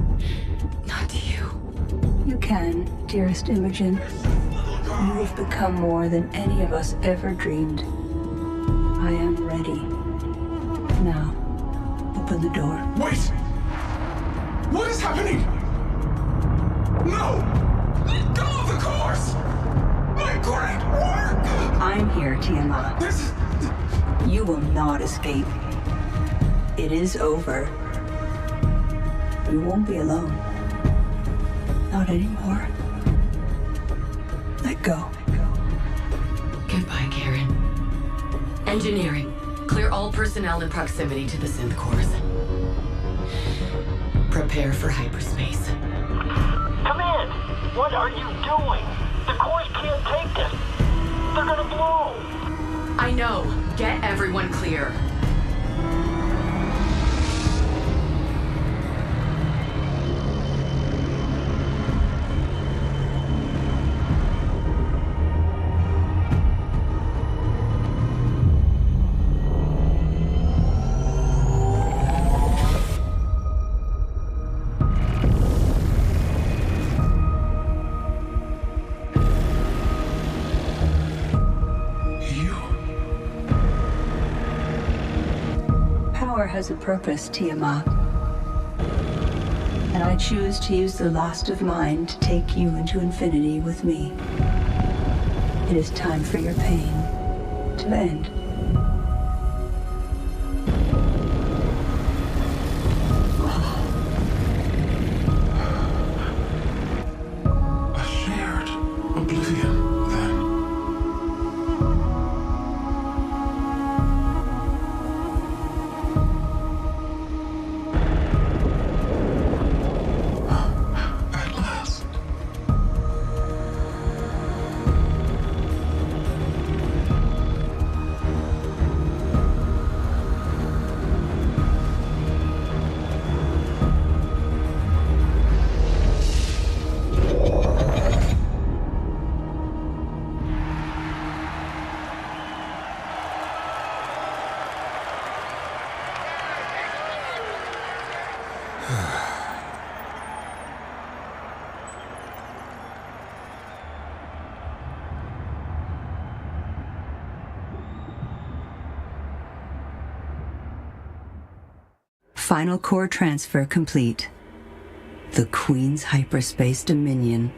Not to you. You can, dearest Imogen. You have become more than any of us ever dreamed. I am ready. Now, open the door. Wait! What is happening? No! Let go of the course! My great work! I'm here, Tiamat. You will not escape. It is over. You won't be alone. Not anymore. Let go. Goodbye, Karen. Engineering. Clear all personnel in proximity to the synth cores. Prepare for hyperspace. Command! What are you doing? The cores can't take this. They're gonna blow. I know. Get everyone clear. Power has a purpose, Tiamat. And I choose to use the last of mine to take you into infinity with me. It is time for your pain to end. Final core transfer complete. The Queen's hyperspace dominion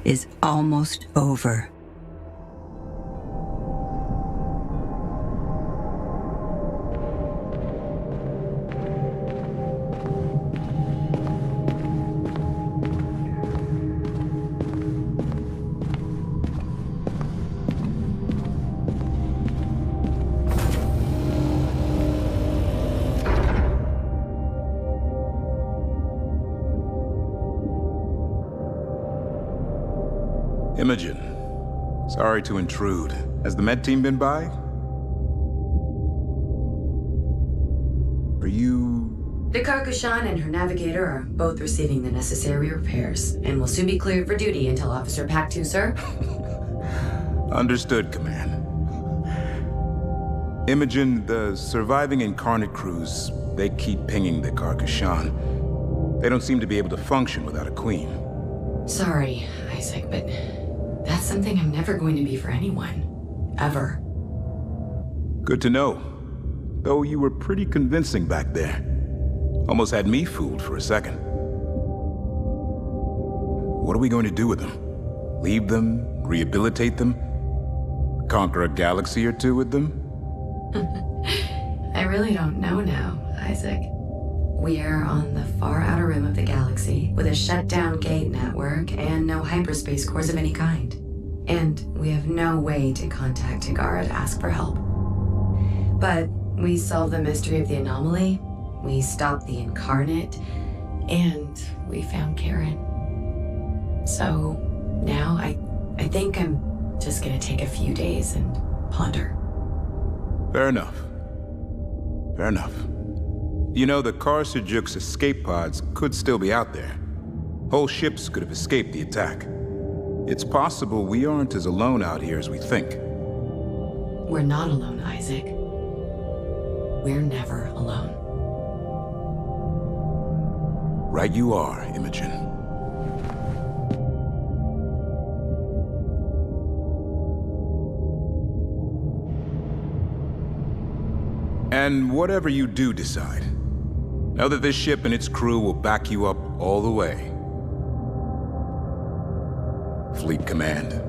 is almost over. Imogen, sorry to intrude. Has the med team been by? Are you... The Kushan and her navigator are both receiving the necessary repairs, and will soon be cleared for duty until Officer Pack 2, sir. Understood, Command. Imogen, the surviving Incarnate crews, they keep pinging the Kushan. They don't seem to be able to function without a queen. Sorry, Isaac, but that's something I'm never going to be for anyone. Ever. Good to know. Though you were pretty convincing back there. Almost had me fooled for a second. What are we going to do with them? Leave them? Rehabilitate them? Conquer a galaxy or two with them? I really don't know now, Isaac. We are on the far outer rim of the galaxy, with a shut-down gate network and no hyperspace cores of any kind. And we have no way to contact Tagara to ask for help. But we solved the mystery of the anomaly, we stopped the Incarnate, and we found Karen. So now I think I'm just gonna take a few days and ponder. Fair enough. Fair enough. You know, the Kharak's escape pods could still be out there. Whole ships could have escaped the attack. It's possible we aren't as alone out here as we think. We're not alone, Isaac. We're never alone. Right you are, Imogen. And whatever you do decide, know that this ship and its crew will back you up all the way. Fleet Command.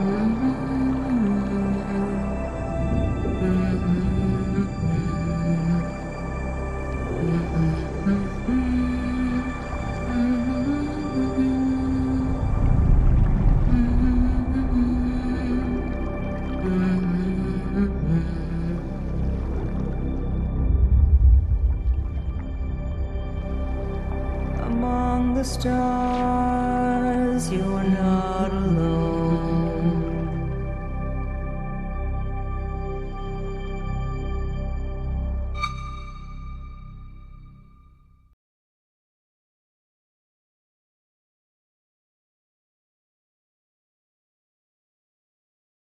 Mm-hmm.